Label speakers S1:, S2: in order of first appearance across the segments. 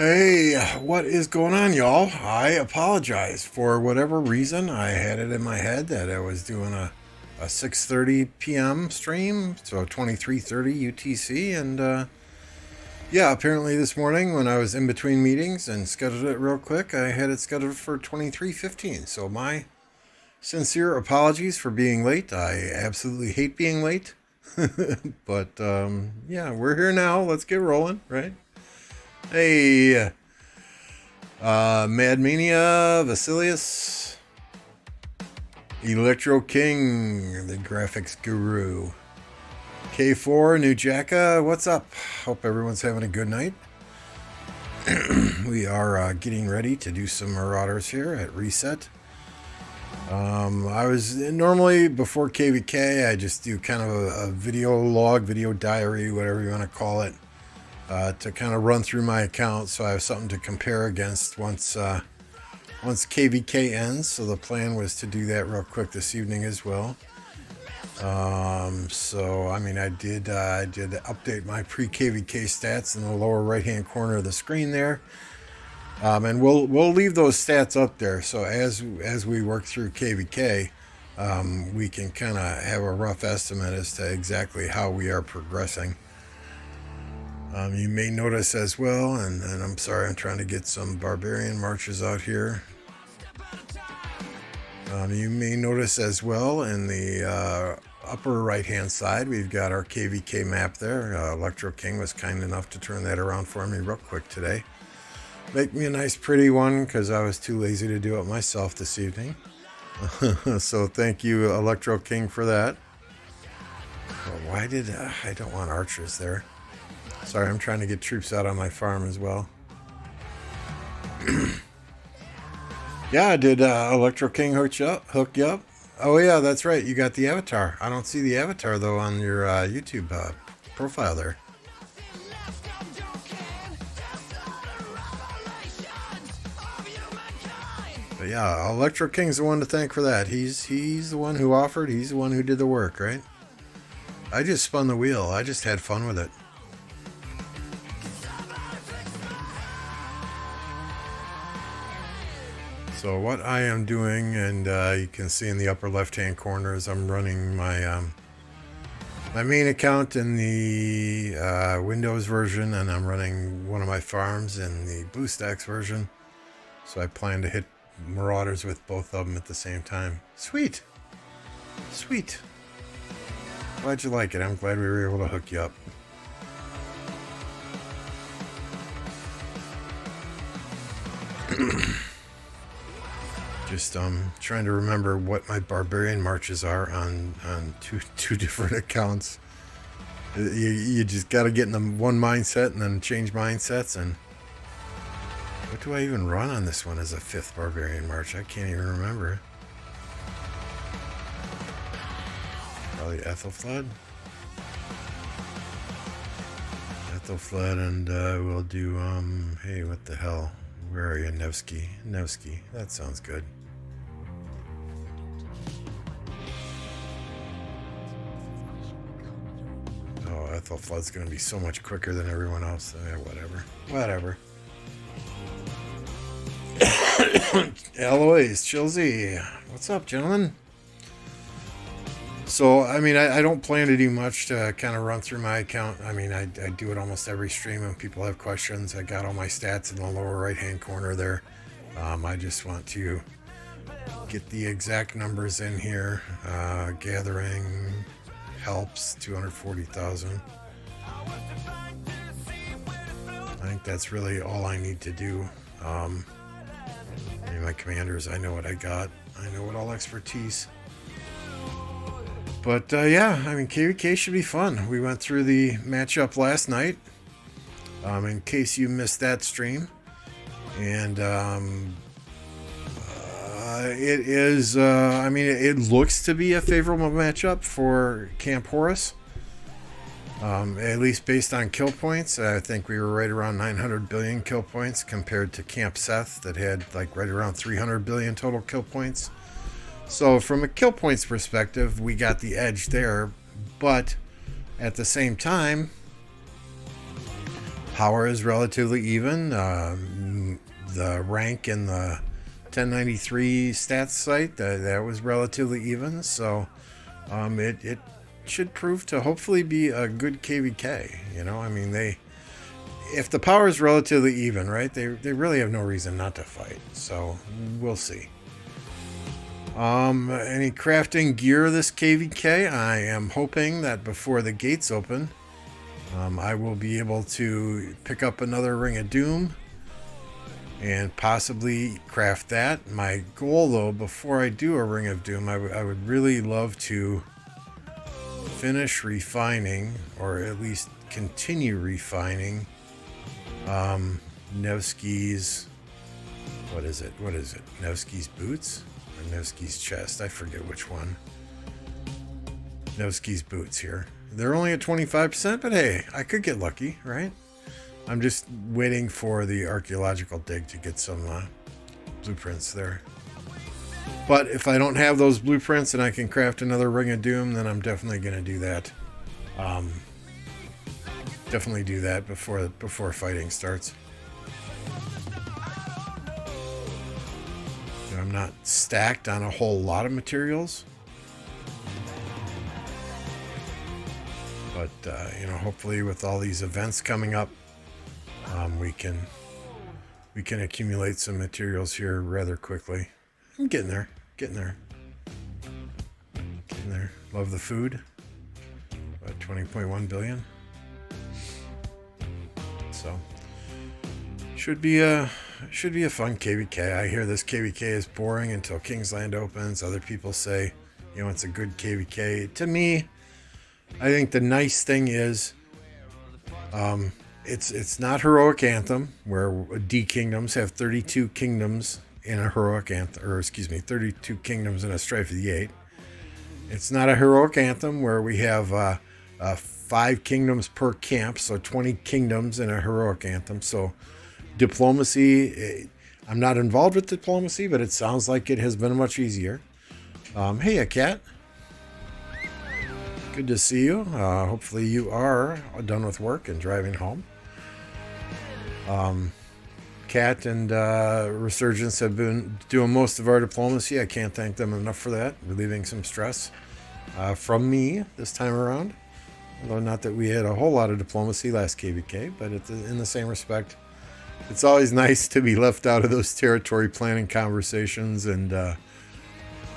S1: Hey, what is going on, y'all? I apologize for whatever reason. I had it in my head that I was doing a 6:30 p.m. stream, so 23:30 UTC, and yeah, apparently this morning when I was in between meetings and scheduled it real quick, I had it scheduled for 23:15. So my sincere apologies for being late. I absolutely hate being late, but yeah, we're here now. Let's get rolling, right? Hey, Mad Mania, Vasilius, Electro King, the graphics guru, K4, New Jacka, what's up? Hope everyone's having a good night. We are getting ready to do some Marauders here at Reset. I was normally before KvK, I just do kind of a video log, video diary, whatever you want to call it. To kind of run through my account, so I have something to compare against once KvK ends. So the plan was to do that real quick this evening as well. So I mean, I did update my pre-KvK stats in the lower right-hand corner of the screen there, and we'll leave those stats up there. So as we work through KvK, we can kind of have a rough estimate as to exactly how we are progressing. You may notice as well, and I'm sorry, I'm trying to get some barbarian marches out here. You may notice as well in the upper right hand side, we've got our KvK map there. Electro King was kind enough to turn that around for me real quick today. Make me a nice pretty one, because I was too lazy to do it myself this evening. So thank you, Electro King, for that. Well, why did I don't want archers there? Sorry, I'm trying to get troops out on my farm as well. Yeah, did Electro King hook you up? Oh yeah, that's right. You got the avatar. I don't see the avatar though on your YouTube profile there. But yeah, Electro King's the one to thank for that. He's the one who offered. He's the one who did the work, right? I just spun the wheel. I just had fun with it. So what I am doing, and you can see in the upper left-hand corner, is I'm running my my main account in the Windows version, and I'm running one of my farms in the BlueStacks version. So I plan to hit Marauders with both of them at the same time. Sweet, sweet. Glad you like it. I'm glad we were able to hook you up. Just trying to remember what my barbarian marches are on two different accounts. You just got to get in the one mindset and then change mindsets. And what do I even run on this one as a 5th barbarian march? I can't even remember. Probably Ethelfled. Ethelfled, and we'll do hey, what the hell? Where are you, Nevsky? Nevsky. That sounds good. Oh, Ethelflood's going to be so much quicker than everyone else. Whatever. Whatever. Eloise, Chilsey. What's up, gentlemen? So, I mean, I don't plan to do much to kind of run through my account. I mean, I do it almost every stream when people have questions. I got all my stats in the lower right-hand corner there. I just want to get the exact numbers in here. Gathering helps, 240,000. I think that's really all I need to do. I mean, my commanders, I know what I got. I know what all expertise. But yeah, I mean, KvK should be fun. We went through the matchup last night, in case you missed that stream. And it is, I mean, it looks to be a favorable matchup for Camp Horus. At least based on kill points. I think we were right around 900 billion kill points compared to Camp Seth that had like right around 300 billion total kill points. So from a kill points perspective, we got the edge there, but at the same time, power is relatively even. The rank in the 1093 stats site, that was relatively even. So it should prove to hopefully be a good KvK. You know, I mean, if the power is relatively even, right, they really have no reason not to fight. So we'll see. Any crafting gear this KvK? I am hoping that before the gates open, I will be able to pick up another Ring of Doom and possibly craft that. My goal, though, before I do a Ring of Doom, I would really love to finish refining, or at least continue refining, Nevsky's, what is it? Nevsky's boots? Or Nevsky's chest? I forget which one. Nevsky's boots here. They're only at 25%, but hey, I could get lucky, right? I'm just waiting for the archaeological dig to get some blueprints there. But if I don't have those blueprints and I can craft another Ring of Doom, then I'm definitely going to do that. Definitely do that before fighting starts. I'm not stacked on a whole lot of materials. But, hopefully with all these events coming up, we can accumulate some materials here rather quickly. I'm getting there. Love the food. About 20.1 billion. So should be a fun KvK. I hear this KvK is boring until Kingsland opens. Other people say, it's a good KvK. To me, I think the nice thing is, it's not Heroic Anthem, where D Kingdoms have 32 kingdoms in a Heroic Anthem, 32 kingdoms in a Strife of the Eight. It's not a Heroic Anthem where we have 5 kingdoms per camp, so 20 kingdoms in a Heroic Anthem. So diplomacy, I'm not involved with diplomacy, but it sounds like it has been much easier. Hey, a cat. Good to see you. Hopefully you are done with work and driving home. Cat and Resurgence have been doing most of our diplomacy. I can't thank them enough for that, relieving some stress from me this time around. Although not that we had a whole lot of diplomacy last KvK, but in the same respect, it's always nice to be left out of those territory planning conversations and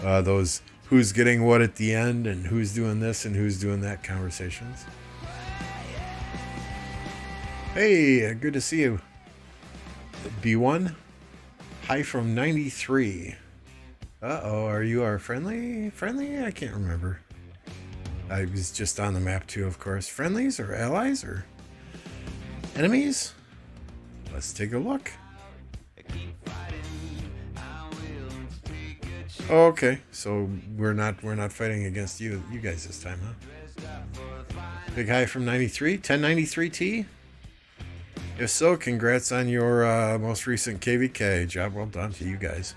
S1: those who's getting what at the end and who's doing this and who's doing that conversations. Hey, good to see you. B1, hi from 93. Uh-oh, are you our friendly? I can't remember. I was just on the map too, of course. Friendlies or allies or enemies? Let's take a look. Oh, okay, so we're not fighting against you guys this time, huh? Big hi from 93, 1093T. If so, congrats on your most recent KvK. Job well done to you guys.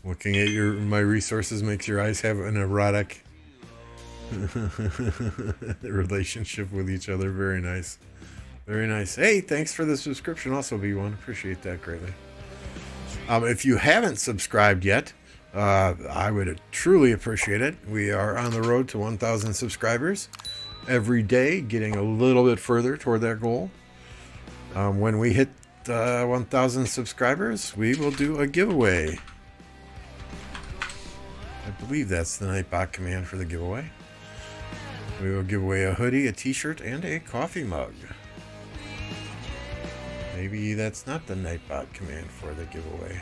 S1: Looking at my resources makes your eyes have an erotic relationship with each other. Very nice. Very nice. Hey, thanks for the subscription also, B1. Appreciate that greatly. If you haven't subscribed yet, I would truly appreciate it. We are on the road to 1,000 subscribers every day, getting a little bit further toward that goal. When we hit 1,000 subscribers, we will do a giveaway. I believe that's the Nightbot command for the giveaway. We will give away a hoodie, a t-shirt, and a coffee mug. Maybe that's not the Nightbot command for the giveaway.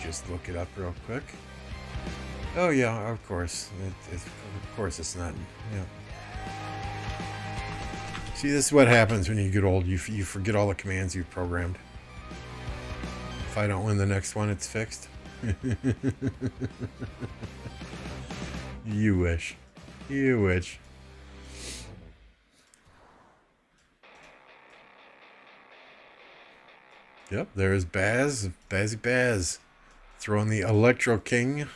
S1: Just look it up real quick. Oh yeah, of course. Of course it's not. Yeah. See, this is what happens when you get old. You forget all the commands you've programmed. If I don't win the next one, it's fixed. You wish. You wish. Yep, there's Bazzy Baz. throw in the Electro King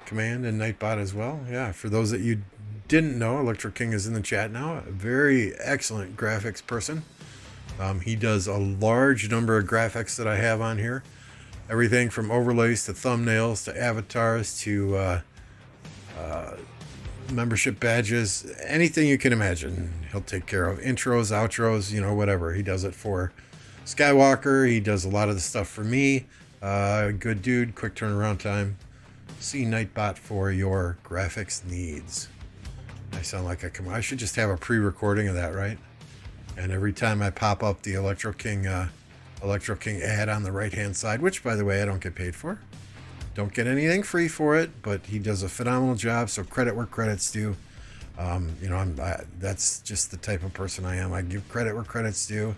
S1: command and Nightbot as well. Yeah, for those that you didn't know, Electro King is in the chat now. A very excellent graphics person. He does a large number of graphics that I have on here. Everything from overlays to thumbnails to avatars to membership badges, anything you can imagine. He'll take care of intros, outros, you know, whatever. He does it for Skywalker. He does a lot of the stuff for me. Good dude, quick turnaround time. See Nightbot for your graphics needs. I sound like I should just have a pre-recording of that, right? And every time I pop up the Electro King ad on the right-hand side, which, by the way, I don't get paid for. Don't get anything free for it, but he does a phenomenal job, so credit where credit's due. You know, that's just the type of person I am. I give credit where credit's due,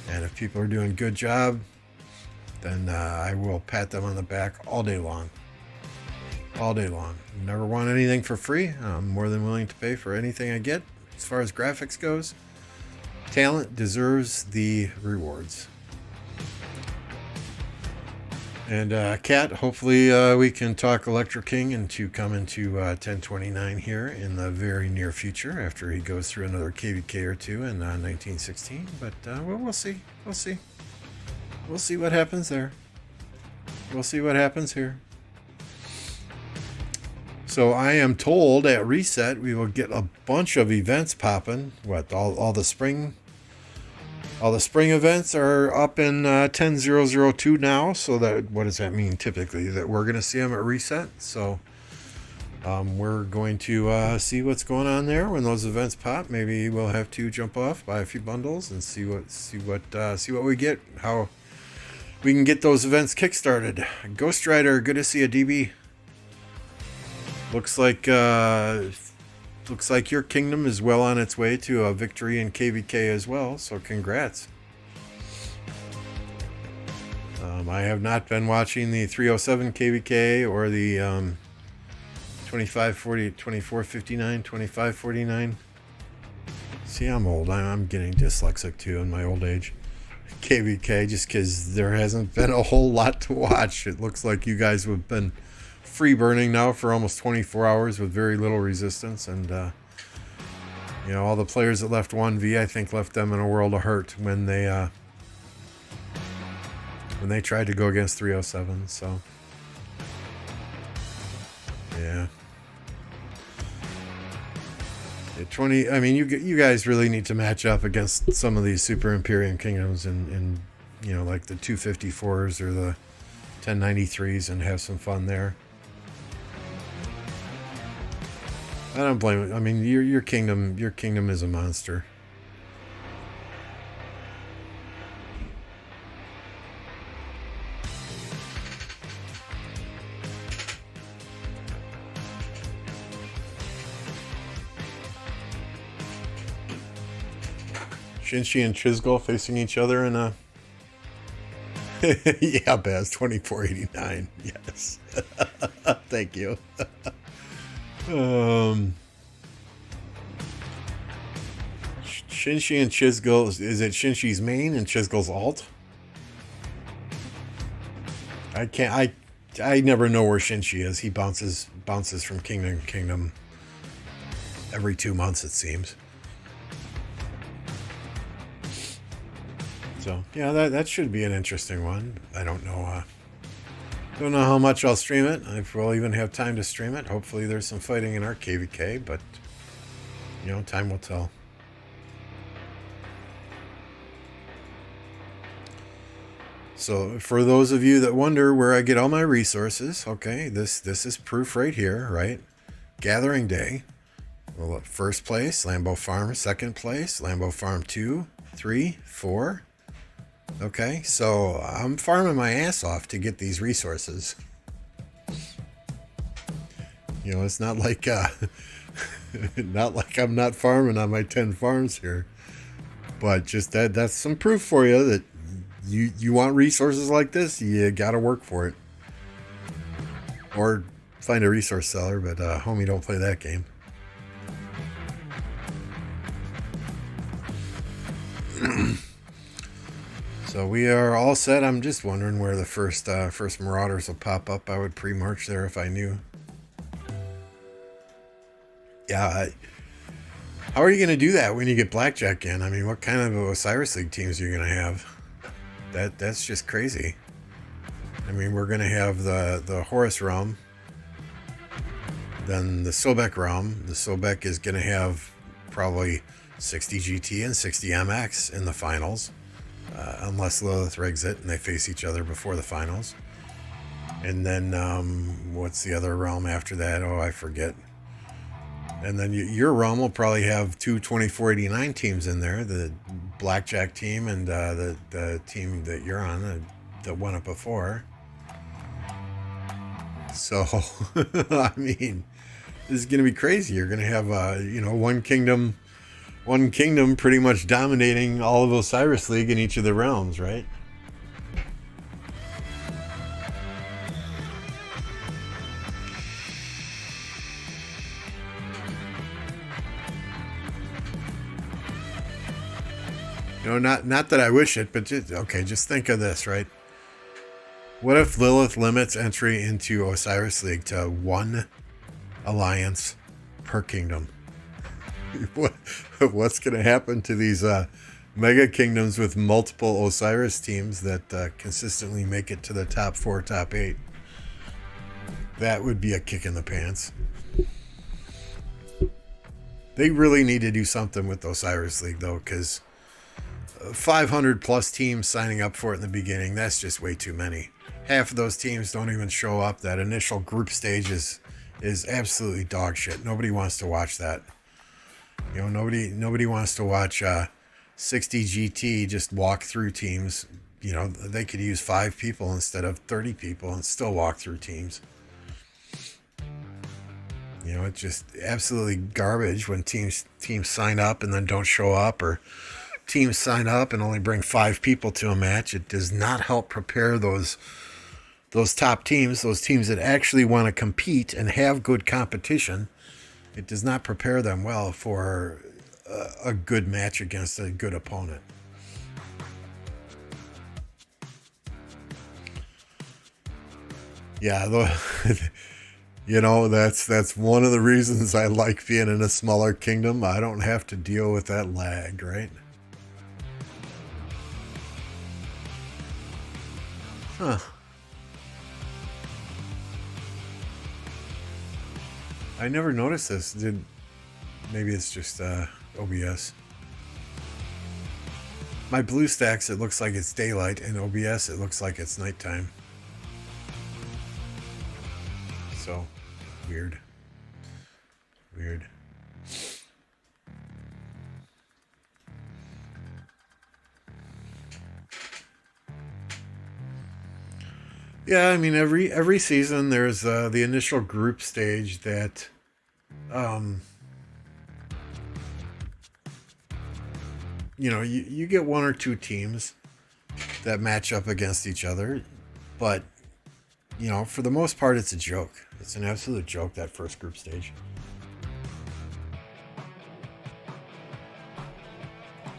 S1: and if people are doing a good job, then I will pat them on the back all day long. All day long. Never want anything for free. I'm more than willing to pay for anything I get. As far as graphics goes, talent deserves the rewards. And Kat, hopefully we can talk Electro King into coming to 1029 here in the very near future after he goes through another KvK or two in 1916. But we'll see. We'll see. We'll see what happens there. We'll see what happens here. So I am told at Reset we will get a bunch of events popping. What, all the spring... All the spring events are up in 10.002 now, so that, what does that mean typically? That we're going to see them at Reset. So we're going to see what's going on there when those events pop. Maybe we'll have to jump off, buy a few bundles, and see what we get. How we can get those events kickstarted. Ghost Rider, good to see you, DB. Looks like your kingdom is well on its way to a victory in KvK as well, so congrats. I have not been watching the 307 KvK or the 2540, 2459, 2549. See, I'm old. I'm getting dyslexic too in my old age. KvK, just because there hasn't been a whole lot to watch. It looks like you guys have been free burning now for almost 24 hours with very little resistance, and you know, all the players that left 1v, I think, left them in a world of hurt when they tried to go against 307. So yeah, 20. I mean, you guys really need to match up against some of these Super Imperium kingdoms and you know, like the 254s or the 1093s and have some fun there. I don't blame it. I mean, your kingdom is a monster. Shinshi and Chisgul facing each other in a... Yeah, Baz, 2489. Yes. Thank you. Shinshi and Chisgul, is it Shinshi's main and Chisgul's alt? I never know where Shinshi is. He bounces from kingdom to kingdom every 2 months, it seems. So yeah, that should be an interesting one. I don't know how much I'll stream it, if we'll even have time to stream it. Hopefully there's some fighting in our KvK, but you know, time will tell. So for those of you that wonder where I get all my resources, okay, this is proof right here, right? Gathering Day. Well, first place, Lambeau Farm. Second place, Lambeau Farm 2, 3, 4. Okay, so I'm farming my ass off to get these resources. You know, it's not like not like I'm not farming on my 10 farms here. But just that's some proof for you that you want resources like this, you gotta work for it. Or find a resource seller, but homie, don't play that game. So we are all set. I'm just wondering where the first Marauders will pop up. I would pre-march there if I knew. Yeah, how are you going to do that when you get Blackjack in? I mean, what kind of Osiris League teams are you going to have? That's just crazy. I mean, we're going to have the Horus realm, then the Sobek realm. The Sobek is going to have probably 60 GT and 60 MX in the finals, unless Lilith rigs it and they face each other before the finals. And then what's the other realm after that? Oh, I forget. And then your realm will probably have two 2489 teams in there, the Blackjack team and the team that you're on that won it before. So, I mean, this is going to be crazy. You're going to have, one kingdom pretty much dominating all of Osiris League in each of the realms, right? Not that I wish it, but just think of this, right? What if Lilith limits entry into Osiris League to one alliance per kingdom? What's going to happen to these mega kingdoms with multiple Osiris teams that consistently make it to the top 4, top 8? That would be a kick in the pants. They really need to do something with Osiris League, though, because 500 plus teams signing up for it in the beginning, that's just way too many. Half of those teams don't even show up. That initial group stage is absolutely dog shit. Nobody wants to watch that. Nobody wants to watch 60 GT just walk through teams. They could use 5 people instead of 30 people and still walk through teams. It's just absolutely garbage when teams sign up and then don't show up, or teams sign up and only bring 5 people to a match. It does not help prepare those top teams, those teams that actually want to compete and have good competition. It does not prepare them well for a good match against a good opponent. Yeah, that's one of the reasons I like being in a smaller kingdom. I don't have to deal with that lag, right? Huh. I never noticed this. Maybe it's just OBS. My blue stacks, it looks like it's daylight, and OBS, it looks like it's nighttime. So, weird. Yeah, I mean, every season there's the initial group stage that you get 1 or 2 teams that match up against each other, but for the most part it's a joke. It's an absolute joke, that first group stage.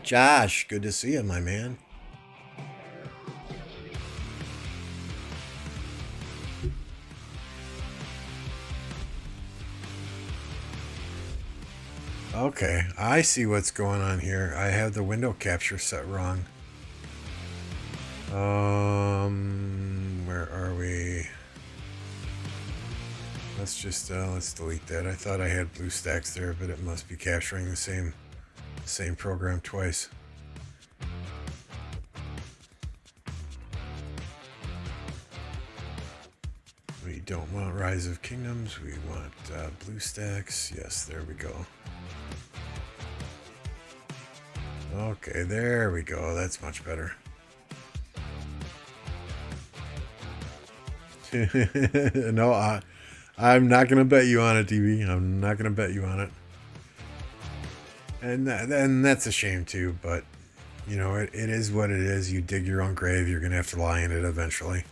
S1: Josh, good to see you, my man. Okay, I see what's going on here. I have the window capture set wrong. Where are we? Let's delete that. I thought I had blue stacks there, but it must be capturing the same program twice. We don't want Rise of Kingdoms. We want blue stacks. Yes, there we go. Okay, there we go. That's much better. No, I'm not going to bet you on it, TV. I'm not going to bet you on it. And that's a shame, too. But, it is what it is. You dig your own grave. You're going to have to lie in it eventually.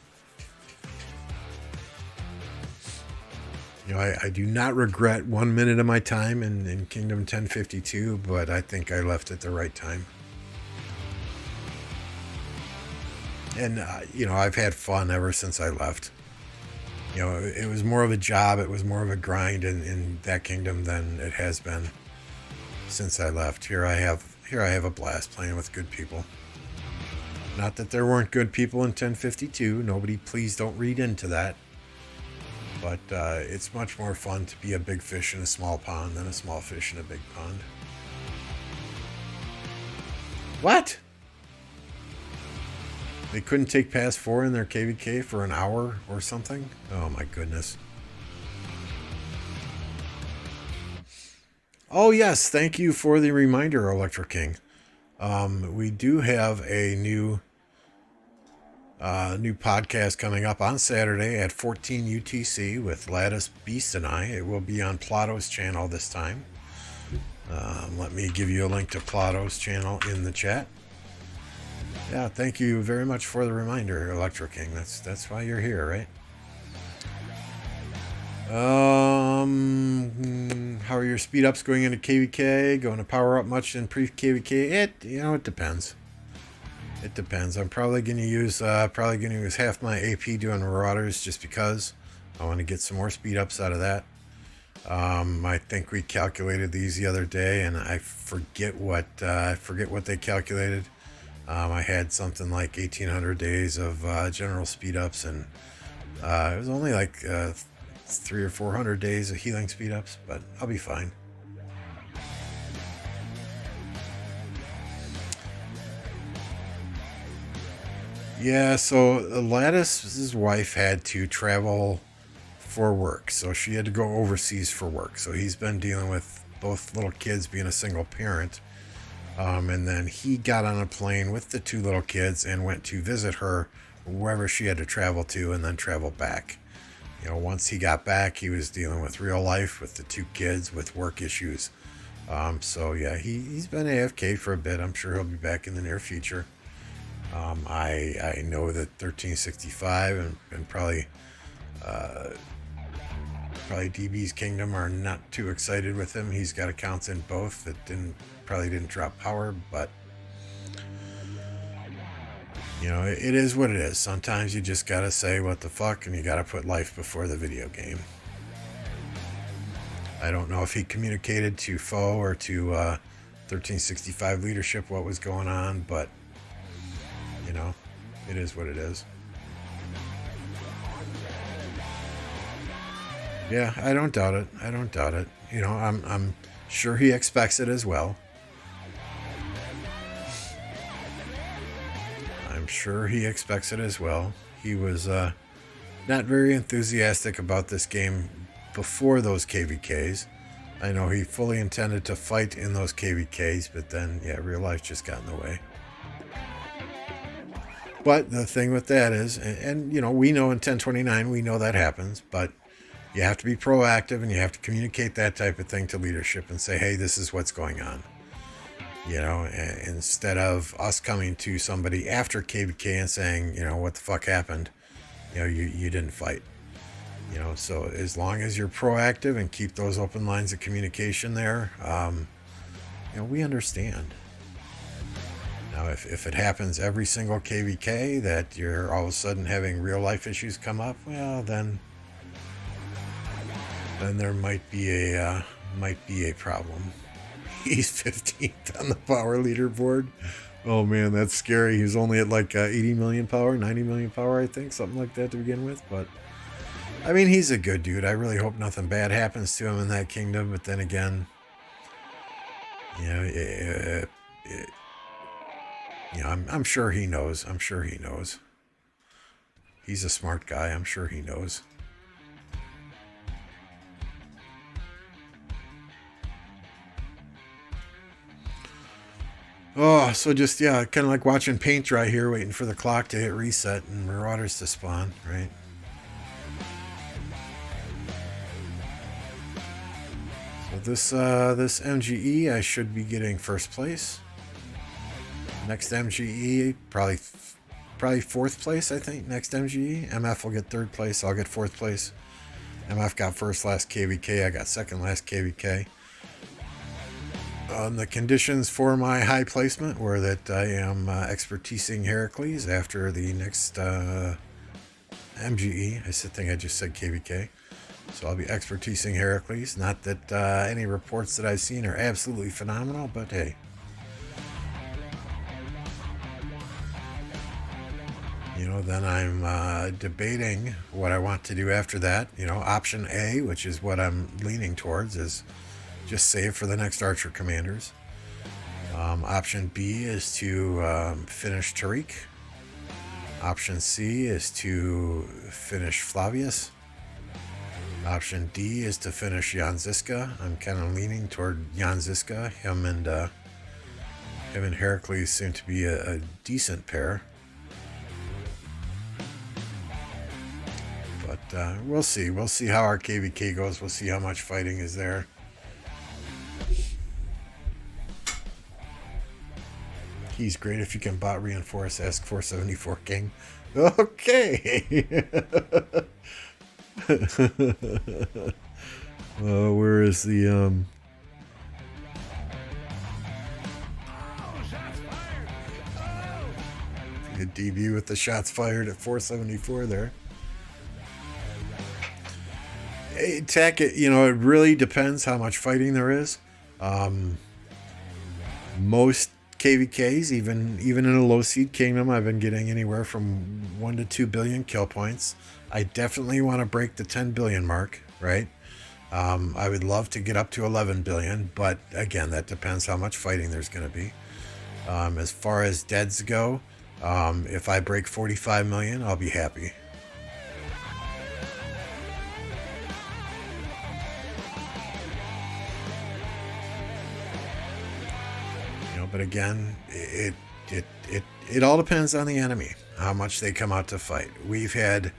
S1: I do not regret 1 minute of my time in Kingdom 1052, but I think I left at the right time. And, I've had fun ever since I left. It was more of a job. It was more of a grind in that kingdom than it has been since I left. Here I have a blast playing with good people. Not that there weren't good people in 1052. Nobody, please don't read into that. But it's much more fun to be a big fish in a small pond than a small fish in a big pond. What? They couldn't take past 4 in their KvK for an hour or something? Oh my goodness. Oh yes, thank you for the reminder, Electro King. We do have a new podcast coming up on Saturday at 14 UTC with Lattice Beast and I. It will be on Plato's channel this time. Let me give you a link to Plato's channel in the chat. Yeah, thank you very much for the reminder, Electro King. That's why you're here, right? How are your speed ups going into KvK? Going to power up much in pre-KvK? It depends. It depends. I'm probably going to use half my AP doing Marauders just because I want to get some more speed ups out of that. I think we calculated these the other day, and I forget what they calculated. I had something like 1,800 days of general speed ups, and it was only like 300 or 400 days of healing speed ups, but I'll be fine. Yeah, so Lattice's wife had to travel for work, so she had to go overseas for work. So he's been dealing with both little kids being a single parent. And then he got on a plane with the 2 little kids and went to visit her wherever she had to travel to and then travel back. Once he got back, he was dealing with real life with the 2 kids with work issues. So yeah, he's been AFK for a bit. I'm sure he'll be back in the near future. I know that 1365 and probably DB's Kingdom are not too excited with him. He's got accounts in both that probably didn't drop power, but it is what it is. Sometimes you just gotta say what the fuck, and you gotta put life before the video game. I don't know if he communicated to Foe or to 1365 leadership what was going on, but it is what it is. Yeah, I don't doubt it. I'm sure he expects it as well. He was not very enthusiastic about this game before those KvKs. I know he fully intended to fight in those KvKs, but then, real life just got in the way. But the thing with that is, and we know in 1029, we know that happens, but you have to be proactive and you have to communicate that type of thing to leadership and say, hey, this is what's going on. Instead of us coming to somebody after KvK and saying, what the fuck happened? You didn't fight. So as long as you're proactive and keep those open lines of communication there, we understand. Now, if it happens every single KvK that you're all of a sudden having real life issues come up, well, then there might be a problem. He's 15th on the power leaderboard. Oh man, that's scary. He's only at like 80 million power, 90 million power, I think, something like that to begin with. But I mean, he's a good dude. I really hope nothing bad happens to him in that kingdom. But then again, I'm sure he knows. He's a smart guy. I'm sure he knows. Oh, so just, kind of like watching paint dry here, waiting for the clock to hit reset and Marauders to spawn, right? So this MGE, I should be getting first place. Next MGE, probably 4th place, I think. Next MGE, MF will get 3rd place. I'll get 4th place. MF got first last KvK. I got second last KvK. the conditions for my high placement were that I am expertising Heracles after the next MGE. I think I just said KvK. So I'll be expertising Heracles. Not that any reports that I've seen are absolutely phenomenal, but hey. You know, then I'm debating what I want to do after that. You know, option A, which is what I'm leaning towards, is just save for the next Archer commanders. Option B is to finish Tariq. Option C is to finish Flavius. Option D is to finish Jan Ziska. I'm kind of leaning toward Jan Ziska. Him and Heracles seem to be a decent pair. But we'll see. We'll see how our KvK goes. We'll see how much fighting is there. He's great if you can bot reinforce. Ask 474 King. Okay. Where is the good DB with the shots fired at 474 there. Hey, Tech, you know, it really depends how much fighting there is. Most KvKs, even in a low seed kingdom, I've been getting anywhere from 1 to 2 billion kill points. I definitely want to break the 10 billion mark, right? I would love to get up to 11 billion, but again, that depends how much fighting there's going to be. As far as deads go, if I break 45 million, I'll be happy. But again, it all depends on the enemy, how much they come out to fight. We've had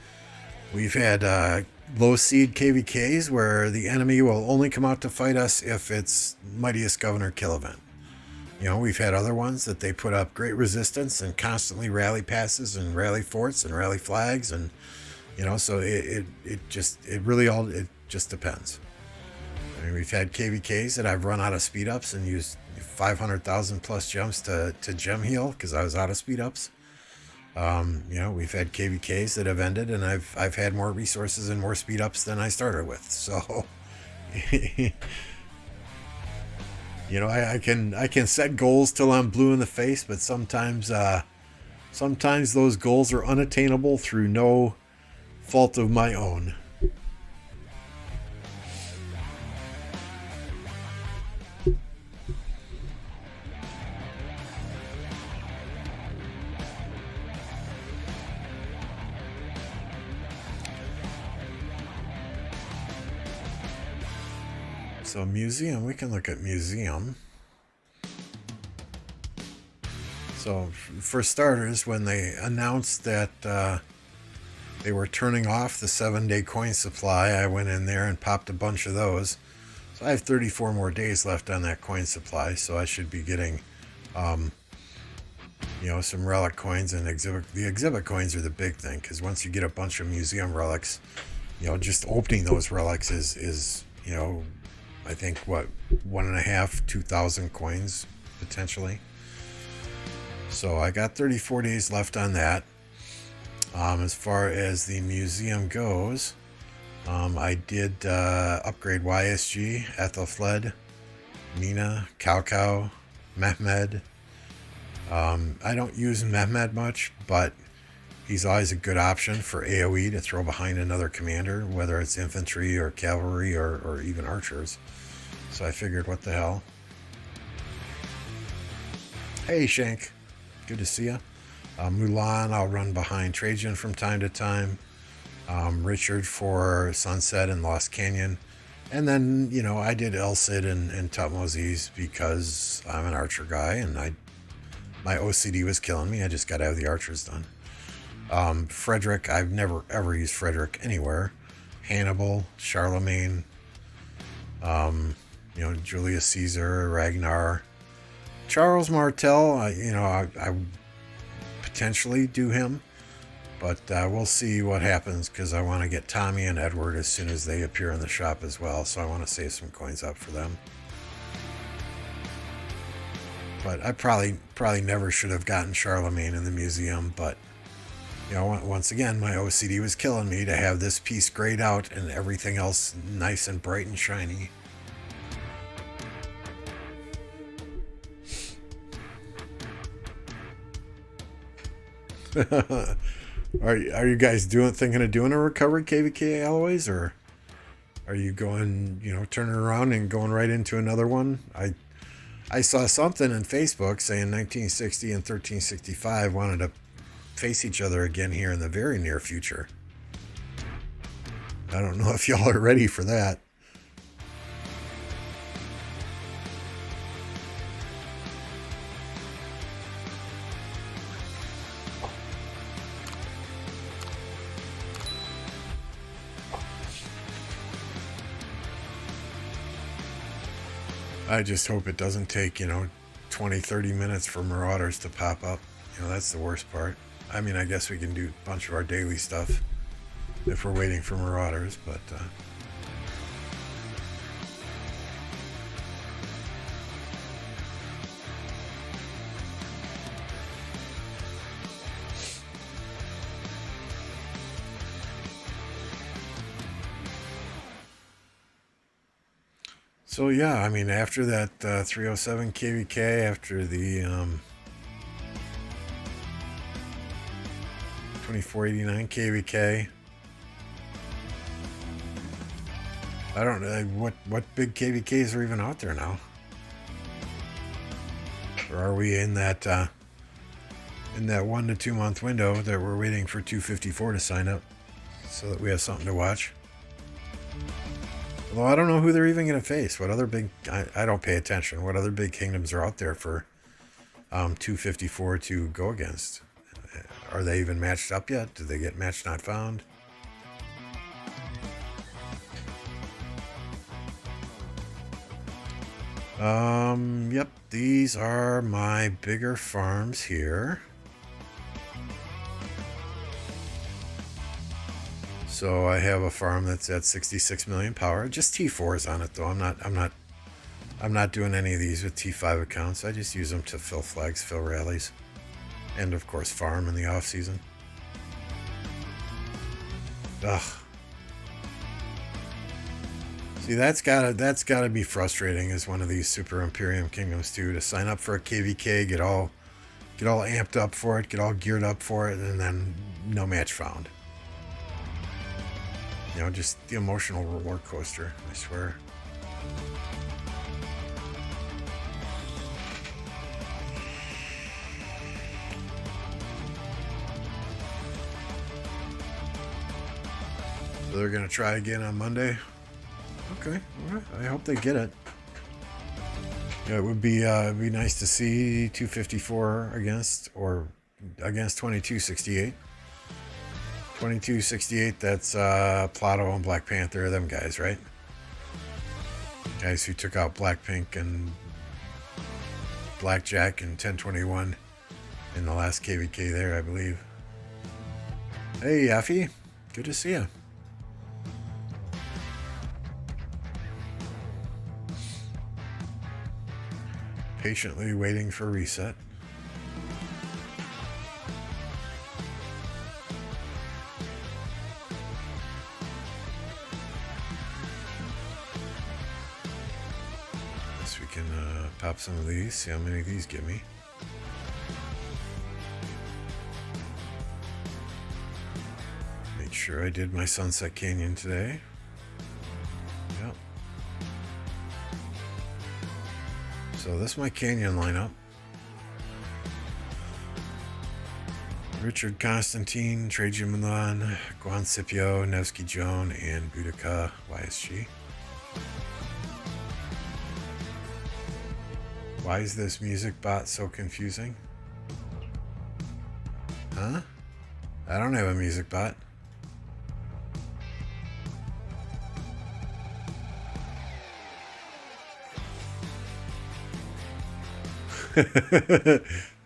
S1: low seed KvKs where the enemy will only come out to fight us if it's Mightiest Governor kill event. You know, we've had other ones that they put up great resistance and constantly rally passes and rally forts and rally flags, and you know, so it just depends. I mean, we've had KvKs that I've run out of speed ups and used 500,000 plus gems to gem heal because I was out of speed ups. You know, we've had KvKs that have ended, and I've had more resources and more speed ups than I started with. So, you know, I can set goals till I'm blue in the face, but sometimes those goals are unattainable through no fault of my own. So museum, we can look at museum. So for starters, when they announced that they were turning off the 7-day coin supply, I went in there and popped a bunch of those. So I have 34 more days left on that coin supply, so I should be getting, you know, some relic coins and exhibit. The exhibit coins are the big thing, because once you get a bunch of museum relics, you know, just opening those relics is you know, I think, what, 1.5, 2,000 coins, potentially. So I got 34 days left on that. As far as the museum goes, I did upgrade YSG, Ethelfled, Nina, Cao, Mehmed. I don't use Mehmed much, but he's always a good option for AoE to throw behind another commander, whether it's infantry or cavalry or even archers. So I figured, what the hell. Hey, Shank. Good to see you. Mulan, I'll run behind Trajan from time to time. Richard for Sunset and Lost Canyon. And then, you know, I did El Cid and Tutmosis because I'm an archer guy, and my OCD was killing me. I just got to have the archers done. Frederick, I've never ever used Frederick anywhere. Hannibal, Charlemagne, you know, Julius Caesar, Ragnar, Charles Martel. I potentially do him, but we'll see what happens, because I want to get Tommy and Edward as soon as they appear in the shop as well. So I want to save some coins up for them. But I probably never should have gotten Charlemagne in the museum, but you know, once again, my OCD was killing me to have this piece grayed out and everything else nice and bright and shiny. Are you guys thinking of doing a recovered KvK alloys, or are you going, you know, turning around and going right into another one? I saw something in Facebook saying 1960 and 1365 wanted to face each other again here in the very near future. I don't know if y'all are ready for that. I just hope it doesn't take, you know, 20, 30 minutes for Marauders to pop up. You know, that's the worst part. I mean, I guess we can do a bunch of our daily stuff if we're waiting for Marauders, but... So yeah, I mean, after that 307 KvK, after the 2489 KvK, I don't know what big KvKs are even out there now. Or are we in that 1 to 2 month window that we're waiting for 254 to sign up so that we have something to watch? Well, I don't know who they're even going to face. What other big... I don't pay attention. What other big kingdoms are out there for 254 to go against? Are they even matched up yet? Did they get match not found? Yep. These are my bigger farms here. So I have a farm that's at 66 million power. Just T4s on it though. I'm not doing any of these with T5 accounts. I just use them to fill flags, fill rallies, and of course farm in the off season. Ugh. See, that's gotta be frustrating as one of these Super Imperium Kingdoms too, to sign up for a KvK, get all amped up for it, get all geared up for it, and then no match found. You know, just the emotional roller coaster, I swear. So they're going to try again on Monday? Okay, well, I hope they get it. Yeah, it would be nice to see 254 against 2268. 2268, that's Plato and Black Panther, them guys, right? Guys who took out Blackpink and Blackjack and 1021 in the last KvK there, I believe. Hey, Yaffy. Good to see you. Patiently waiting for reset. Pop some of these, see how many of these give me. Make sure I did my Sunset Canyon today. Yep. So this is my canyon lineup. Richard Constantine, Trajan Milan, Guan Scipio, Nevsky Joan, and Boudica YSG. Why is this music bot so confusing? Huh? I don't have a music bot.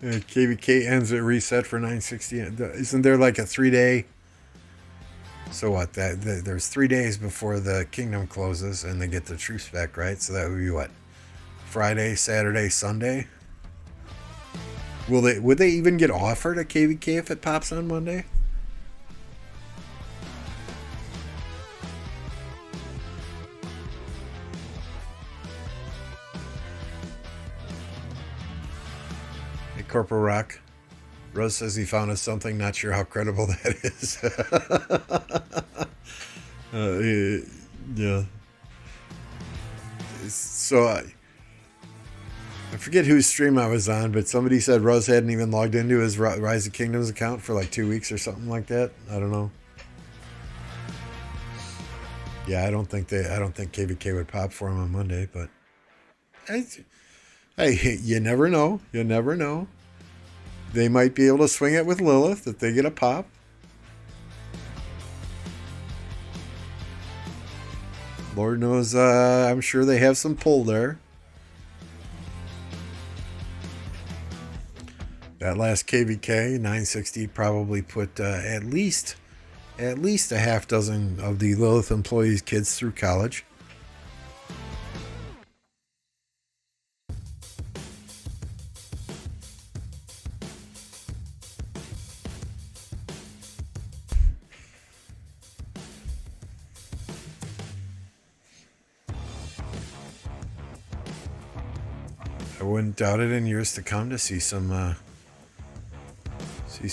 S1: KvK ends at reset for 960. Isn't there like a 3-day? So what? There's 3 days before the kingdom closes and they get the troops back, right? So that would be what? Friday, Saturday, Sunday? Would they even get offered a KvK if it pops on Monday? Hey, Corporal Rock. Rose says he found us something. Not sure how credible that is. Yeah. So I forget whose stream I was on, but somebody said Rose hadn't even logged into his Rise of Kingdoms account for like 2 weeks or something like that. I don't know. Yeah, I don't think KvK would pop for him on Monday, but hey, you never know. You never know. They might be able to swing it with Lilith if they get a pop. Lord knows, I'm sure they have some pull there. That last KvK 960 probably put at least a half dozen of the Lilith employees' kids through college. I wouldn't doubt it in years to come to see some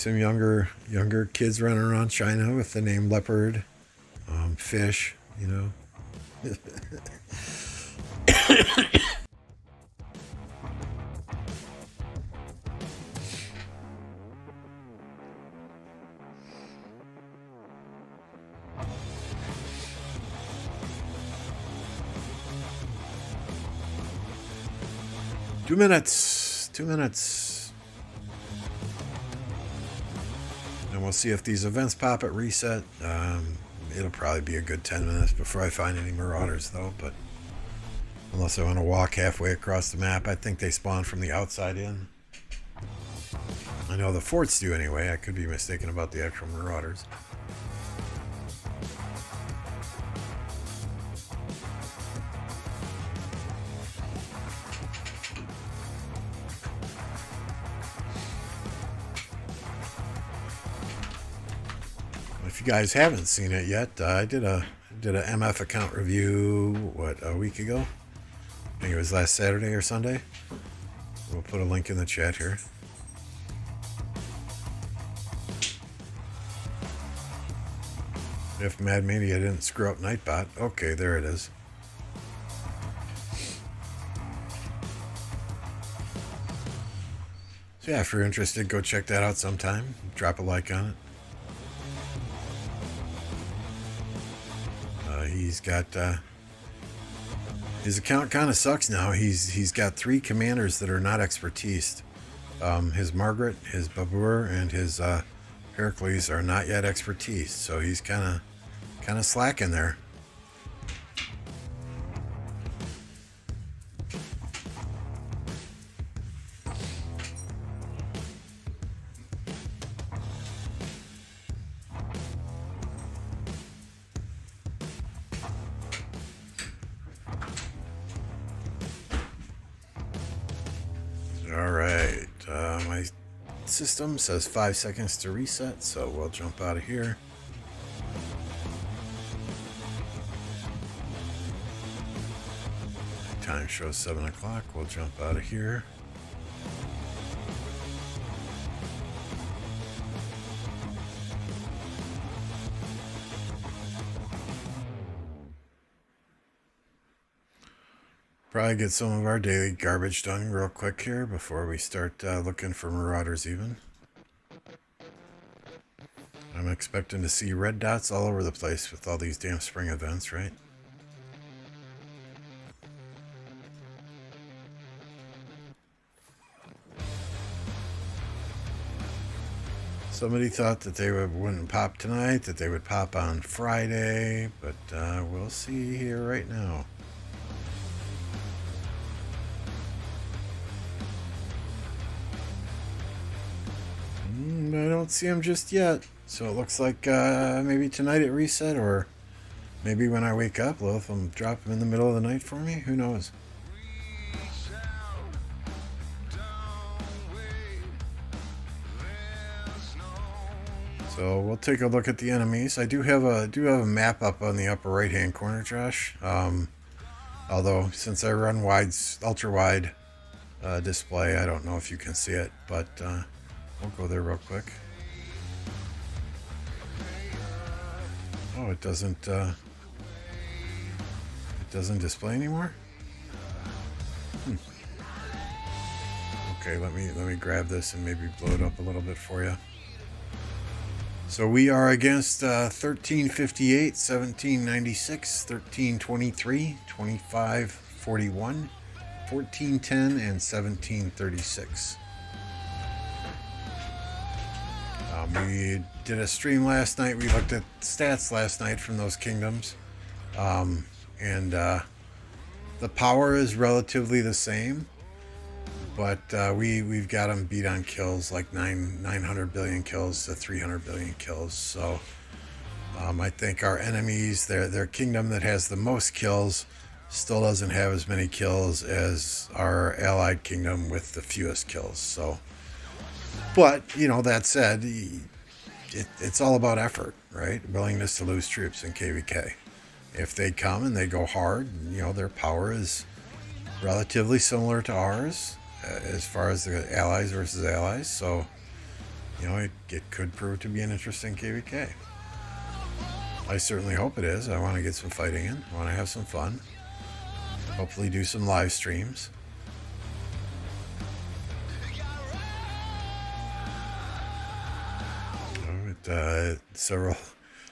S1: younger kids running around China with the name Leopard, Fish, you know. 2 minutes. 2 minutes. And we'll see if these events pop at reset. It'll probably be a good 10 minutes before I find any Marauders, though. But unless I want to walk halfway across the map, I think they spawn from the outside in. I know the forts do anyway. I could be mistaken about the actual Marauders. If you guys haven't seen it yet, I did a MF account review, a week ago? I think it was last Saturday or Sunday. We'll put a link in the chat here. If Mad Mania didn't screw up Nightbot. Okay, there it is. So yeah, if you're interested, go check that out sometime. Drop a like on it. He's got his account kind of sucks now. He's got 3 commanders that are not expertise. His Margaret, his Babur, and his Heracles are not yet expertise. So he's kind of slacking there. Alright, my system says 5 seconds to reset, so we'll jump out of here. Time shows 7 o'clock, we'll jump out of here. Probably get some of our daily garbage done real quick here before we start looking for Marauders even. I'm expecting to see red dots all over the place with all these damn spring events, right? Somebody thought that they wouldn't pop tonight, that they would pop on Friday, but we'll see here right now. I don't see them just yet, so it looks like maybe tonight at reset, or maybe when I wake up, Lilith will drop them in the middle of the night for me. Who knows? So we'll take a look at the enemies. I do have a map up on the upper right hand corner, Josh. Although since I run ultra wide display, I don't know if you can see it, but we'll go there real quick. Oh, it doesn't display anymore. Okay, let me grab this and maybe blow it up a little bit for you. So we are against 1358, 1796, 1323, 2541, 1410, and 1736. We did a stream last night. We looked at stats last night from those kingdoms. And the power is relatively the same. But we've got them beat on kills, like 900 billion kills to 300 billion kills. So I think our enemies, their kingdom that has the most kills, still doesn't have as many kills as our allied kingdom with the fewest kills. So, but you know, that said, it's all about effort, right? Willingness to lose troops in KvK. If they come and they go hard, you know, their power is relatively similar to ours. As far as the allies versus allies, so you know it could prove to be an interesting KvK. I certainly hope it is. I want to get some fighting in. I want to have some fun. Hopefully do some live streams.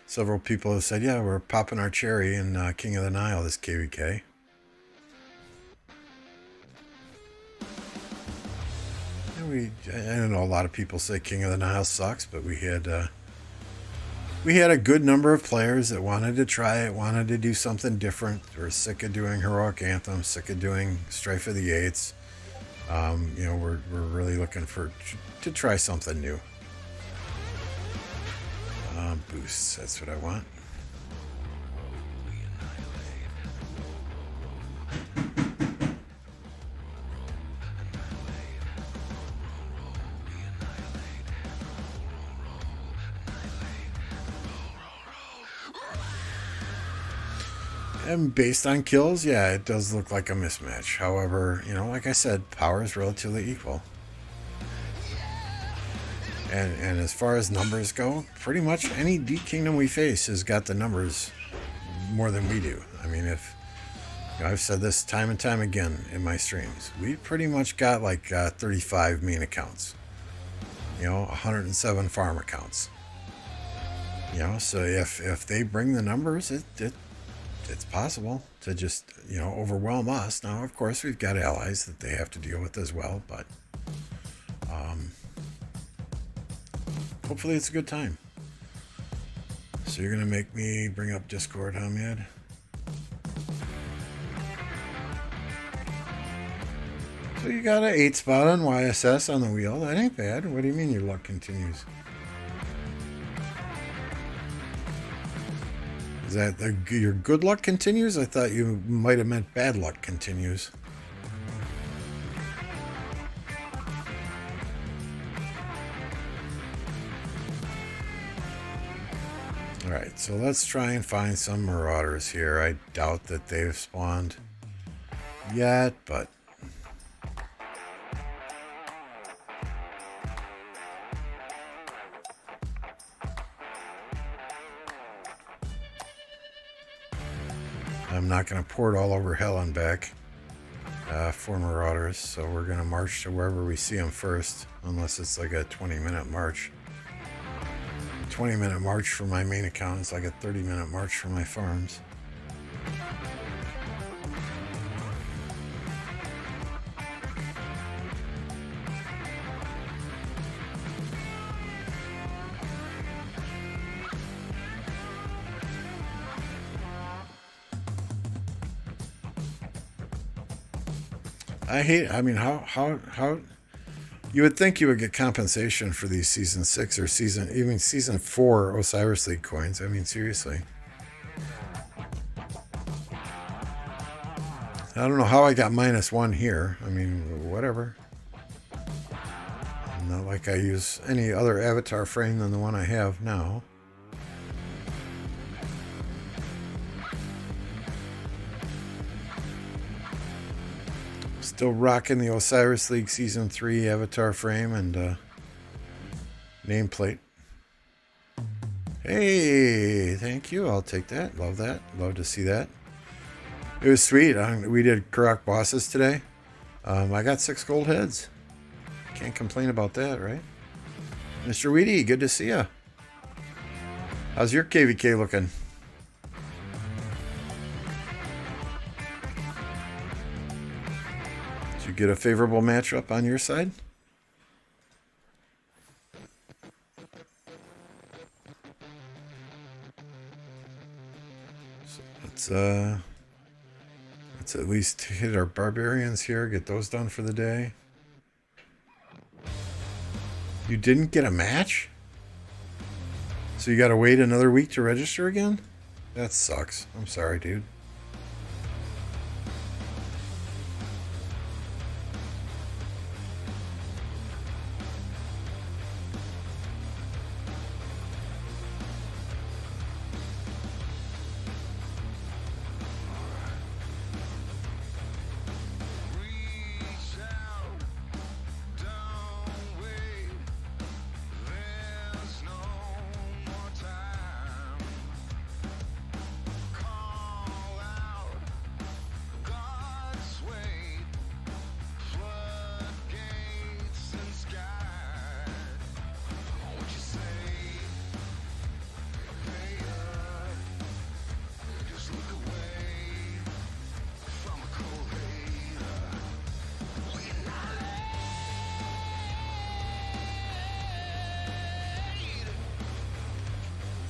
S1: Several people have said, yeah, we're popping our cherry in King of the Nile this KvK. I don't know, a lot of people say King of the Nile sucks, but we had a good number of players that wanted to try it, wanted to do something different. We're sick of doing heroic anthems, sick of doing Strife of the Eights. You know, we're really looking to try something new. Boosts, that's what I want. And based on kills, yeah, it does look like a mismatch. However, you know, like I said, power is relatively equal. And as far as numbers go, pretty much any D kingdom we face has got the numbers more than we do. I mean, if you know, I've said this time and time again in my streams, we pretty much got like 35 main accounts. You know, 107 farm accounts. You know, so if they bring the numbers, it's possible to just, you know, overwhelm us. Now, of course, we've got allies that they have to deal with as well, but hopefully it's a good time. So you're going to make me bring up Discord, huh, Mad? So you got an 8 spot on YSS on the wheel. That ain't bad. What do you mean your luck continues? Is that your good luck continues? I thought you might have meant bad luck continues. Alright, so let's try and find some Marauders here. I doubt that they've spawned yet, but I'm not going to port all over hell and back for Marauders, so we're going to march to wherever we see them first, unless it's like a 20-minute march. 20-minute march for my main account is like a 30-minute march for my farms. I mean, how you would think you would get compensation for these season 6 or even season 4 Osiris League coins. I mean, seriously. I don't know how I got -1 here. I mean, whatever. Not like I use any other avatar frame than the one I have now. Still rocking the Osiris League Season 3 avatar frame and nameplate. Hey, thank you. I'll take that. Love that. Love to see that. It was sweet. We did Karak bosses today. I got 6 gold heads. Can't complain about that, right? Mr. Weedy, good to see ya. How's your KvK looking? Did you get a favorable matchup on your side? So let's at least hit our barbarians here, get those done for the day. You didn't get a match? So you gotta wait another week to register again? That sucks. I'm sorry, dude.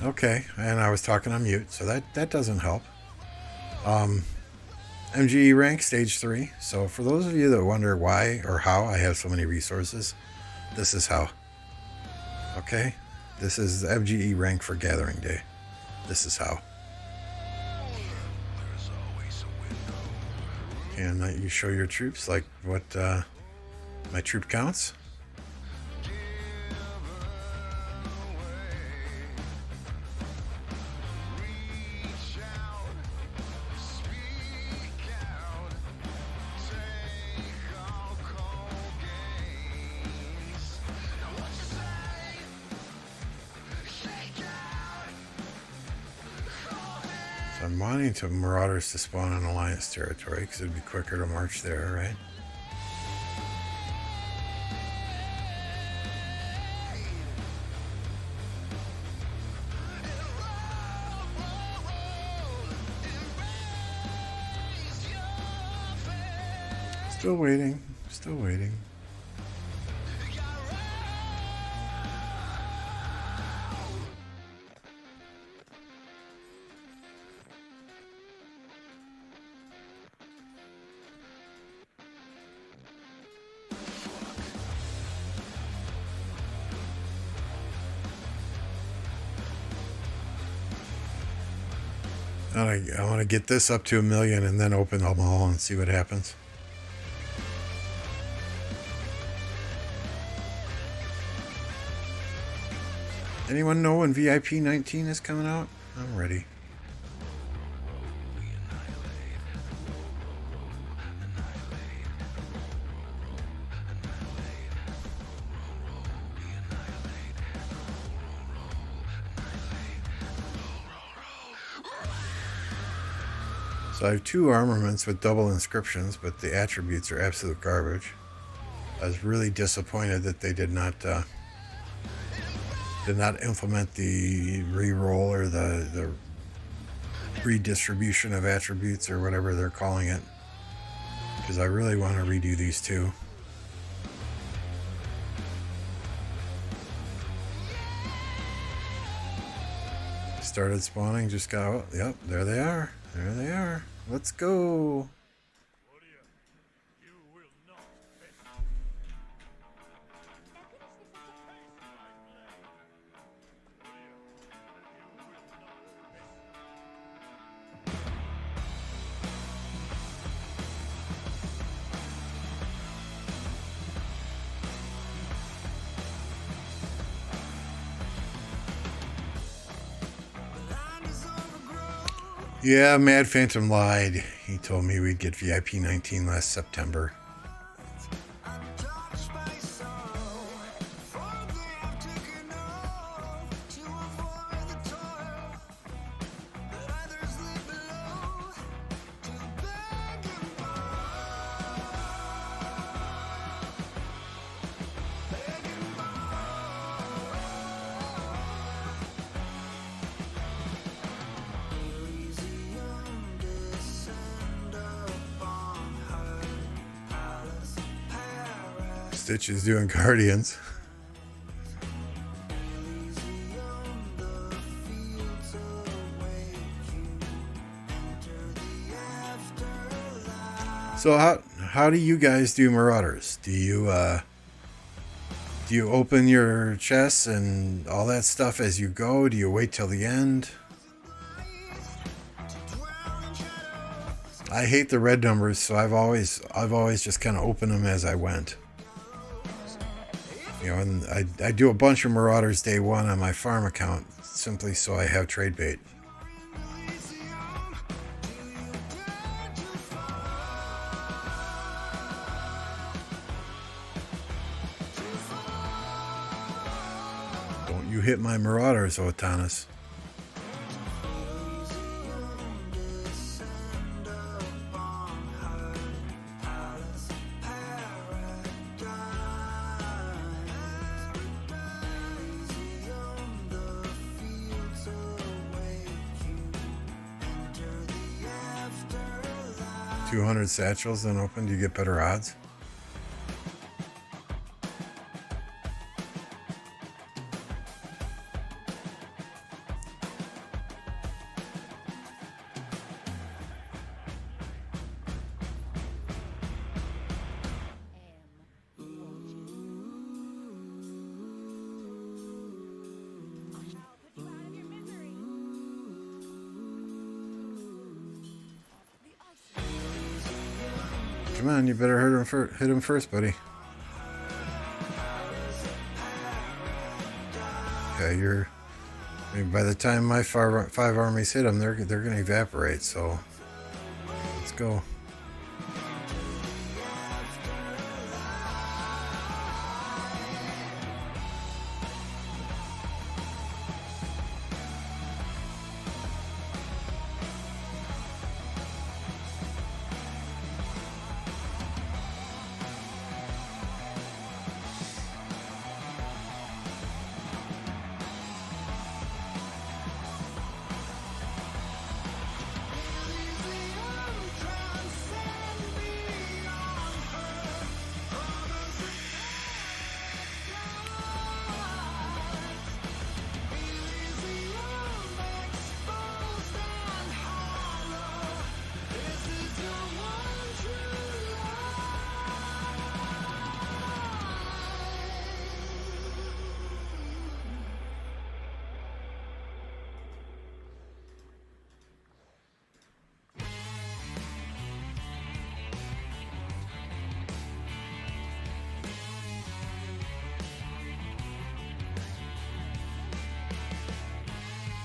S1: Okay, and I was talking on mute, so that doesn't help. MGE rank stage 3. So for those of you that wonder why or how I have so many resources, this is how. Okay, this is the MGE rank for Gathering Day. This is how. Can you show your troops like what my troop counts? I'm wanting to Marauders to spawn on Alliance territory because it'd be quicker to march there, right? Still waiting. Still waiting. I want to get this up to 1 million and then open them all and see what happens. Anyone know when VIP 19 is coming out? I'm ready. So I have 2 armaments with double inscriptions, but the attributes are absolute garbage. I was really disappointed that they did not implement the re-roll or the redistribution of attributes or whatever they're calling it, because I really want to redo these 2. Started spawning, just got out. Yep, there they are. There they are. Let's go. Yeah, Mad Phantom lied. He told me we'd get VIP 19 last September. Stitch is doing Guardians. So how do you guys do Marauders? Do you open your chests and all that stuff as you go? Do you wait till the end? I hate the red numbers, so I've always just kind of opened them as I went. You know, and I do a bunch of Marauders day one on my farm account simply so I have trade bait. Don't you hit my Marauders, Otanis. $200 satchels then open, do you get better odds? Come on, you better hit him first, buddy. Okay, I mean, by the time my five armies hit them, they're going to evaporate. So let's go.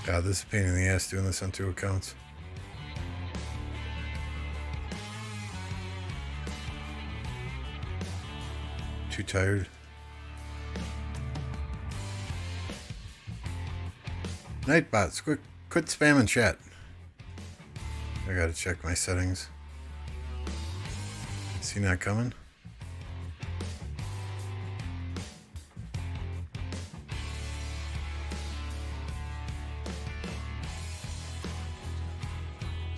S1: God, this is a pain in the ass doing this on 2 accounts. Too tired. Nightbots, quit spamming chat. I gotta check my settings. Is he not coming?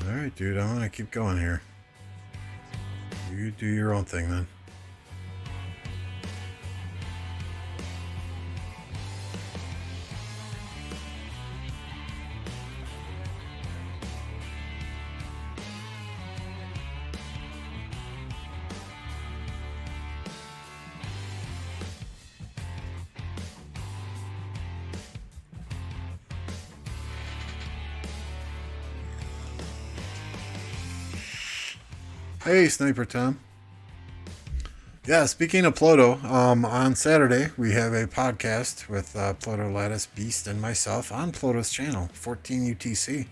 S1: Alright, dude, I'm gonna keep going here. You do your own thing then. Hey, Sniper Tom. Yeah, speaking of Pluto, on Saturday we have a podcast with Pluto Lattice Beast and myself on Pluto's channel, 14 UTC.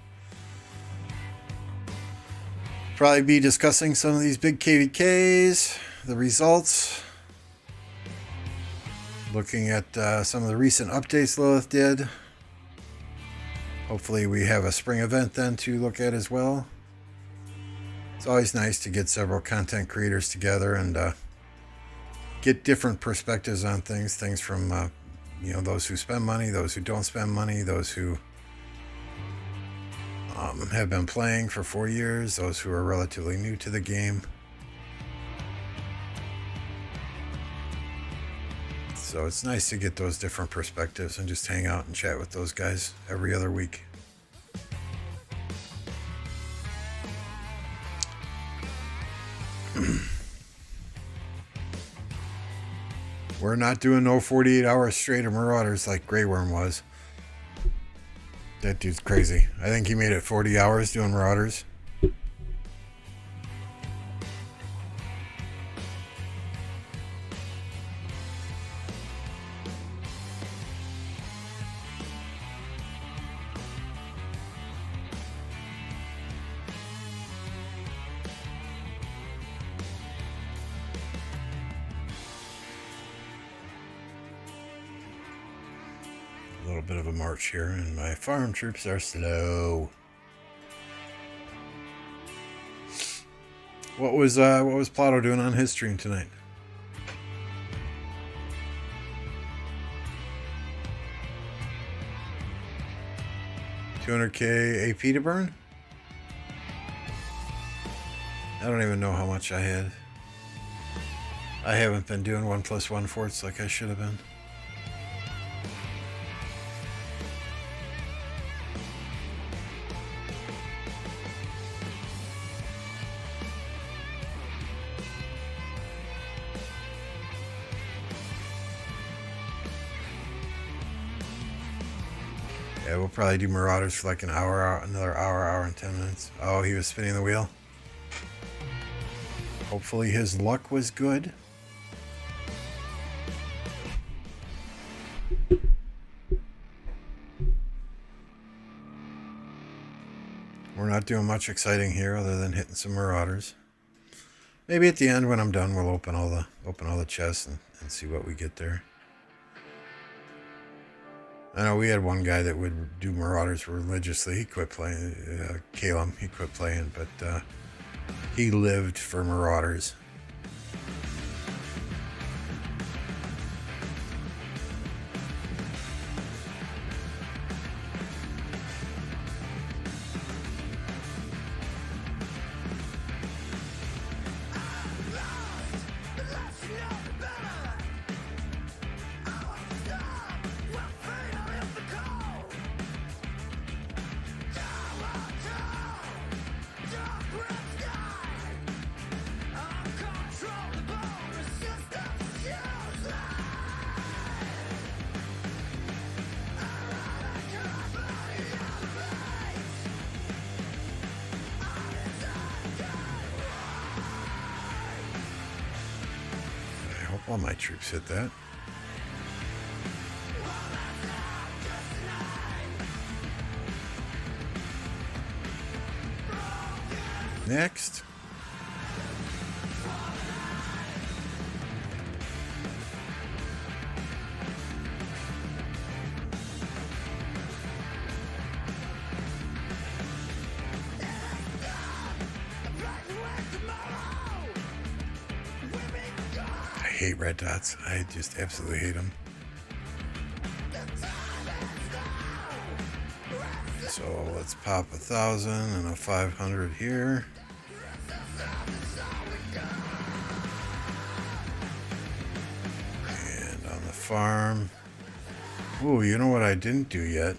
S1: Probably be discussing some of these big KvKs, the results, looking at some of the recent updates Lilith did. Hopefully we have a spring event then to look at as well. It's always nice to get several content creators together and get different perspectives on things from you know, those who spend money, those who don't spend money, those who have been playing for 4 years, those who are relatively new to the game. So it's nice to get those different perspectives and just hang out and chat with those guys every other week. We're not doing no 48 hours straight of Marauders like Grey Worm was. That dude's crazy. I think he made it 40 hours doing Marauders. A little bit of a march here, and my farm troops are slow. What was Plato doing on his stream tonight? $200K AP to burn? I don't even know how much I had. I haven't been doing 1+1 forts like I should have been. Yeah, we'll probably do Marauders for like an hour, another hour and 10 minutes. Oh, he was spinning the wheel. Hopefully his luck was good. We're not doing much exciting here other than hitting some Marauders. Maybe at the end when I'm done, we'll open all the chests and see what we get there. I know we had one guy that would do Marauders religiously. He quit playing. Caleb, he quit playing, but he lived for Marauders. All my troops hit that. Next. I hate red dots. I just absolutely hate them. So let's pop 1,000 and a 500 here. And on the farm. Ooh, you know what I didn't do yet?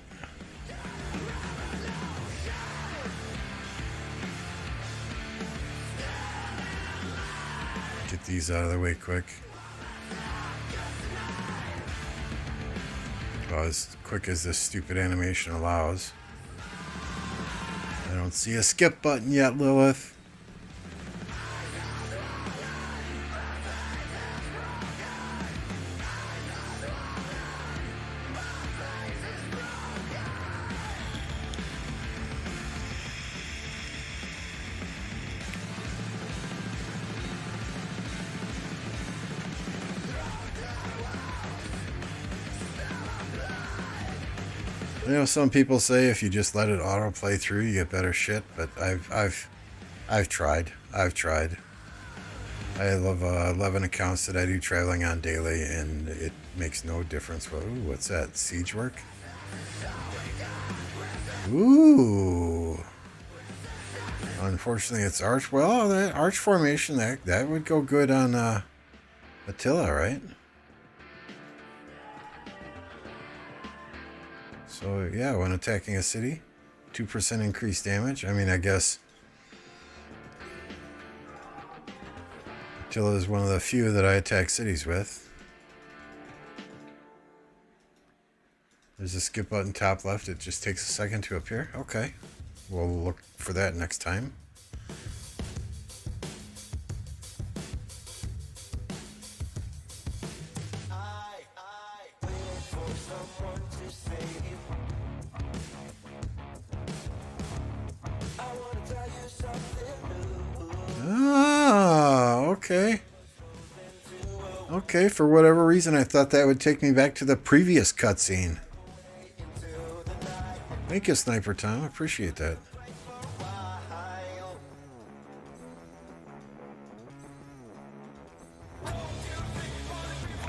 S1: Get these out of the way quick. As quick as this stupid animation allows. I don't see a skip button yet, Lilith. You know, some people say if you just let it autoplay through, you get better shit. But I've tried. I've tried. I have 11 accounts that I do traveling on daily, and it makes no difference. Ooh, what's that? Siege work? Ooh. Unfortunately, it's arch. Well, that arch formation that would go good on Attila, right? So yeah, when attacking a city, 2% increased damage. I mean, I guess Attila is one of the few that I attack cities with. There's a skip button top left. It just takes a second to appear. Okay. We'll look for that next time. Ah, okay. Okay, for whatever reason, I thought that would take me back to the previous cutscene. Thank you, Sniper Tom. Appreciate that.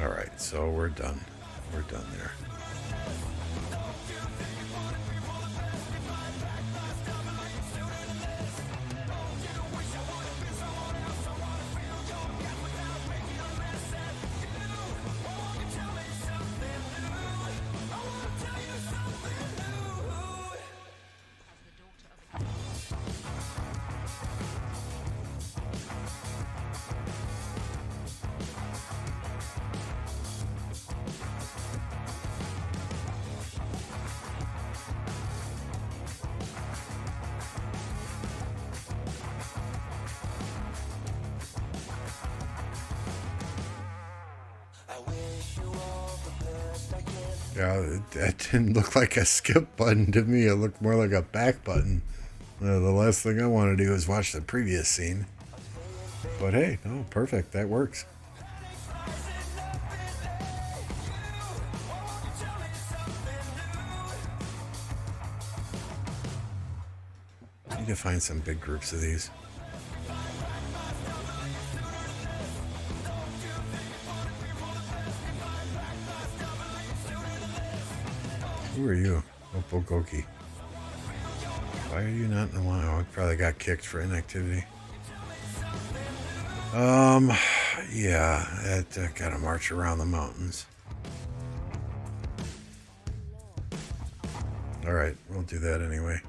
S1: Alright, so we're done. We're done there. Yeah, that didn't look like a skip button to me. It looked more like a back button. The last thing I want to do is watch the previous scene. But hey, no, perfect. That works. Need to find some big groups of these. Who are you? Oh, Bogoki. Why are you not in the one? Oh, I probably got kicked for inactivity. Yeah, I gotta march around the mountains. Alright, we'll do that anyway.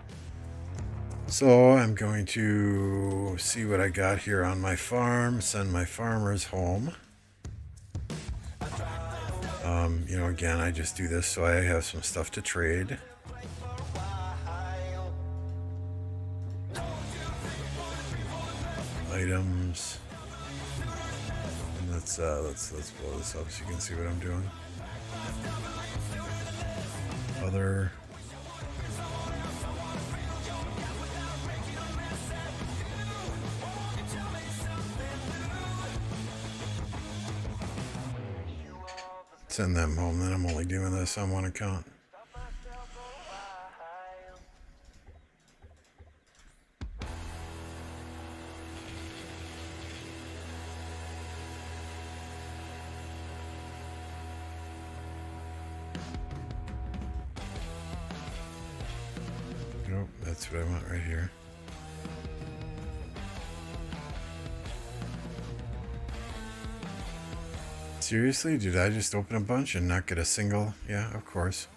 S1: So I'm going to see what I got here on my farm, send my farmers home. You know, again, I just do this so I have some stuff to trade. Items. And let's blow this up so you can see what I'm doing. Other. Send them home, then I'm only doing this on one account. Nope, that's what I want right here. Seriously? Did I just open a bunch and not get a single? Yeah, of course.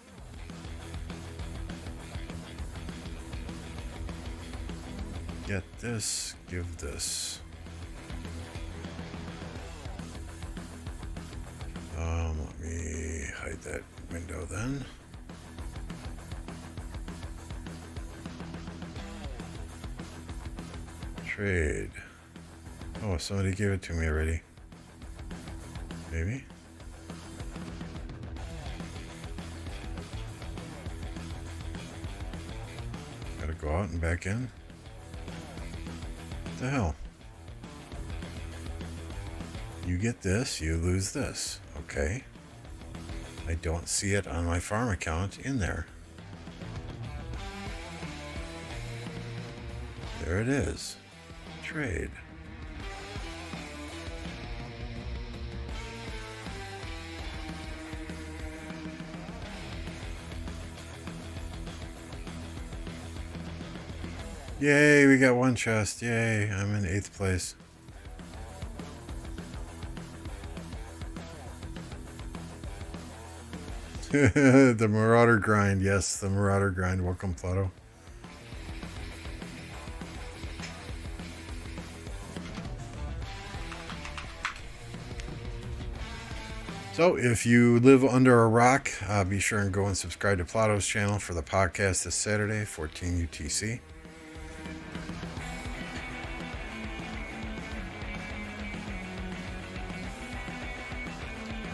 S1: Get this, give this. Let me hide that window then. Trade. Oh, somebody gave it to me already. Maybe. Gotta go out and back in. What the hell? You get this, you lose this. Okay. I don't see it on my farm account in there. There it is. Trade. Yay, we got one chest. Yay, I'm in 8th place. The Marauder grind. Yes, the Marauder grind. Welcome, Plato. So if you live under a rock, be sure and go and subscribe to Plato's channel for the podcast this Saturday, 14 UTC.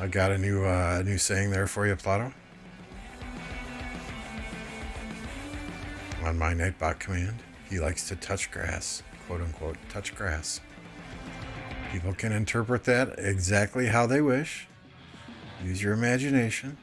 S1: I got a new saying there for you, Plato. On my Nightbot command, he likes to touch grass, quote unquote, touch grass. People can interpret that exactly how they wish. Use your imagination.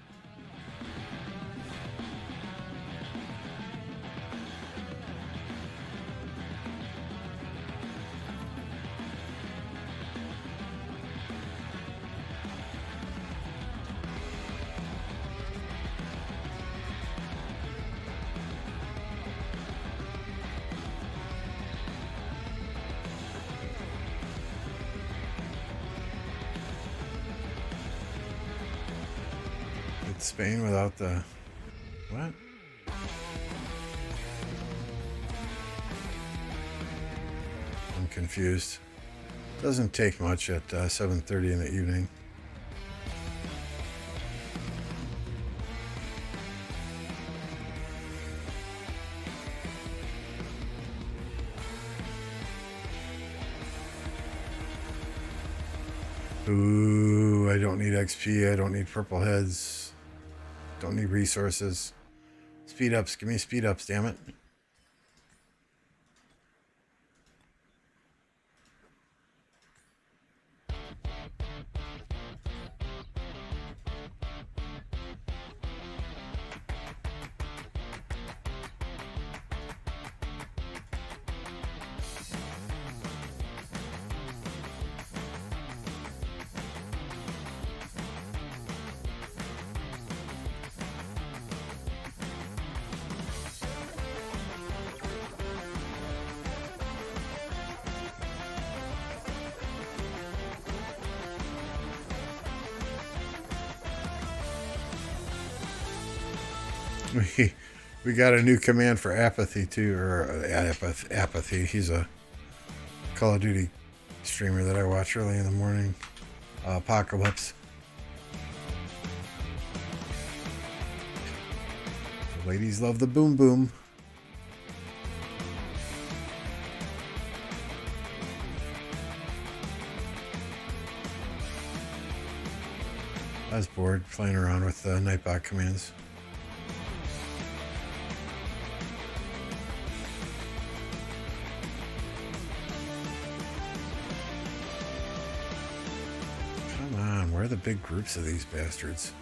S1: Spain without the... What? I'm confused. Doesn't take much at 7:30 in the evening. Ooh, I don't need XP. I don't need purple heads. Don't need resources. Speed ups. Give me speed ups, damn it. We got a new command for apathy too, or apathy. He's a Call of Duty streamer that I watch early in the morning. Apocalypse. The ladies love the boom boom. I was bored playing around with Nightbot commands. Where are the big groups of these bastards?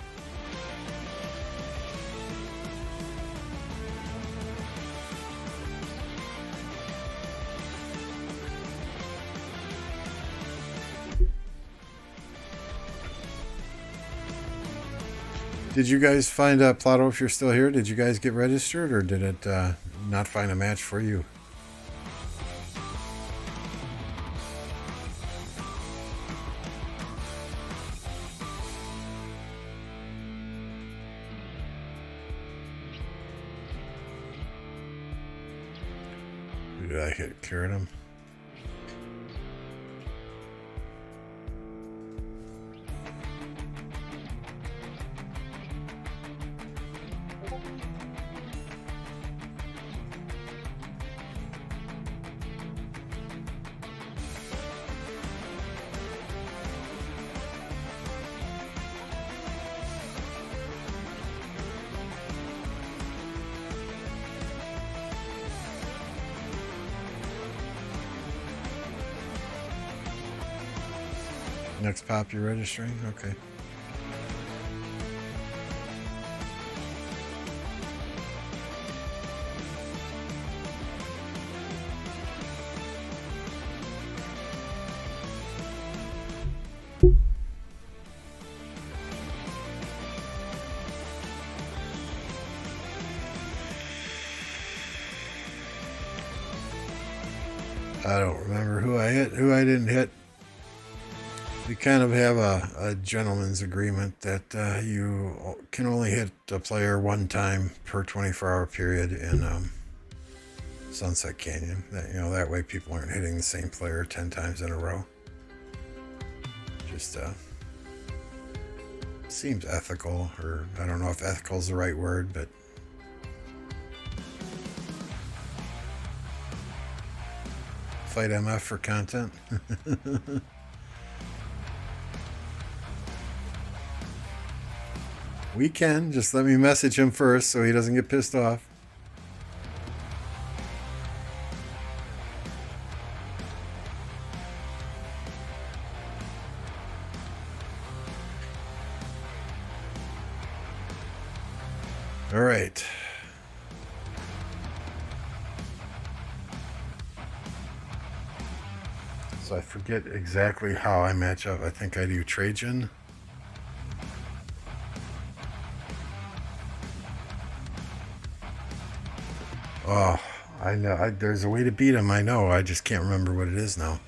S1: Did you guys find Plato, if you're still here? Did you guys get registered, or did it not find a match for you? Did I hit carrot him? Next pop you're registering? Okay. I don't remember who I hit, who I didn't hit. We kind of have a gentleman's agreement that you can only hit a player one time per 24-hour period in Sunset Canyon. That way people aren't hitting the same player 10 times in a row. Just seems ethical, or I don't know if ethical is the right word, but fight MF for content. We can. Just let me message him first so he doesn't get pissed off. All right. So I forget exactly how I match up. I think I do Trajan. Oh, I know. There's a way to beat him. I know. I just can't remember what it is now.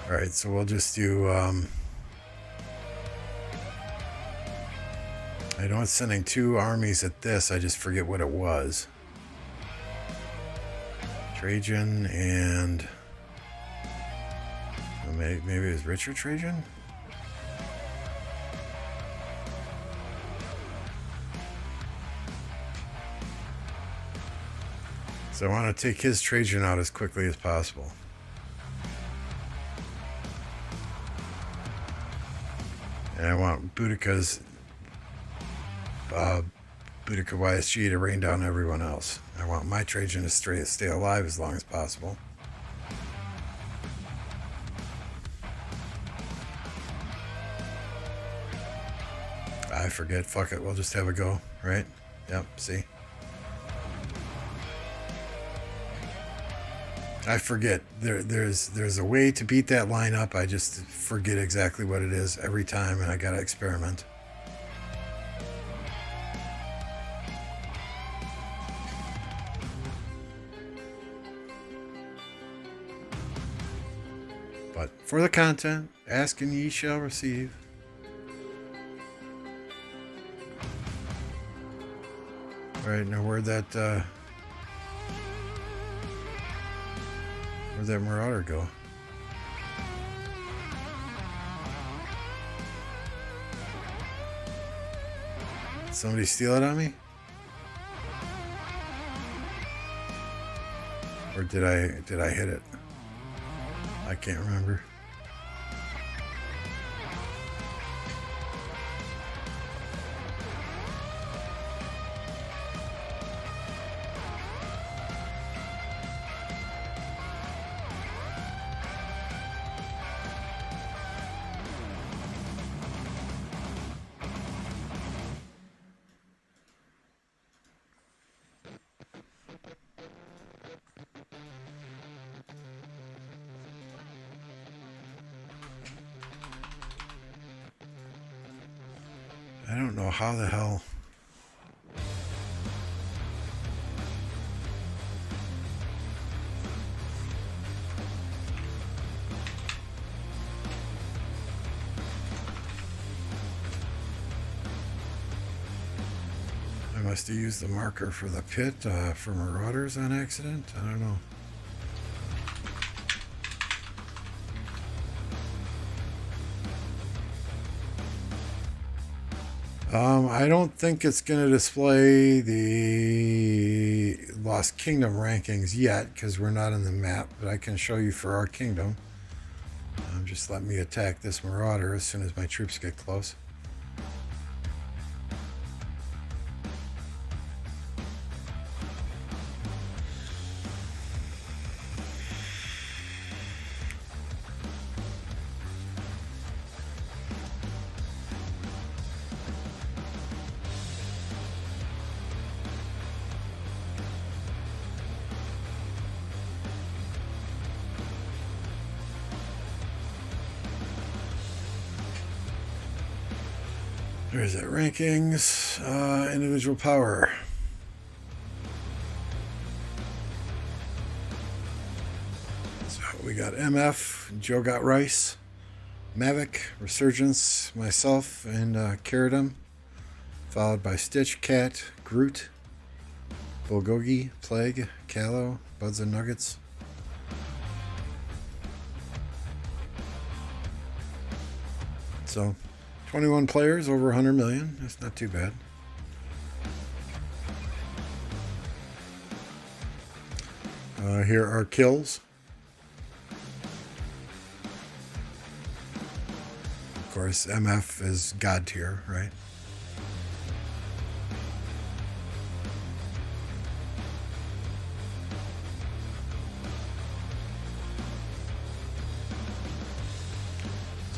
S1: All right, so we'll just do... I know it's sending 2 armies at this. I just forget what it was. Trajan and... Maybe it was Richard Trajan? So I want to take his Trajan out as quickly as possible. And I want Boudica's Boudica YSG to rain down everyone else. I want my Trajan to stay alive as long as possible. I forget. Fuck it. We'll just have a go, right? Yep. See? I forget. There's a way to beat that lineup. I just forget exactly what it is every time, and I gotta experiment. But for the content, ask and ye shall receive. All right, now where'd that Marauder go? Did somebody steal it on me? Or did I hit it? I can't remember. I don't know how the hell. I must have used the marker for the pit for Marauders on accident. I don't know. I don't think it's going to display the Lost Kingdom rankings yet because we're not in the map, but I can show you for our kingdom. Just let me attack this Marauder as soon as my troops get close. There's that rankings, individual power. we got MF, Joe got Rice, Mavic, Resurgence, myself, and Caradum, followed by Stitch, Cat, Groot, Bulgogi, Plague, Callow, Buds and Nuggets. So, 21 players, over 100 million. That's not too bad. Here are kills. Of course, MF is God tier, right?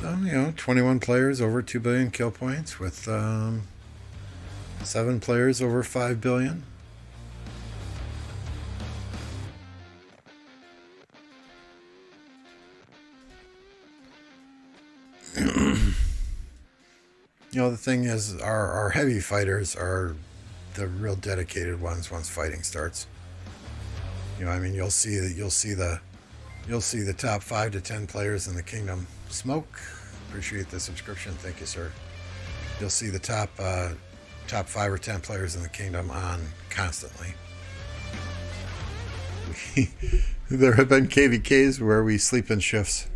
S1: So, 21 players over 2 billion kill points with 7 players over 5 billion. The thing is, our heavy fighters are the real dedicated ones once fighting starts. You'll see the top 5 to 10 players in the kingdom. Smoke, appreciate the subscription, thank you, sir. You'll see the top 5 or 10 players in the kingdom on constantly. There have been KvKs where we sleep in shifts.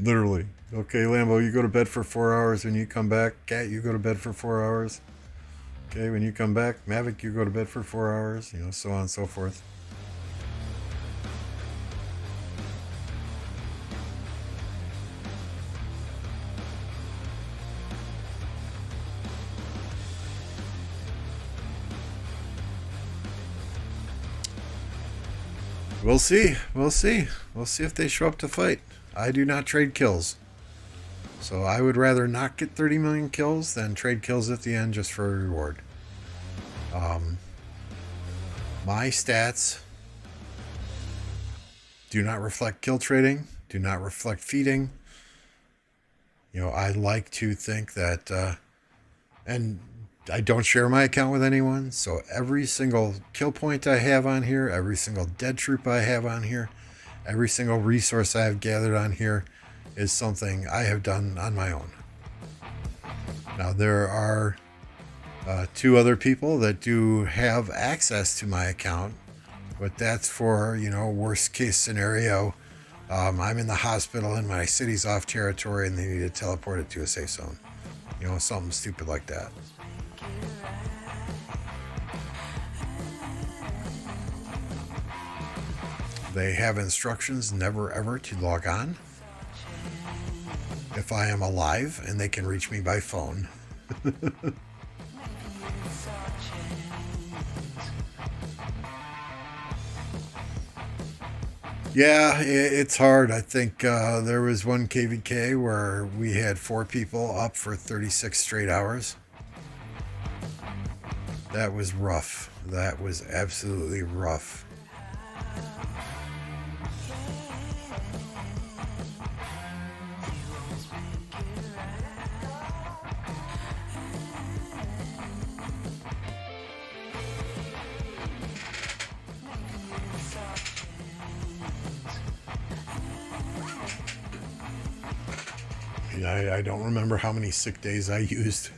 S1: Literally. Okay, Lambo, you go to bed for 4 hours. When you come back, Cat, you go to bed for 4 hours. Okay, when you come back, Mavic, you go to bed for 4 hours. So on and so forth. We'll see. We'll see if they show up to fight. I do not trade kills. So I would rather not get 30 million kills than trade kills at the end just for a reward. My stats do not reflect kill trading, do not reflect feeding. I like to think that, and I don't share my account with anyone, so every single kill point I have on here, every single dead troop I have on here, every single resource I have gathered on here is something I have done on my own. Now, there are 2 other people that do have access to my account, but that's for, worst case scenario. I'm in the hospital and my city's off territory and they need to teleport it to a safe zone. Something stupid like that. They have instructions never ever to log on if I am alive, and they can reach me by phone. Yeah, it's hard. I think there was one KvK where we had 4 people up for 36 straight hours. That was rough. That was absolutely rough. I don't remember how many sick days I used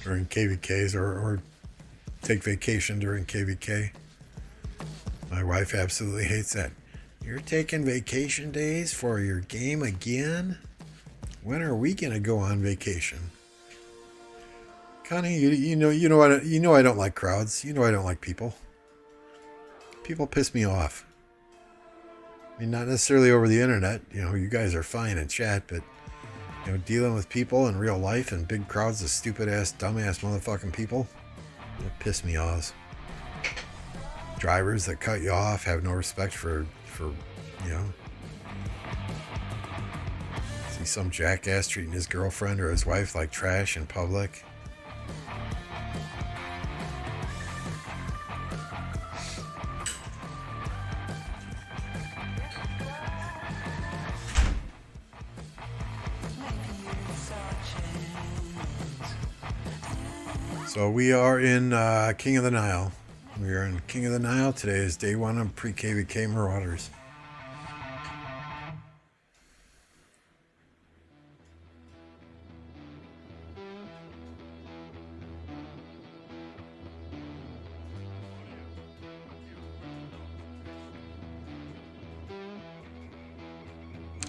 S1: during KvKs or take vacation during KvK. My wife absolutely hates that. You're taking vacation days for your game again? When are we gonna go on vacation? Connie, you know I don't like crowds. I don't like people. People piss me off. Not necessarily over the internet. You guys are fine in chat, but dealing with people in real life and big crowds of stupid ass, dumbass motherfucking people, that piss me off. Drivers that cut you off, have no respect for see some jackass treating his girlfriend or his wife like trash in public. So we are in King of the Nile. We are in King of the Nile. Today is day one of Pre-KvK Marauders.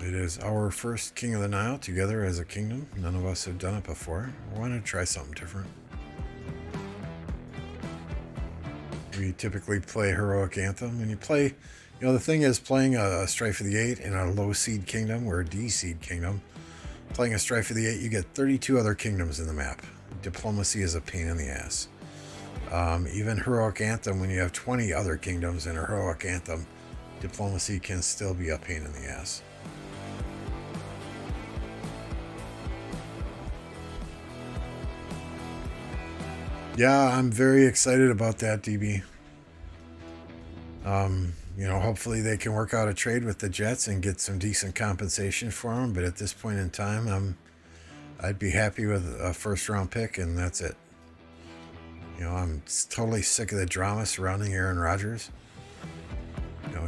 S1: It is our first King of the Nile together as a kingdom. None of us have done it before. We want to try something different. We typically play Heroic Anthem. And you play, the thing is playing a Strife of the Eight in a low seed kingdom or a D seed kingdom. Playing a Strife of the Eight, you get 32 other kingdoms in the map. Diplomacy is a pain in the ass. Even Heroic Anthem, when you have 20 other kingdoms in a Heroic Anthem, diplomacy can still be a pain in the ass. Yeah, I'm very excited about that, DB. Hopefully they can work out a trade with the Jets and get some decent compensation for them. But at this point in time, I'd be happy with a first-round pick, and that's it. I'm totally sick of the drama surrounding Aaron Rodgers.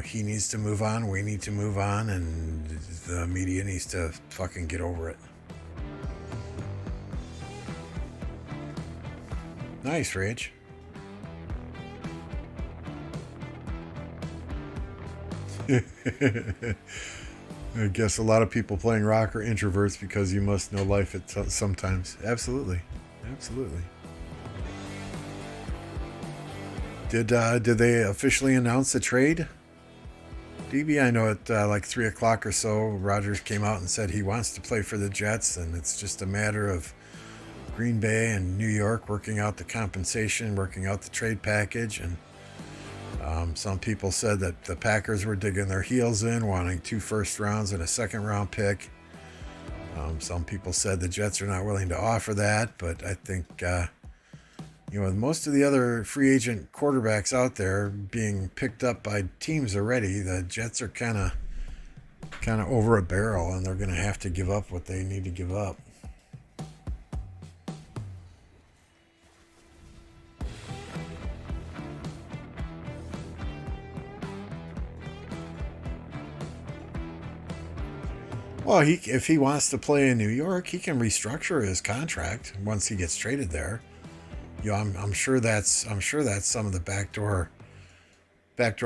S1: He needs to move on. We need to move on, and the media needs to fucking get over it. Nice, Rage. I guess a lot of people playing rock are introverts because you must know life sometimes. Absolutely. Absolutely. Did they officially announce the trade? DB, I know at like 3 o'clock or so, Rodgers came out and said he wants to play for the Jets, and it's just a matter of Green Bay and New York working out the compensation, working out the trade package. And some people said that the Packers were digging their heels in, wanting 2 first rounds and a second round pick. Some people said the Jets are not willing to offer that, but I think with most of the other free agent quarterbacks out there being picked up by teams already, the Jets are kind of over a barrel, and they're going to have to give up what they need to give up. Well, if he wants to play in New York, he can restructure his contract once he gets traded there. I'm sure that's some of the backdoor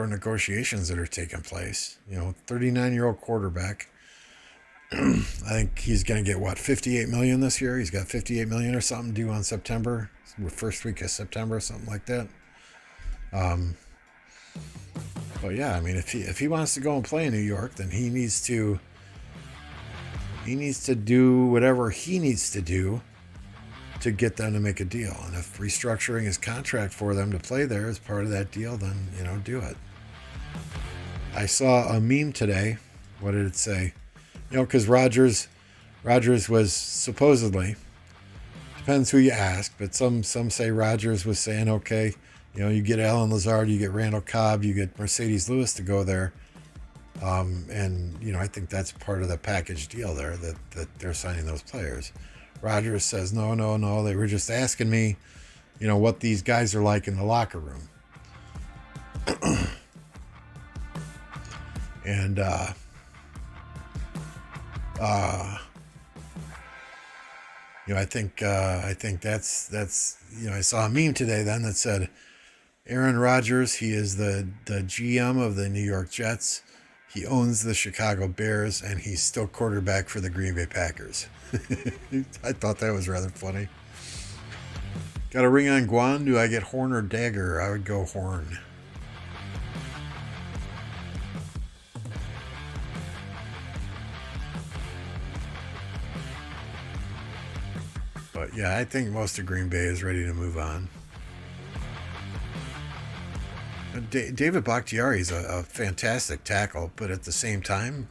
S1: negotiations that are taking place. 39-year-old quarterback. I think he's going to get $58 million this year. He's got $58 million or something due on September, first week of September, something like that. But yeah, I mean, if he wants to go and play in New York, then he needs to do whatever he needs to do to get them to make a deal. And if restructuring his contract for them to play there is part of that deal, then, do it. I saw a meme today. What did it say? Because Rodgers was supposedly, depends who you ask, but some say Rodgers was saying, okay, you get Alan Lazard, you get Randall Cobb, you get Mercedes Lewis to go there. And I think that's part of the package deal there, that they're signing those players. Rodgers says, no, they were just asking me, what these guys are like in the locker room. And, I think that's, I saw a meme today then that said, Aaron Rodgers, he is the GM of the New York Jets. He owns the Chicago Bears, and he's still quarterback for the Green Bay Packers. I thought that was rather funny. Got a ring on Guan? Do I get horn or dagger? I would go horn. But yeah, I think most of Green Bay is ready to move on. David Bakhtiari is a fantastic tackle, but at the same time,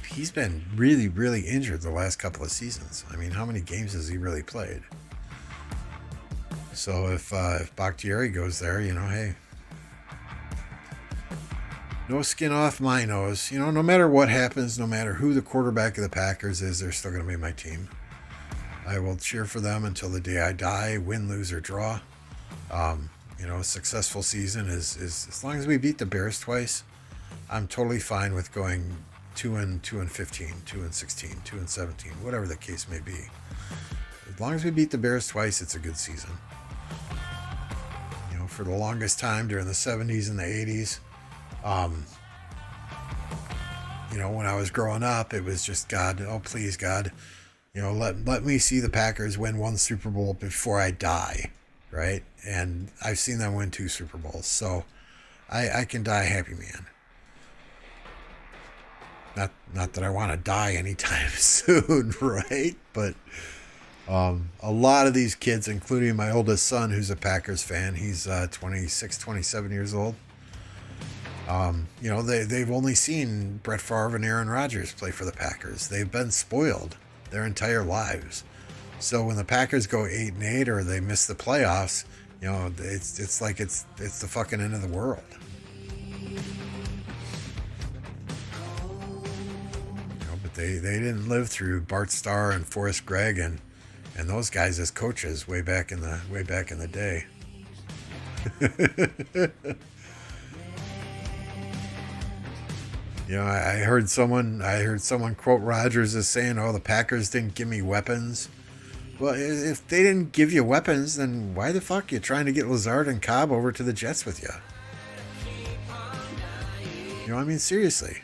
S1: he's been really, really injured the last couple of seasons. I mean, how many games has he really played? So if Bakhtiari goes there, hey, no skin off my nose. No matter what happens, no matter who the quarterback of the Packers is, they're still going to be my team. I will cheer for them until the day I die, win, lose, or draw. A successful season is as long as we beat the Bears twice, I'm totally fine with going 2-15, 2-16, 2-17, whatever the case may be. As long as we beat the Bears twice, it's a good season. For the longest time during the 70s and the 80s, when I was growing up, it was just God, oh please God, let me see the Packers win one Super Bowl before I die, right? And I've seen them win 2 Super Bowls, so I can die a happy man. Not that I want to die anytime soon, right? But a lot of these kids, including my oldest son, who's a Packers fan, he's 26, 27 years old. They've only seen Brett Favre and Aaron Rodgers play for the Packers. They've been spoiled their entire lives. So when the Packers go 8-8 or they miss the playoffs, it's like it's the fucking end of the world. But they didn't live through Bart Starr and Forrest Gregg and those guys as coaches way back in the day. I heard someone quote Rodgers as saying, "Oh, the Packers didn't give me weapons." Well, if they didn't give you weapons, then why the fuck are you trying to get Lazard and Cobb over to the Jets with you? Seriously.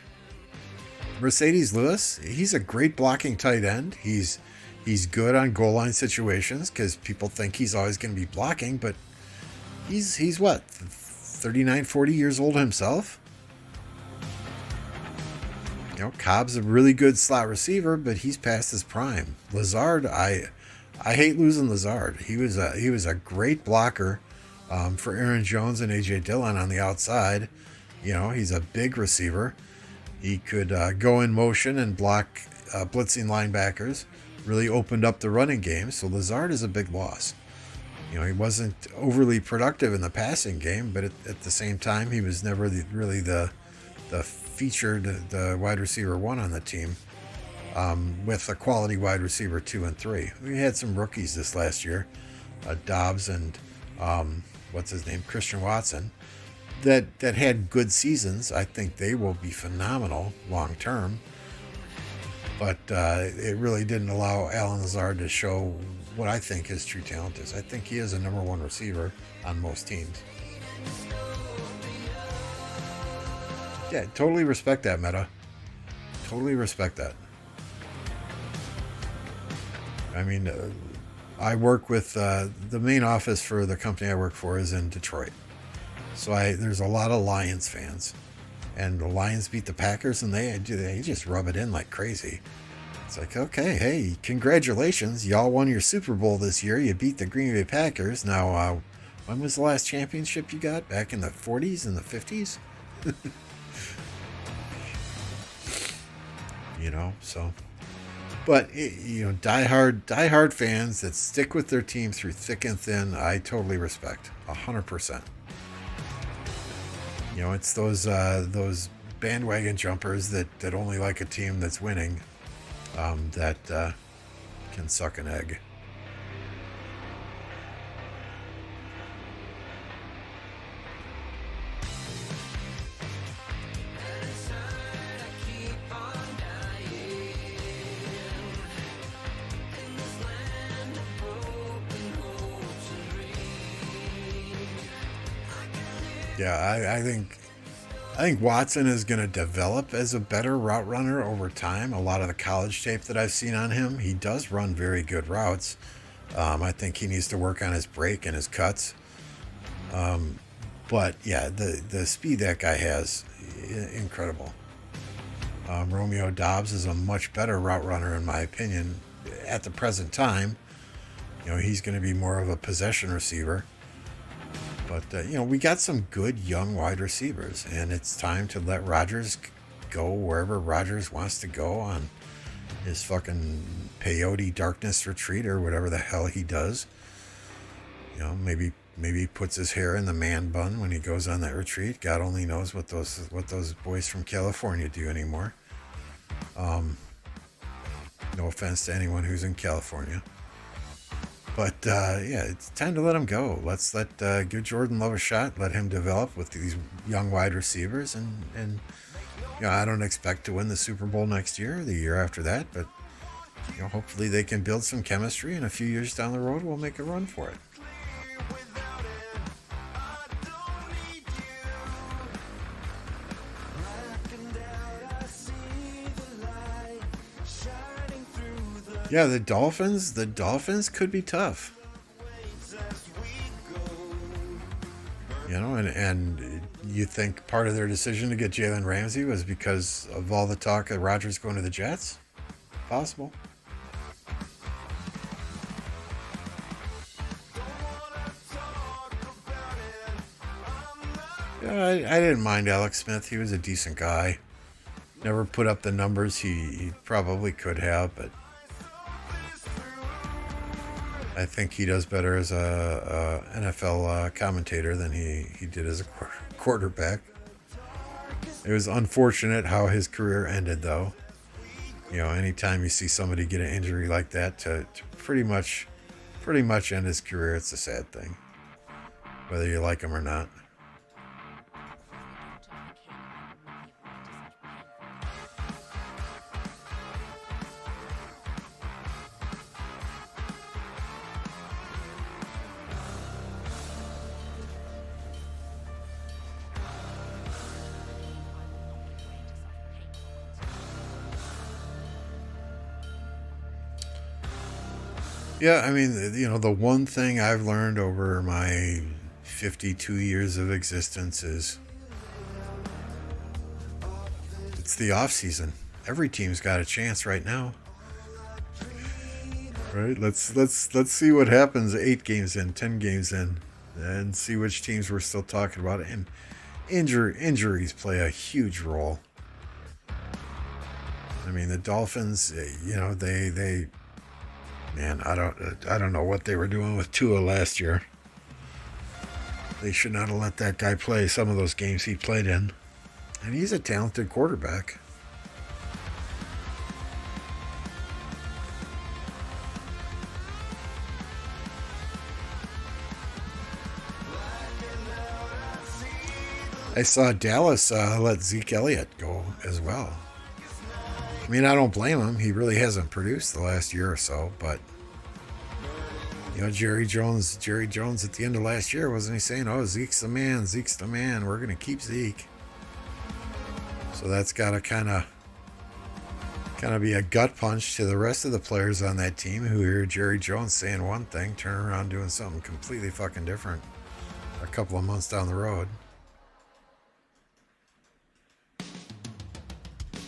S1: Mercedes Lewis, he's a great blocking tight end. He's good on goal line situations because people think he's always going to be blocking, but he's what, 39, 40 years old himself? Cobb's a really good slot receiver, but he's past his prime. Lazard, I hate losing Lazard. He was a great blocker for Aaron Jones and A.J. Dillon on the outside. He's a big receiver. He could go in motion and block blitzing linebackers. Really opened up the running game. So Lazard is a big loss. He wasn't overly productive in the passing game, but at the same time, he was never really the featured the wide receiver 1 on the team, with a quality wide receiver 2 and 3. We had some rookies this last year, Dobbs and Christian Watson, that had good seasons. I think they will be phenomenal long term, but it really didn't allow Allen Lazard to show what I think his true talent is. I think he is a number 1 receiver on most teams. Yeah, totally respect that, Meta. Totally respect that. I work with the main office for the company I work for is in Detroit. So there's a lot of Lions fans. And the Lions beat the Packers, and they just rub it in like crazy. It's like, okay, hey, congratulations. Y'all won your Super Bowl this year. You beat the Green Bay Packers. Now, when was the last championship you got? Back in the 40s and the 50s? So, but diehard fans that stick with their team through thick and thin, I totally respect 100%. It's those bandwagon jumpers that only like a team that's winning, that can suck an egg. Yeah, I think Watson is going to develop as a better route runner over time. A lot of the college tape that I've seen on him, he does run very good routes. I think he needs to work on his break and his cuts. But yeah, the speed that guy has, incredible. Romeo Dobbs is a much better route runner in my opinion at the present time. He's going to be more of a possession receiver. But, we got some good young wide receivers, and it's time to let Rodgers go wherever Rodgers wants to go on his fucking peyote darkness retreat or whatever the hell he does. Maybe he puts his hair in the man bun when he goes on that retreat. God only knows what those boys from California do anymore. No offense to anyone who's in California. But yeah, it's time to let him go. Let's give Jordan Love a shot. Let him develop with these young wide receivers, and I don't expect to win the Super Bowl next year, or the year after that, but hopefully they can build some chemistry, and a few years down the road, we'll make a run for it. Yeah, the Dolphins could be tough. And you think part of their decision to get Jalen Ramsey was because of all the talk of Rodgers going to the Jets? Possible. Yeah, I didn't mind Alex Smith. He was a decent guy. Never put up the numbers he probably could have, but I think he does better as a NFL commentator than he did as a quarterback. It was unfortunate how his career ended, though. Anytime you see somebody get an injury like that to pretty much end his career, it's a sad thing, whether you like him or not. Yeah, I mean, the one thing I've learned over my 52 years of existence is it's the off season. Every team's got a chance right now. Right? Let's see what happens 8 games in, 10 games in, and see which teams we're still talking about. And injuries play a huge role. I mean, the Dolphins, they man, I don't know what they were doing with Tua last year. They should not have let that guy play some of those games he played in. And he's a talented quarterback. I saw Dallas let Zeke Elliott go as well. I mean, I don't blame him. He really hasn't produced the last year or so, but Jerry Jones at the end of last year, wasn't he saying, "Oh, Zeke's the man. We're going to keep Zeke." So that's got to kind of be a gut punch to the rest of the players on that team who hear Jerry Jones saying one thing, turn around doing something completely fucking different a couple of months down the road.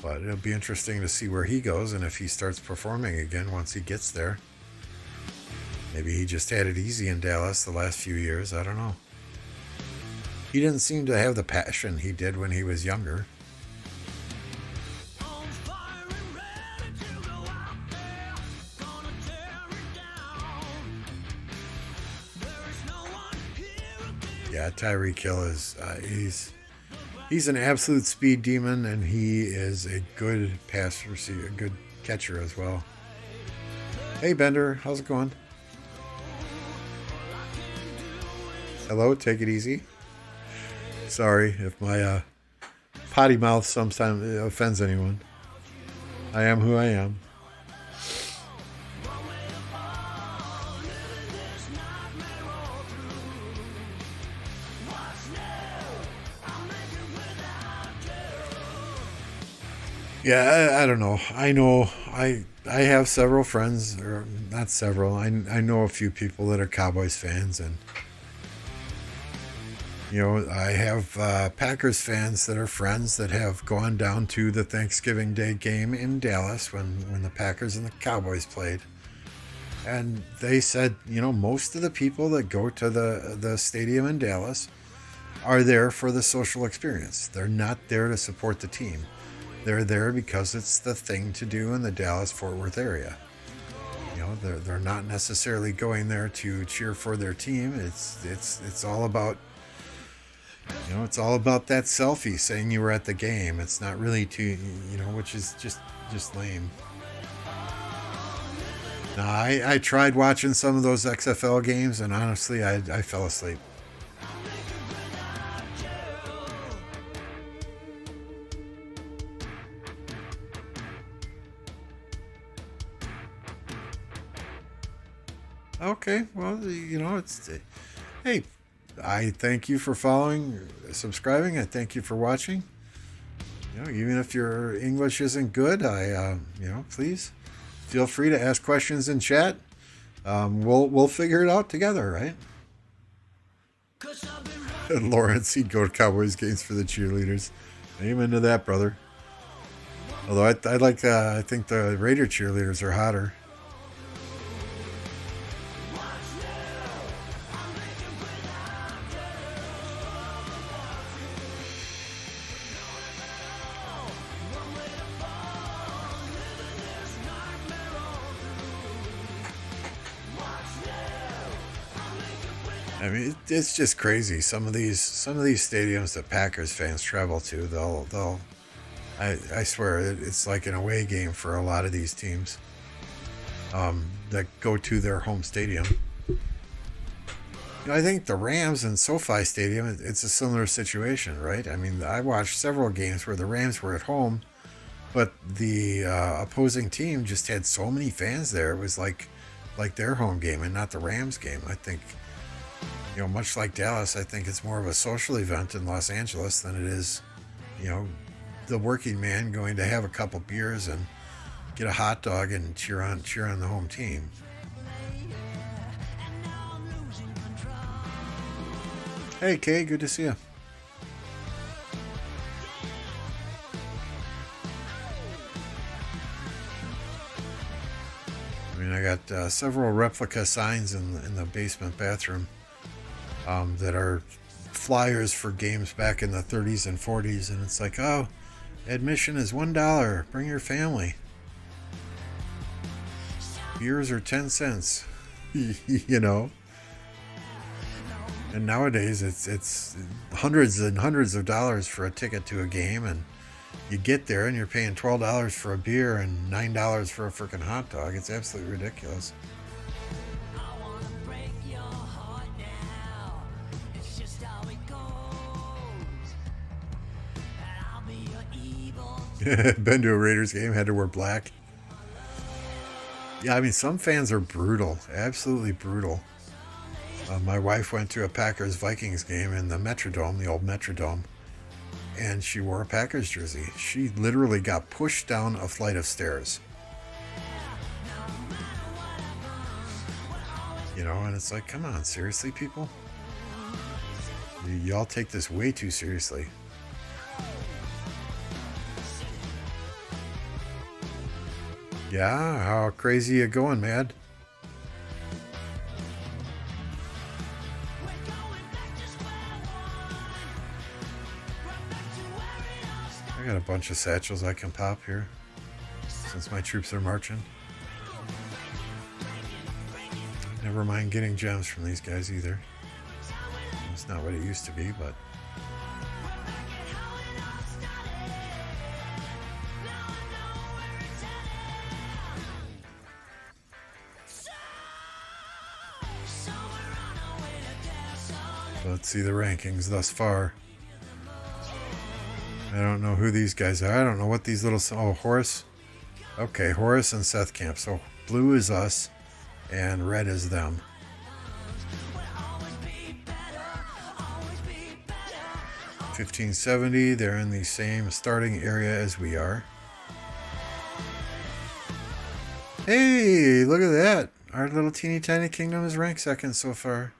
S1: But it'll be interesting to see where he goes and if he starts performing again once he gets there. Maybe he just had it easy in Dallas the last few years. I don't know. He didn't seem to have the passion he did when he was younger. Yeah, Tyreek Hill is he's an absolute speed demon, and he is a good pass receiver, a good catcher as well. Hey Bender, how's it going? Hello, take it easy. Sorry if my potty mouth sometimes offends anyone. I am who I am. Yeah, I don't know. I know I have several friends, or not several. I know a few people that are Cowboys fans, and I have Packers fans that are friends that have gone down to the Thanksgiving Day game in Dallas when the Packers and the Cowboys played. And they said, most of the people that go to the stadium in Dallas are there for the social experience. They're not there to support the team. They're there because it's the thing to do in the Dallas-Fort Worth area. They're not necessarily going there to cheer for their team. It's all about it's all about that selfie saying you were at the game. It's not really which is just lame. No, I tried watching some of those XFL games, and honestly, I fell asleep. Okay, well, it's hey, I thank you for following, subscribing. I thank you for watching. Even if your English isn't good, please feel free to ask questions in chat. We'll figure it out together, right? Lawrence, he'd go to Cowboys games for the cheerleaders. Amen to that, brother. Although I think the Raider cheerleaders are hotter. I mean, it's just crazy. Some of these stadiums that Packers fans travel to, I swear, it's like an away game for a lot of these teams that go to their home stadium. I think the Rams and SoFi Stadium, it's a similar situation, right? I mean, I watched several games where the Rams were at home, but the opposing team just had so many fans there. It was like their home game and not the Rams game. I think, much like Dallas, I think it's more of a social event in Los Angeles than it is, the working man going to have a couple beers and get a hot dog and cheer on the home team. Hey, Kay, good to see you. I mean, I got several replica signs in the basement bathroom that are flyers for games back in the 30s and 40s, and it's like, oh, admission is $1. Bring your family. Beers are 10 cents. And nowadays it's hundreds and hundreds of dollars for a ticket to a game, and you get there and you're paying $12 for a beer and $9 for a freaking hot dog. It's absolutely ridiculous. Been to a Raiders game, had to wear black. Yeah, I mean, some fans are brutal, absolutely brutal. My wife went to a Packers-Vikings game in the Metrodome, the old Metrodome, and she wore a Packers jersey. She literally got pushed down a flight of stairs. And it's like, come on, seriously, people? Y'all take this way too seriously. Yeah, how crazy you going, Mad? I got a bunch of satchels I can pop here, since my troops are marching. Never mind getting gems from these guys either. It's not what it used to be, but... Let's see the rankings thus far. I don't know who these guys are. I don't know what these little... Oh, Horace. Okay, Horace and Seth Camp. So blue is us and red is them. $15.70. They're in the same starting area as we are. Hey, look at that. Our little teeny tiny kingdom is ranked second so far.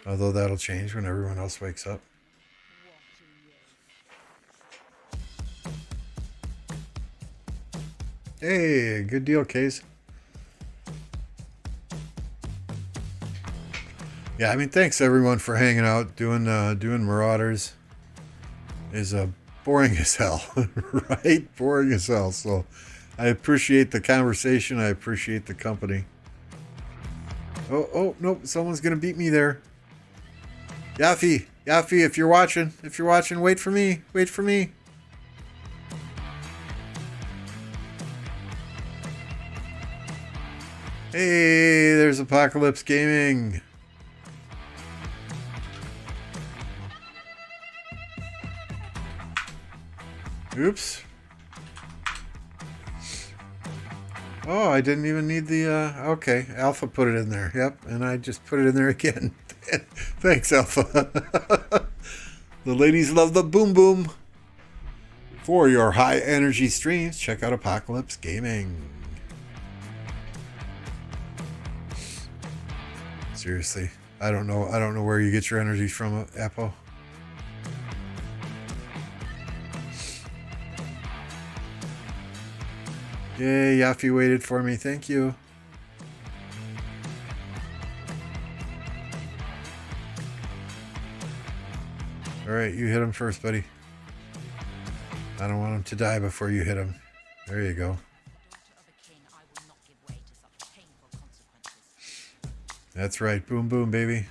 S1: Although that'll change when everyone else wakes up. Hey, good deal, Case. Yeah, I mean, thanks everyone for hanging out, doing Marauders. Is boring as hell, right? Boring as hell. So I appreciate the conversation. I appreciate the company. Oh, nope, someone's gonna beat me there. Yafi, if you're watching, wait for me. Hey, there's Apocalypse Gaming. Oops. Oh, I didn't even need the, okay. Alpha put it in there. Yep, and I just put it in there again. Thanks, Alpha. The ladies love the boom boom. For your high energy streams, check out Apocalypse Gaming. Seriously, I don't know where you get your energy from, Apple. Yay, Yaffy waited for me. Thank you. Alright, you hit him first, buddy. I don't want him to die before you hit him. There you go. That's right. Boom, boom, baby.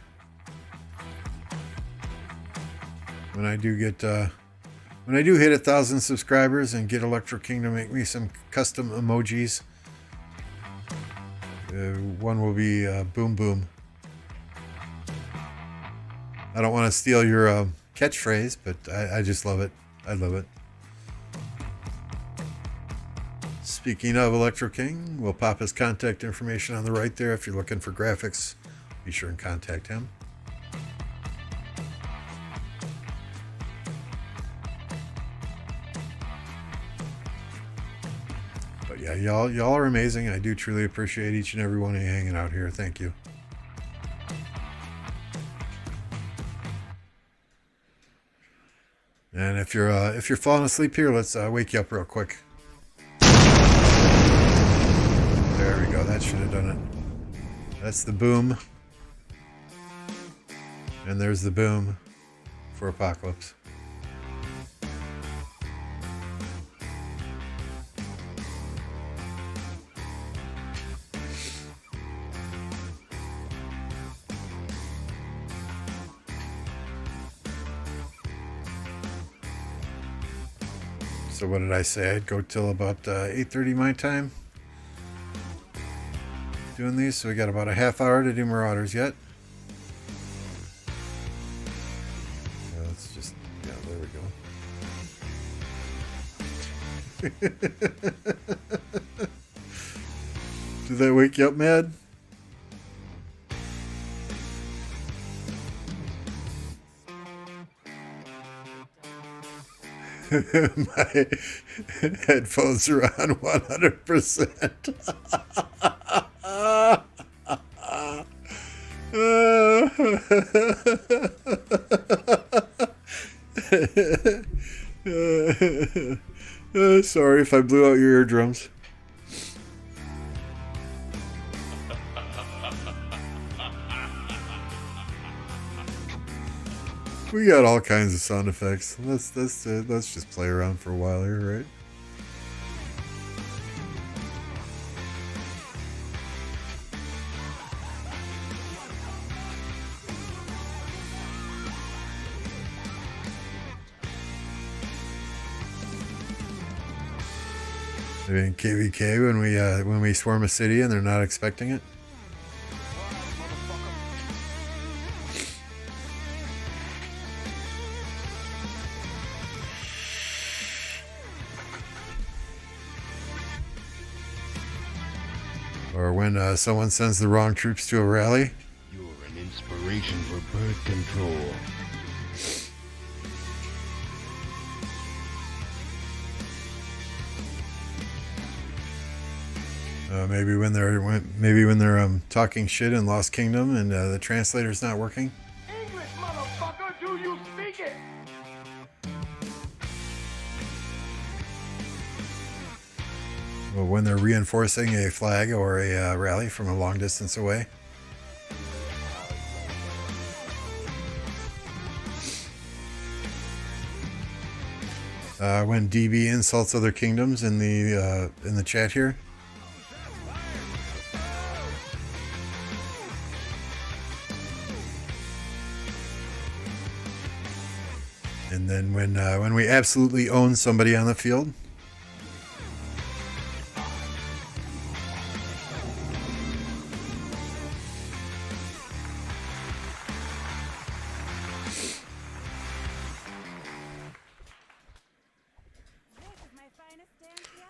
S1: When I do get, when I do hit 1,000 subscribers and get Electro King to make me some custom emojis, one will be boom, boom. I don't want to steal your catchphrase, but I just love it. I love it. Speaking of Electro King, we'll pop his contact information on the right there. If you're looking for graphics, be sure and contact him. But yeah, y'all are amazing. I do truly appreciate each and every one of you hanging out here. Thank you. And if you're falling asleep here, let's wake you up real quick. There we go. That should have done it. That's the boom. And there's the boom for Apocalypse. So what did I say? I'd go till about 8:30 my time doing these. So we got about a half hour to do Marauders yet. Let's just, yeah, there we go. Did that wake you up, Mad? My headphones are on 100%. Sorry if I blew out your eardrums. We got all kinds of sound effects. Let's just play around for a while here, right? I mean, KvK when we swarm a city and they're not expecting it. Or when someone sends the wrong troops to a rally.
S2: You're an inspiration for birth control.
S1: Maybe when they're talking shit in Lost Kingdom and the translator's not working.
S3: English, motherfucker, do you speak it?
S1: Well, when they're reinforcing a flag or a rally from a long distance away. When DB insults other kingdoms in the chat here. And then when we absolutely own somebody on the field.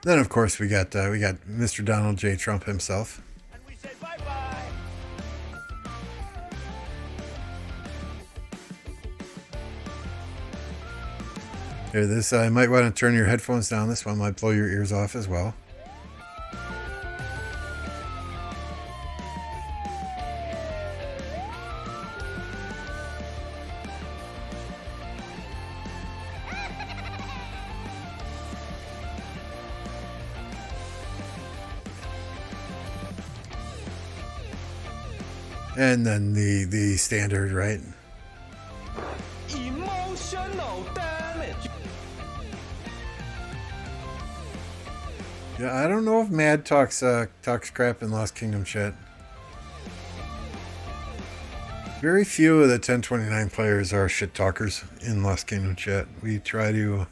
S1: Then of course we got Mr. Donald J. Trump himself.
S3: And we say bye-bye.
S1: Here, this you might want to turn your headphones down. This one might blow your ears off as well. And then the standard, right?
S3: Emotional damage.
S1: Yeah, I don't know if Mad talks crap in Lost Kingdom chat. Very few of the 1029 players are shit talkers in Lost Kingdom chat. We try to,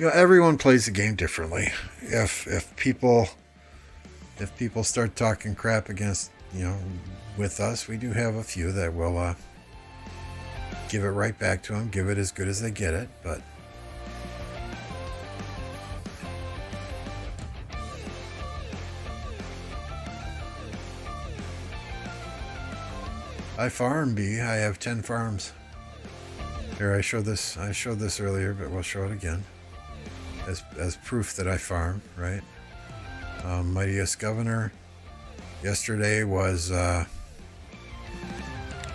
S1: everyone plays the game differently. If people start talking crap against, with us, we do have a few that will give it right back to them, give it as good as they get it, but I farm B. I have 10 farms. Here, I showed this earlier, but we'll show it again as proof that I farm, right? Mightiest Governor. Yesterday was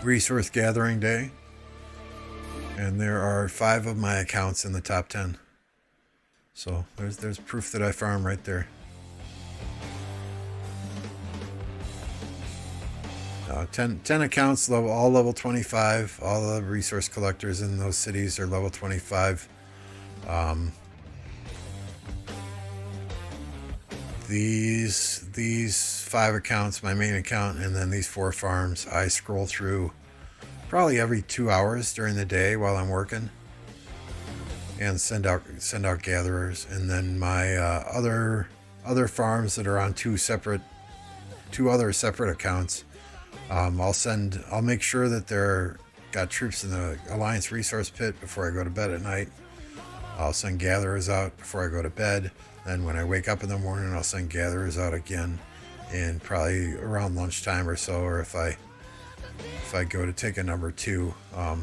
S1: resource gathering day, and there are 5 of my accounts in the top 10. So there's proof that I farm right there. 10 accounts, all level 25. All the resource collectors in those cities are level 25. These 5 accounts, my main account, and then these 4 farms, I scroll through probably every 2 hours during the day while I'm working, and send out gatherers. And then my other farms that are on two other separate accounts, I'll make sure that they're got troops in the Alliance resource pit before I go to bed at night. I'll send gatherers out before I go to bed. Then when I wake up in the morning, I'll send gatherers out again, and probably around lunchtime or so, or if I go to take a number 2, I'll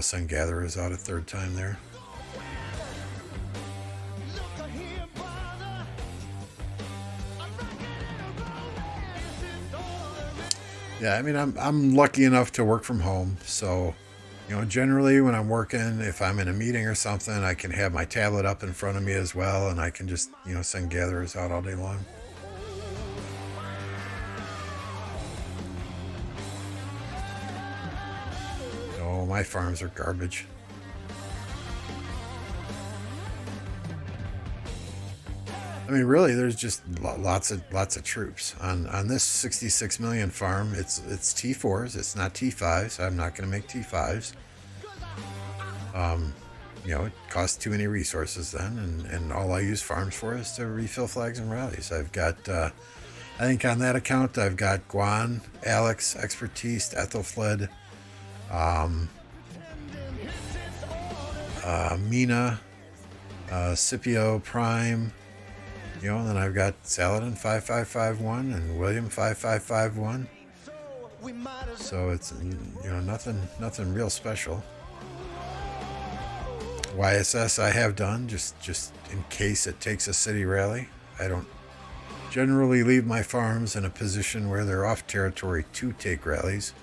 S1: send gatherers out a third time there. Yeah, I mean, I'm lucky enough to work from home, so generally when I'm working, if I'm in a meeting or something, I can have my tablet up in front of me as well, and I can just send gatherers out all day long. Oh, my farms are garbage. I mean, really, there's just lots of troops on this 66 million farm. It's T4s. It's not T5s. I'm not going to make T5s. It costs too many resources then, and all I use farms for is to refill flags and rallies. I've got, I think on that account, I've got Guan, Alex, Expertise, Ethelfled, Mina, Scipio, Prime. And then I've got Saladin 5551 and William 5551. So it's nothing real special. YSS I have done just in case it takes a city rally. I don't generally leave my farms in a position where they're off territory to take rallies.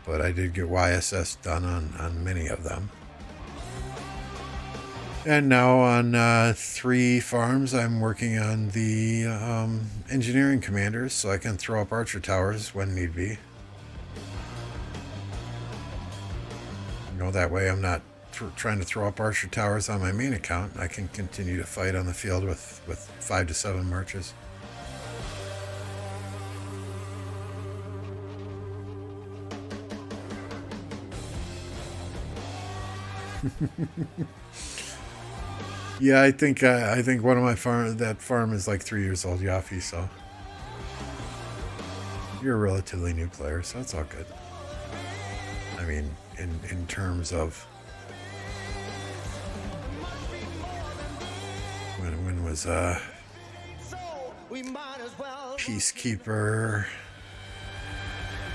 S1: But I did get YSS done on many of them. And now on 3 farms, I'm working on the engineering commanders, so I can throw up archer towers when need be. That way I'm not trying to throw up archer towers on my main account. I can continue to fight on the field with 5 to 7 marches. Yeah, I think one of my farm is like 3 years old, Yafi, so you're a relatively new player, so it's all good. I mean, in terms of was
S3: So we might as well.
S1: Peacekeeper.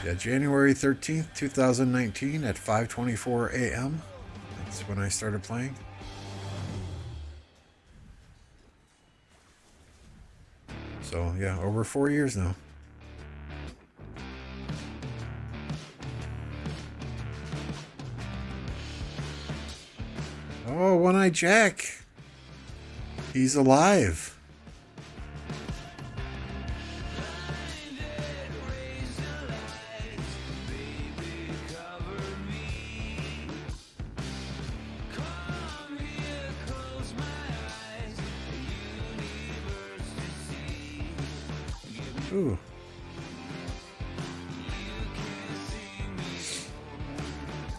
S1: Yeah, January 13th, 2019 at 5:24 a.m. That's when I started playing. So, yeah, over 4 years now. Oh, One-Eyed Jack. He's alive. Ooh.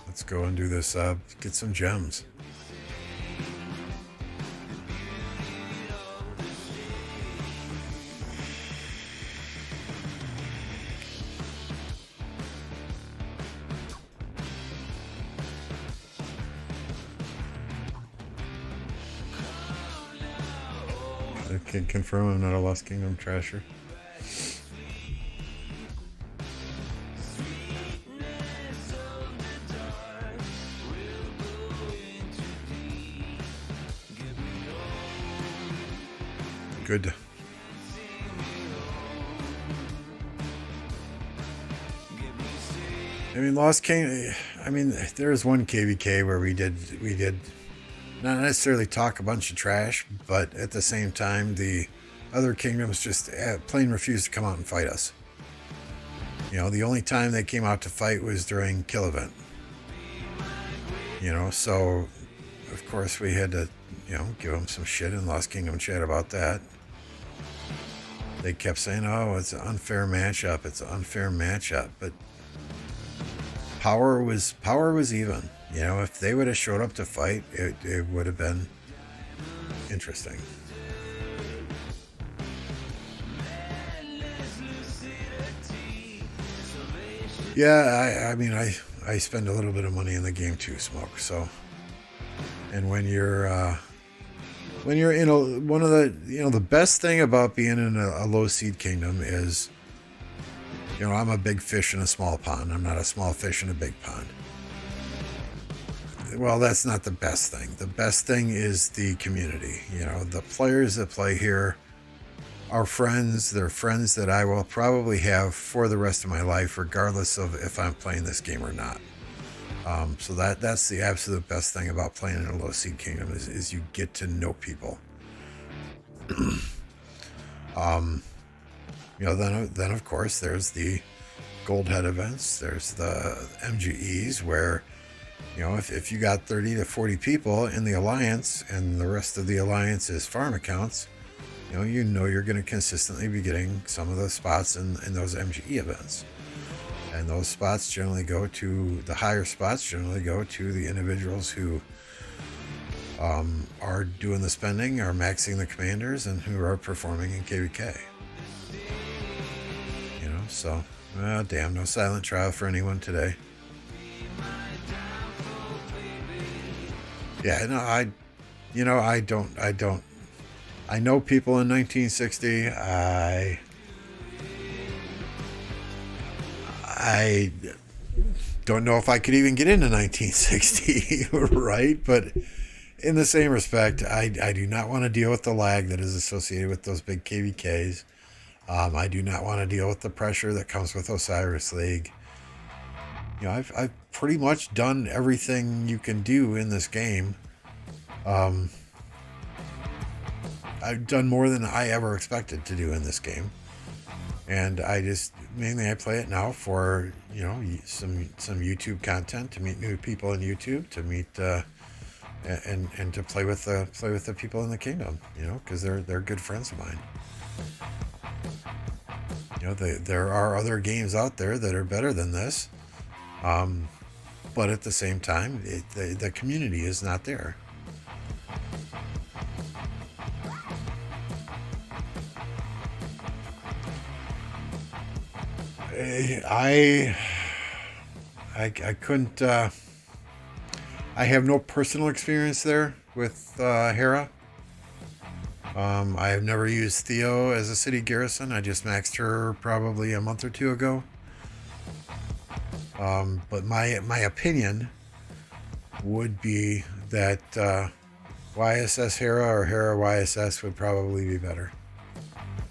S1: Let's go and do this. Get some gems. I can confirm I'm not a Lost Kingdom trasher. Good. I mean, Lost Kingdom. I mean, there was one KvK where we did not necessarily talk a bunch of trash, but at the same time, the other kingdoms just plain refused to come out and fight us. You know, the only time they came out to fight was during kill event. You know, so of course we had to, you know, give them some shit in Lost Kingdom chat about that. They kept saying, "Oh, it's an unfair matchup. It's an unfair matchup," but power was even. You know, if they would have showed up to fight, it would have been interesting. Yeah, I mean, I spend a little bit of money in the game too, Smoke. So, and when you're in one of the, you know, the best thing about being in a low seed kingdom is, you know, I'm a big fish in a small pond. I'm not a small fish in a big pond. Well, that's not the best thing. The best thing is the community. You know, the players that play here are friends. They're friends that I will probably have for the rest of my life, regardless of if I'm playing this game or not. So that's the absolute best thing about playing in a low seed kingdom is you get to know people. You know, then of course there's the gold head events. There's the MGEs where, you know, if you got 30 to 40 people in the alliance and the rest of the alliance is farm accounts, you know you're going to consistently be getting some of the spots in those MGE events. And those spots generally go to, the higher spots generally go to the individuals who are doing the spending, are maxing the commanders, and who are performing in KvK. You know, so, damn, no silent trial for anyone today. Yeah, no, I know people in 1960. I don't know if I could even get into 1960, right? But in the same respect, I do not want to deal with the lag that is associated with those big KvKs. I do not want to deal with the pressure that comes with Osiris League. You know, I've pretty much done everything you can do in this game. I've done more than I ever expected to do in this game. And mainly I play it now for, you know, some YouTube content, to meet new people in YouTube, to meet and to play with the people in the kingdom, you know, because they're good friends of mine. You know, there are other games out there that are better than this, but at the same time, the community is not there. I couldn't. I have no personal experience there with Hera. I have never used Theo as a city garrison. I just maxed her probably a month or two ago. But my opinion would be that YSS Hera or Hera YSS would probably be better.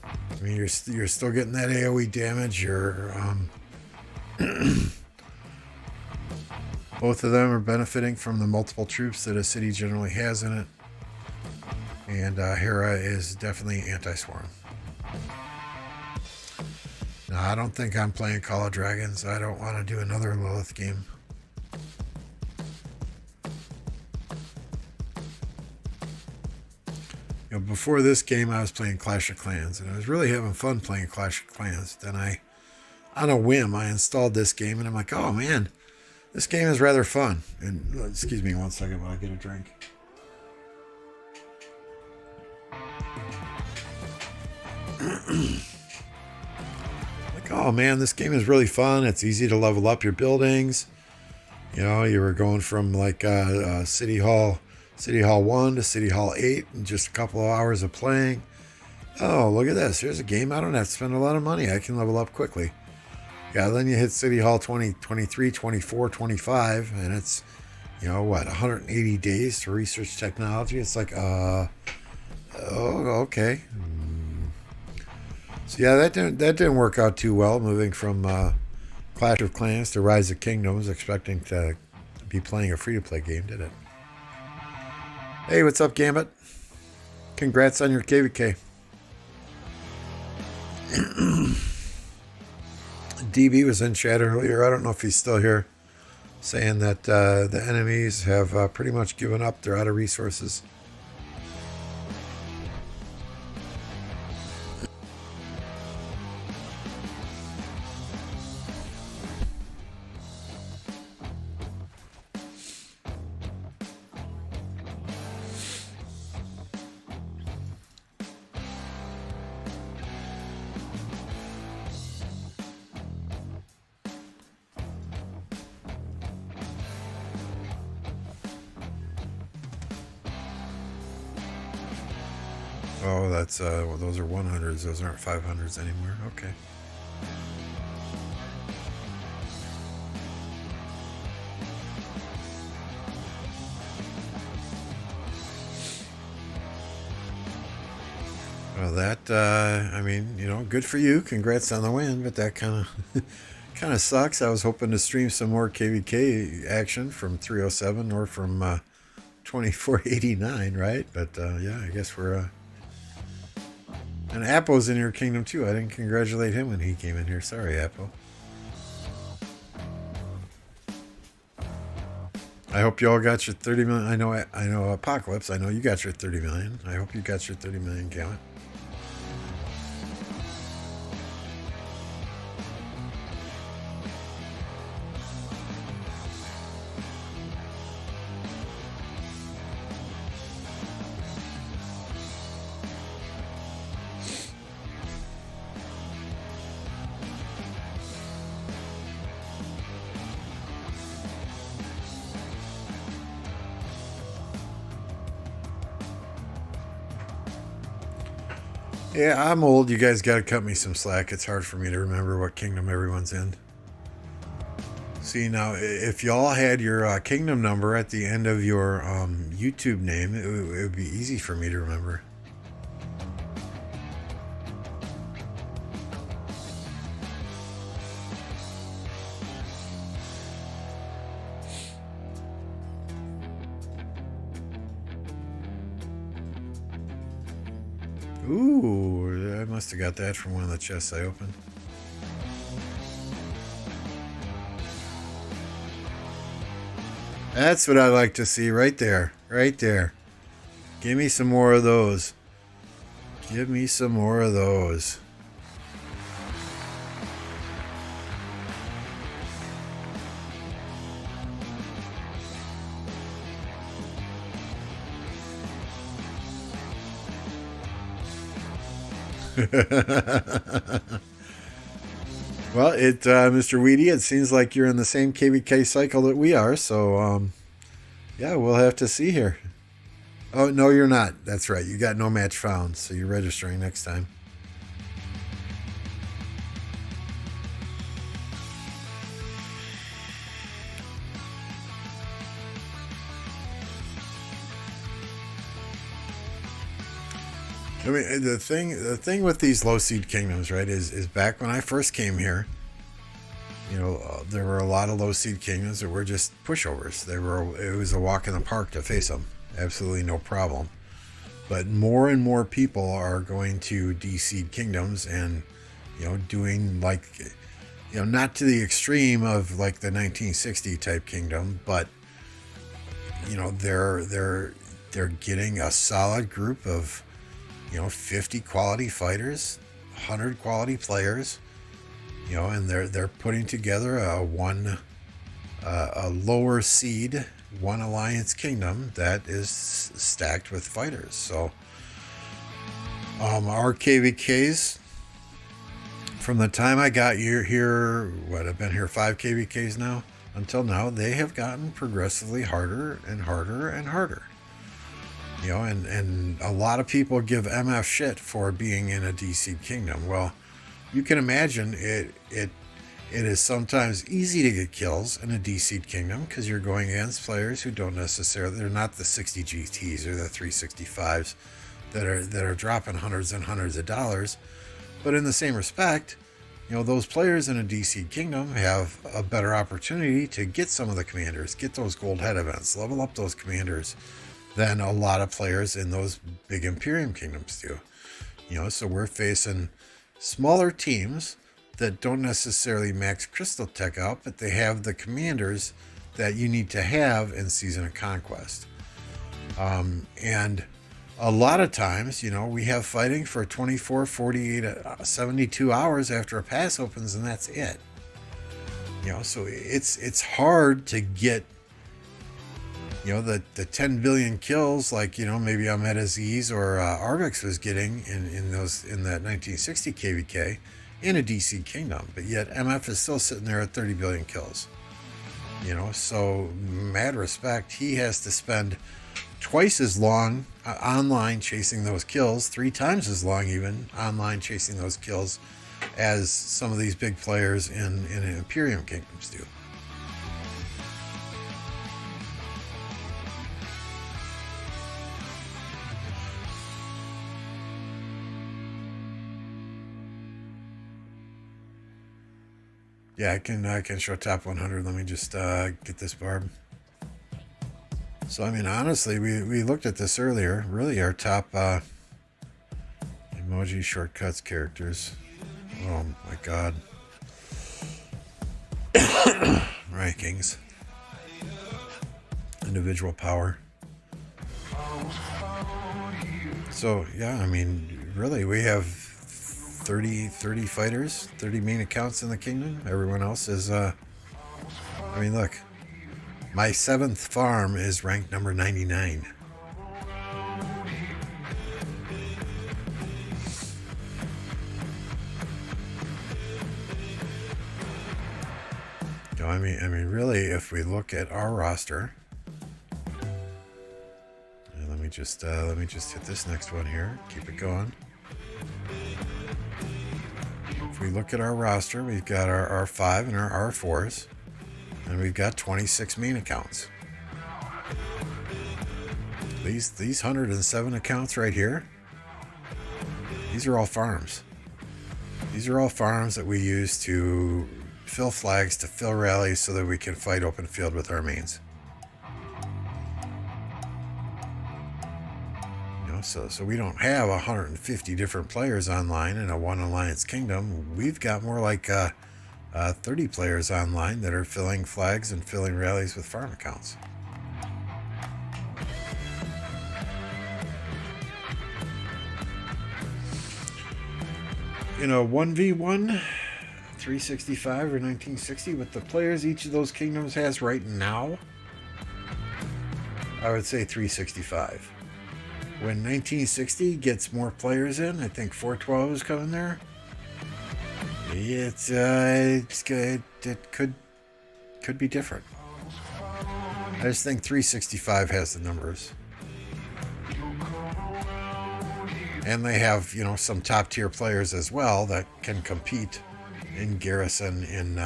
S1: I mean, you're still getting that AoE damage. You're both of them are benefiting from the multiple troops that a city generally has in it. And Hera is definitely anti-swarm. No, I don't think I'm playing Call of Dragons. I don't want to do another Lilith game. You know, before this game, I was playing Clash of Clans, and I was really having fun playing Clash of Clans. Then on a whim, I installed this game, and I'm like, oh man, this game is rather fun. And excuse me one second while I get a drink. Like, oh man, this game is really fun. It's easy to level up your buildings. You know, you were going from like City Hall 1 to City Hall 8 in just a couple of hours of playing. Oh, look at this. Here's a game I don't have to spend a lot of money. I can level up quickly. Yeah, then you hit City Hall 20, 23, 24, 25, and it's, you know, what, 180 days to research technology? It's like, oh, okay. So yeah, that didn't work out too well, moving from Clash of Clans to Rise of Kingdoms, expecting to be playing a free-to-play game, did it? Hey, what's up, Gambit? Congrats on your KvK. DB was in chat earlier. I don't know if he's still here, saying that the enemies have pretty much given up. They're out of resources. Oh, that's well, those are 100s. Those aren't 500s anymore. Okay. Well, that I mean, you know, good for you. Congrats on the win, but that kind of sucks. I was hoping to stream some more KvK action from 307 or from 2489, right? But yeah, I guess we're and Appo's in your kingdom too. I didn't congratulate him when he came in here. Sorry, Appo. I hope you all got your 30 million. I know Apocalypse. I know you got your 30 million. I hope you got your 30 million, Gallant. Yeah, I'm old. You guys got to cut me some slack. It's hard for me to remember what kingdom everyone's in. See, now, if y'all had your kingdom number at the end of your YouTube name, it would be easy for me to remember. Ooh, I must have got that from one of the chests I opened. That's what I like to see right there. Right there. Give me some more of those. Give me some more of those. Well, Mr. Weedy, it seems like you're in the same KvK cycle that we are, so yeah, we'll have to see here. Oh, no, you're not. That's right. You got no match found, so you're registering next time. I mean, the thing with these low seed kingdoms, right, is back when I first came here, there were a lot of low seed kingdoms that were just pushovers. It was a walk in the park to face them, absolutely no problem. But more and more people are going to de-seed kingdoms and, doing like, not to the extreme of like the 1960 type kingdom, but they're getting a solid group of 50 quality fighters, 100 quality players, and they're putting together a lower seed, one alliance kingdom that is stacked with fighters. So our KvKs, from the time I got here, I've been here 5 KvKs now, until now, they have gotten progressively harder and harder and harder. And a lot of people give MF shit for being in a DC kingdom. Well, you can imagine it is sometimes easy to get kills in a DC kingdom because you're going against players who don't necessarily, they're not the 60 GTs or the 365s that are dropping hundreds and hundreds of dollars. But in the same respect, those players in a DC kingdom have a better opportunity to get some of the commanders, get those gold head events, level up those commanders, than a lot of players in those big Imperium kingdoms do. So we're facing smaller teams that don't necessarily max Crystal Tech out, but they have the commanders that you need to have in Season of Conquest. And a lot of times, we have fighting for 24, 48, 72 hours after a pass opens, and that's it. So it's hard to get the 10 billion kills like maybe Ahmed Aziz or Arvix was getting in that 1960 KvK in a DC kingdom, but yet MF is still sitting there at 30 billion kills. So mad respect, he has to spend twice as long online chasing those kills, 3 times as long even online chasing those kills as some of these big players in Imperium kingdoms do. Yeah, I can show top 100. Let me just get this barb. So, I mean, honestly, we looked at this earlier. Really, our top emoji shortcuts characters. Oh, my God. Rankings. Individual power. So, yeah, I mean, really, we have 30 fighters, 30 main accounts in the kingdom. Everyone else is, I mean, look, my 7th farm is ranked number 99. So, I mean, really, if we look at our roster, let me just hit this next one here. Keep it going. If we look at our roster, we've got our R5 and our R4s, and we've got 26 main accounts. These 107 accounts right here, these are all farms. These are all farms that we use to fill flags, to fill rallies, so that we can fight open field with our mains. So we don't have 150 different players online in a one alliance kingdom. We've got more like 30 players online that are filling flags and filling rallies with farm accounts. In a 1v1, 365 or 1960, with the players each of those kingdoms has right now, I would say 365. When 1960 gets more players in, I think 412 is coming there. It's good. It could be different. I just think 365 has the numbers. And they have, some top tier players as well that can compete in Garrison in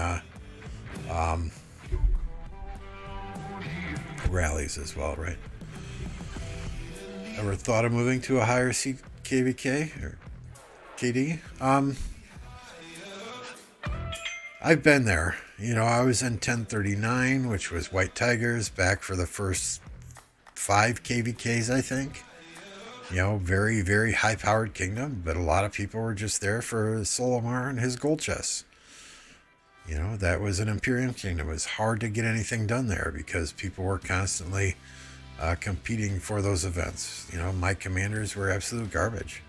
S1: rallies as well, right? Ever thought of moving to a higher seed KvK or KD? I've been there. I was in 1039, which was White Tigers, back for the first 5 KvKs, I think. Very, very high-powered kingdom, but a lot of people were just there for Solomar and his gold chests. That was an Imperium kingdom. It was hard to get anything done there because people were constantly competing for those events. My commanders were absolute garbage.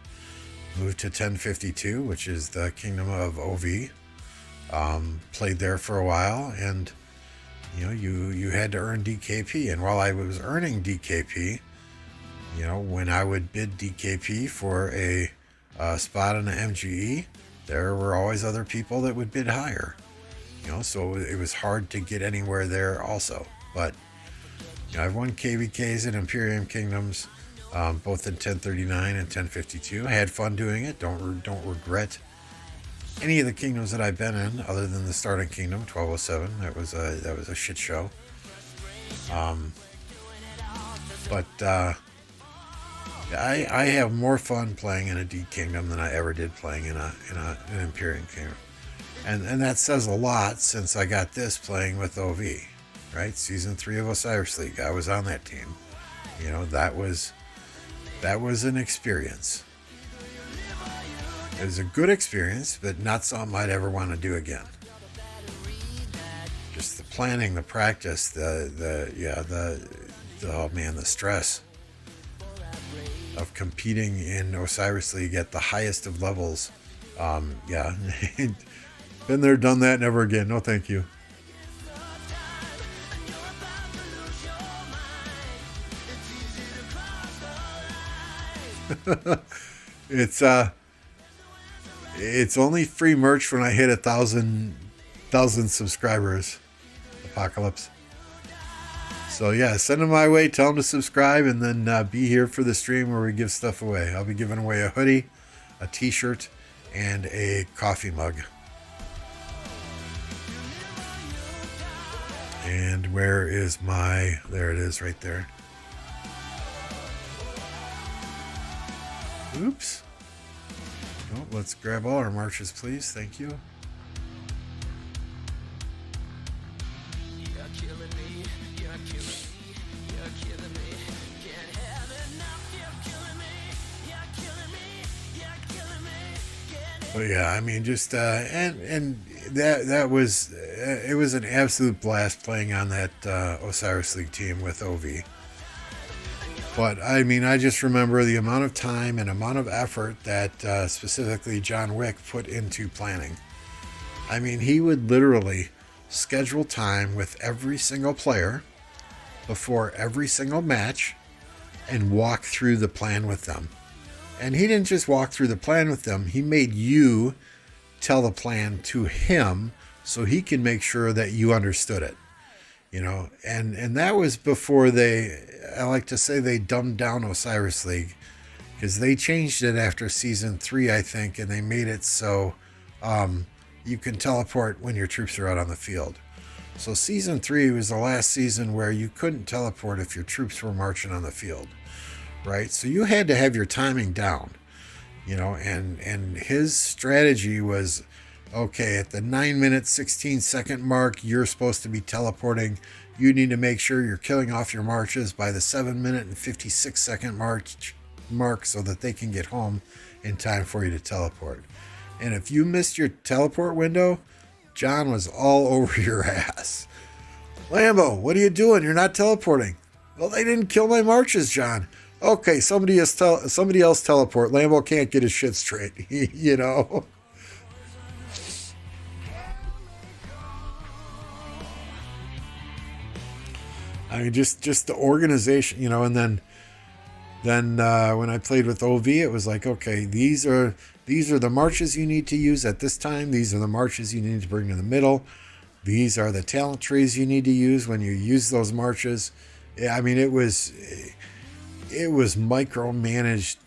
S1: Moved to 1052, which is the kingdom of OV. Played there for a while, and you had to earn DKP. And while I was earning DKP, when I would bid DKP for a spot in the MGE, there were always other people that would bid higher. So it was hard to get anywhere there also. But I've won KvKs in Imperium Kingdoms, both in 1039 and 1052. I had fun doing it. Don't regret any of the kingdoms that I've been in, other than the starting kingdom, 1207. That was a shit show. But I have more fun playing in a D kingdom than I ever did playing in an Imperium kingdom. And that says a lot, since I got this playing with OV, right? Season 3 of Osiris League. I was on that team. That was an experience. It was a good experience, but not something I'd ever want to do again. Just the planning, the practice, the stress of competing in Osiris League at the highest of levels. Been there, done that, never again. No, thank you. It's only free merch when I hit 1,000 subscribers. Apocalypse. So yeah, send them my way. Tell them to subscribe, and then be here for the stream where we give stuff away. I'll be giving away a hoodie, a t-shirt, and a coffee mug. And where is my... There it is, right there. Oops. Oh, let's grab all our marches, please. Thank you. But yeah, I mean, just and that was it was an absolute blast playing on that Osiris League team with OV. But I mean, I just remember the amount of time and amount of effort that specifically John Wick put into planning. I mean, he would literally schedule time with every single player before every single match and walk through the plan with them. And he didn't just walk through the plan with them. He made you tell the plan to him so he can make sure that you understood it. And that was before I like to say they dumbed down Osiris League, because they changed it after season 3, I think, and they made it so you can teleport when your troops are out on the field. So season 3 was the last season where you couldn't teleport if your troops were marching on the field. Right, so you had to have your timing down, and his strategy was, okay, at the 9-minute 16-second mark, you're supposed to be teleporting. You need to make sure you're killing off your marches by the 7-minute and 56-second mark so that they can get home in time for you to teleport. And if you missed your teleport window, John was all over your ass. Lambo, what are you doing? You're not teleporting. Well, they didn't kill my marches, John. Okay, somebody else teleport. Lambo can't get his shit straight, I mean, just the organization, and then when I played with OV, it was like, okay, these are the marches you need to use at this time. These are the marches you need to bring to the middle. These are the talent trees you need to use when you use those marches. Yeah, I mean, it was micromanaged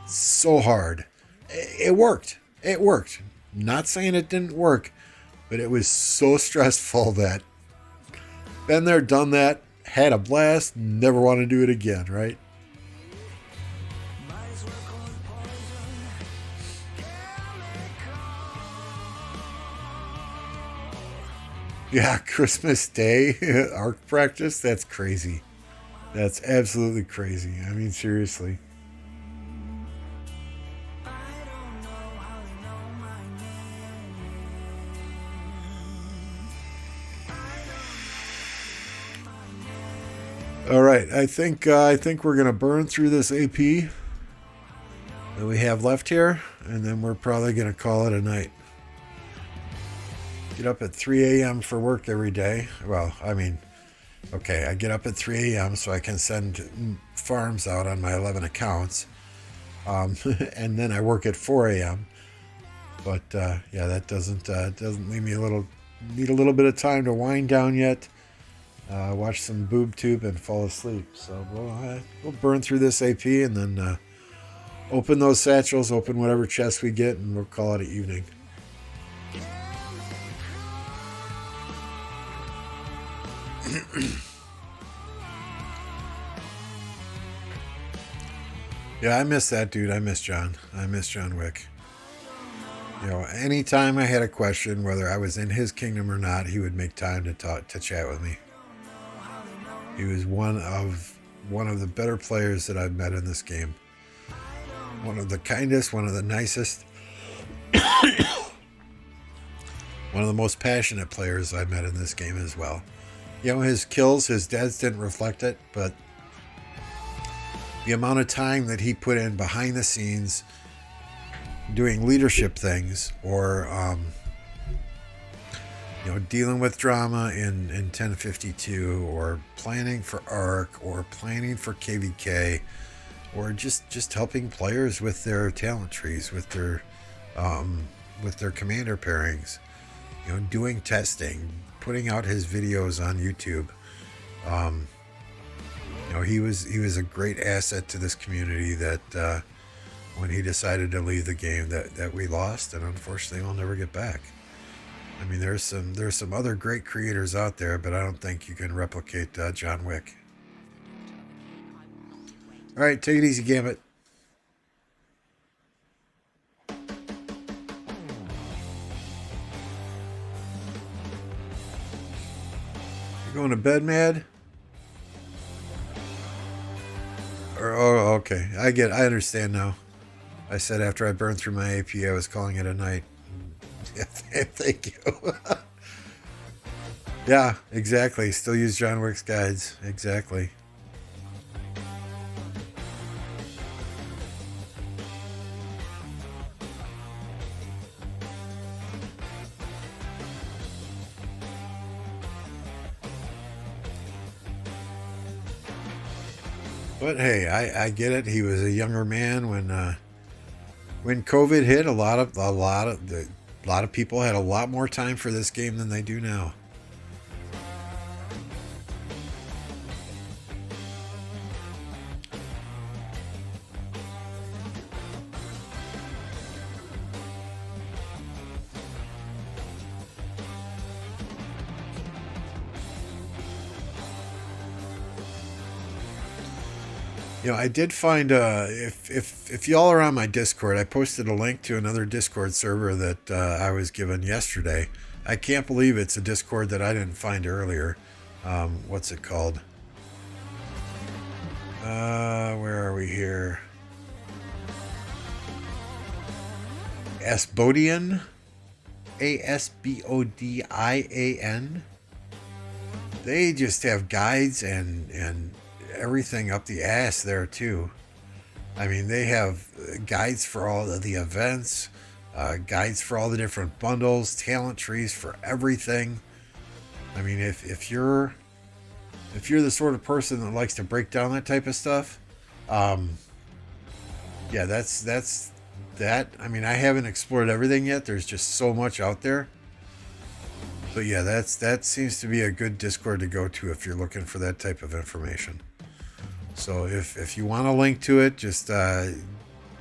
S1: so hard. It worked. It worked. Not saying it didn't work, but it was so stressful that been there, done that, had a blast, never want to do it again, right? Yeah, Christmas Day arc practice, that's crazy. That's absolutely crazy. I mean, seriously. All right, I think we're gonna burn through this AP that we have left here, and then we're probably gonna call it a night. Get up at 3 a.m. for work every day. Well, I mean, okay, I get up at 3 a.m. so I can send farms out on my 11 accounts, and then I work at 4 a.m. But yeah, that doesn't leave me need a little bit of time to wind down yet. Watch some boob tube and fall asleep. So we'll burn through this AP and then open those satchels, open whatever chest we get, and we'll call it an evening. Yeah, I miss that dude. I miss John. I miss John Wick. You know, anytime I had a question, whether I was in his kingdom or not, he would make time to chat with me. He was one of the better players that I've met in this game. One of the kindest, one of the nicest, one of the most passionate players I've met in this game as well. You know, his kills, his deaths didn't reflect it, but the amount of time that he put in behind the scenes doing leadership things or you know, dealing with drama in 1052 or planning for ARC or planning for KvK or just helping players with their talent trees, with their commander pairings, you know, doing testing, putting out his videos on YouTube. You know, he was a great asset to this community that when he decided to leave the game that we lost, and unfortunately we'll never get back. I mean, there's some other great creators out there, but I don't think you can replicate John Wick. All right, take it easy, Gambit. You going to bed, Mad? Oh, okay. I understand now. I said after I burned through my AP, I was calling it a night. Yeah, thank you. Yeah, exactly. Still use John Wick's guides. Exactly. But hey, I get it. He was a younger man when COVID hit. A lot of people had a lot more time for this game than they do now. You know, I did find if y'all are on my Discord, I posted a link to another Discord server that I was given yesterday. I can't believe it's a Discord that I didn't find earlier. What's it called? Where are we here? Asbodian, Asbodian. They just have guides and everything up the ass there too. I mean, they have guides for all of the events, guides for all the different bundles, talent trees for everything. I mean, if you're the sort of person that likes to break down that type of stuff, yeah, that's that. I mean, I haven't explored everything yet. There's just so much out there. But yeah, that seems to be a good Discord to go to if you're looking for that type of information. So if you want a link to it, just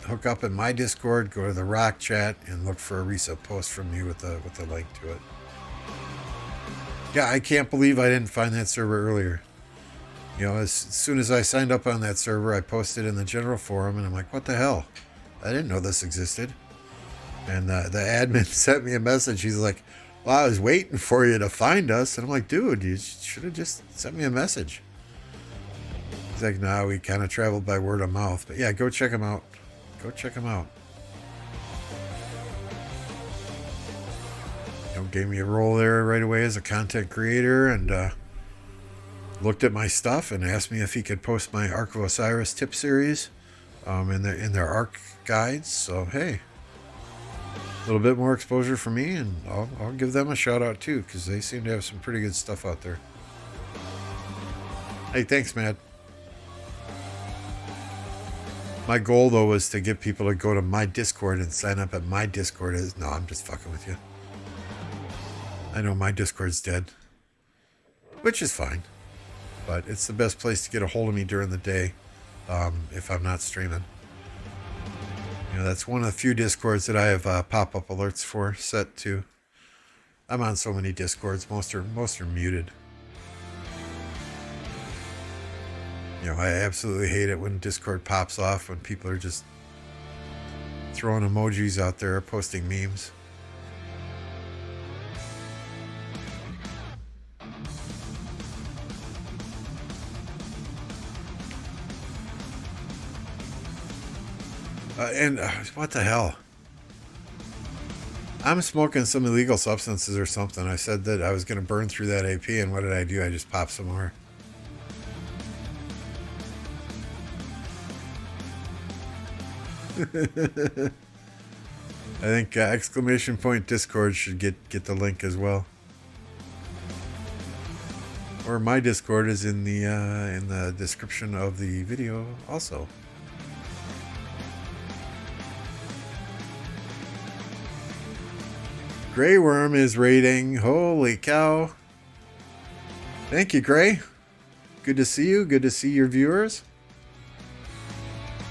S1: hook up in my Discord, go to the Rock chat, and look for a recent post from me with the link to it. Yeah, I can't believe I didn't find that server earlier. You know, as soon as I signed up on that server, I posted in the general forum, and I'm like, what the hell? I didn't know this existed. And the admin sent me a message. He's like, well, I was waiting for you to find us. And I'm like, dude, you should have just sent me a message. He's like, no, we kind of traveled by word of mouth. But yeah, go check him out. Go check him out. You know, gave me a role there right away as a content creator, and looked at my stuff and asked me if he could post my Ark of Osiris tip series in their Ark guides. So hey, a little bit more exposure for me, and I'll give them a shout out too, because they seem to have some pretty good stuff out there. Hey, thanks, Matt. My goal though was to get people to go to my Discord and sign up at my Discord. No, I'm just fucking with you. I know my Discord's dead, which is fine, but it's the best place to get a hold of me during the day if I'm not streaming. You know, that's one of the few Discords that I have pop-up alerts for set to. I'm on so many Discords. Most are muted. You know, I absolutely hate it when Discord pops off, when people are just throwing emojis out there, posting memes. And what the hell? I'm smoking some illegal substances or something. I said that I was going to burn through that AP, and what did I do? I just popped some more. I think exclamation point Discord should get the link as well. Or my Discord is in the description of the video also. Grey Worm is raiding. Holy cow. Thank you, Grey. Good to see you. Good to see your viewers.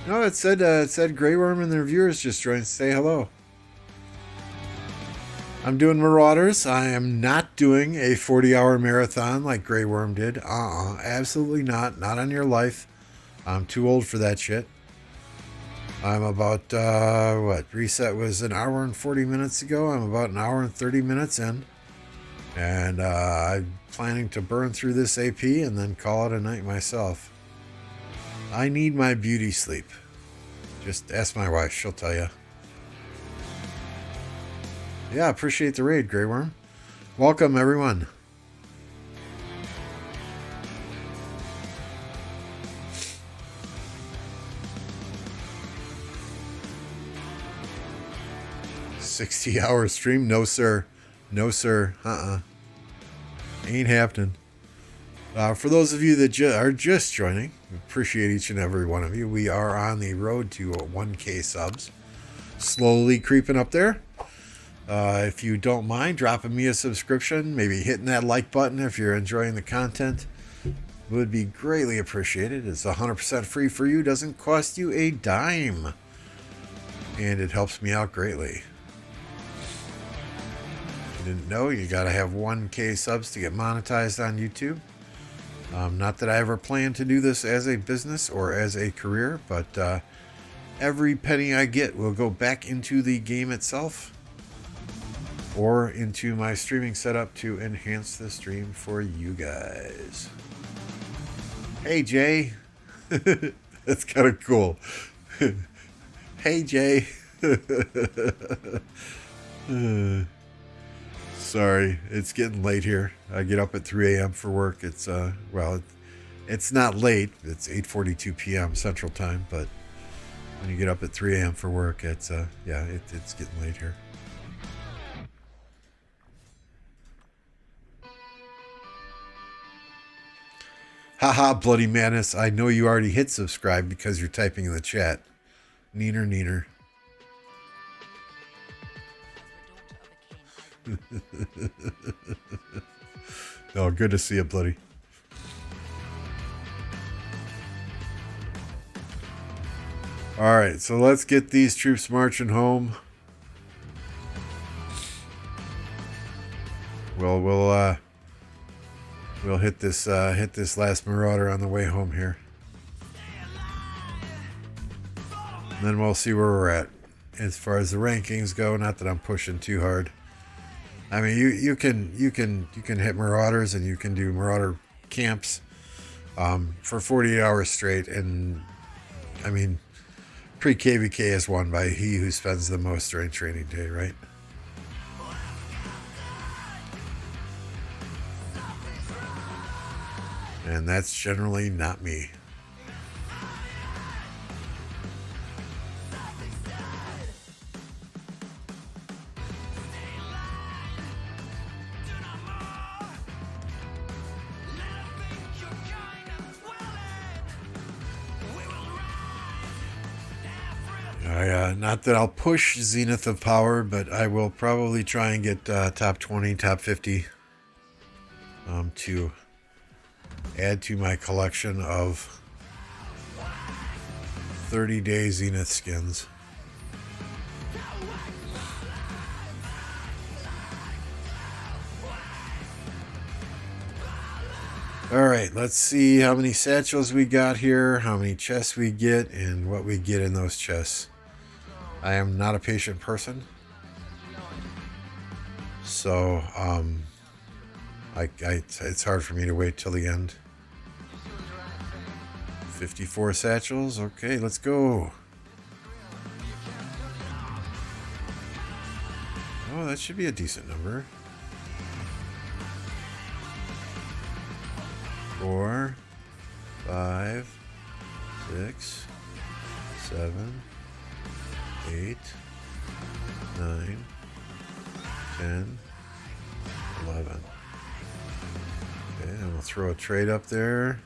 S1: No, it said Grey Worm and their viewers just joined. Say hello. I'm doing Marauders. I am not doing a 40-hour marathon like Grey Worm did. Absolutely not. Not on your life. I'm too old for that shit. I'm about, reset was an hour and 40 minutes ago. I'm about an hour and 30 minutes in. And I'm planning to burn through this AP and then call it a night myself. I need my beauty sleep. Just ask my wife, she'll tell you. Yeah, appreciate the raid, Grey Worm. Welcome, everyone. $60-hour stream? No, sir. No, sir. Ain't happening. For those of you that are just joining, appreciate each and every one of you. We are on the road to 1K subs. Slowly creeping up there. If you don't mind dropping me a subscription, maybe hitting that like button if you're enjoying the content, would be greatly appreciated. It's 100% free for you. Doesn't cost you a dime. And it helps me out greatly. If you didn't know, you got to have 1K subs to get monetized on YouTube. Not that I ever plan to do this as a business or as a career, but every penny I get will go back into the game itself or into my streaming setup to enhance the stream for you guys. Hey, Jay. That's kind of cool. Hey, Jay. Sorry, it's getting late here. I get up at 3 a.m. for work. It's it's not late. It's 8:42 p.m. Central Time, but when you get up at 3 a.m. for work, it's it's getting late here. Haha, Bloody Madness. I know you already hit subscribe because you're typing in the chat. Neener, neener. Oh, good to see you, Bloody. All right, so let's get these troops marching home. We'll hit this last Marauder on the way home here. And then we'll see where we're at as far as the rankings go. Not that I'm pushing too hard. I mean, you can hit Marauders and you can do Marauder camps for 48 hours straight, and I mean, Pre-KvK is won by he who spends the most during training day, right? And that's generally not me. Not that I'll push Zenith of Power, but I will probably try and get top 20, top 50 to add to my collection of 30-day Zenith skins. Alright, let's see how many satchels we got here, how many chests we get, and what we get in those chests. I am not a patient person, so it's hard for me to wait till the end. 54 satchels. Okay, let's go. Oh, that should be a decent number. 4, 5, 6, 7, 8, 9, 10, 11. Okay, and we'll throw a trade up there.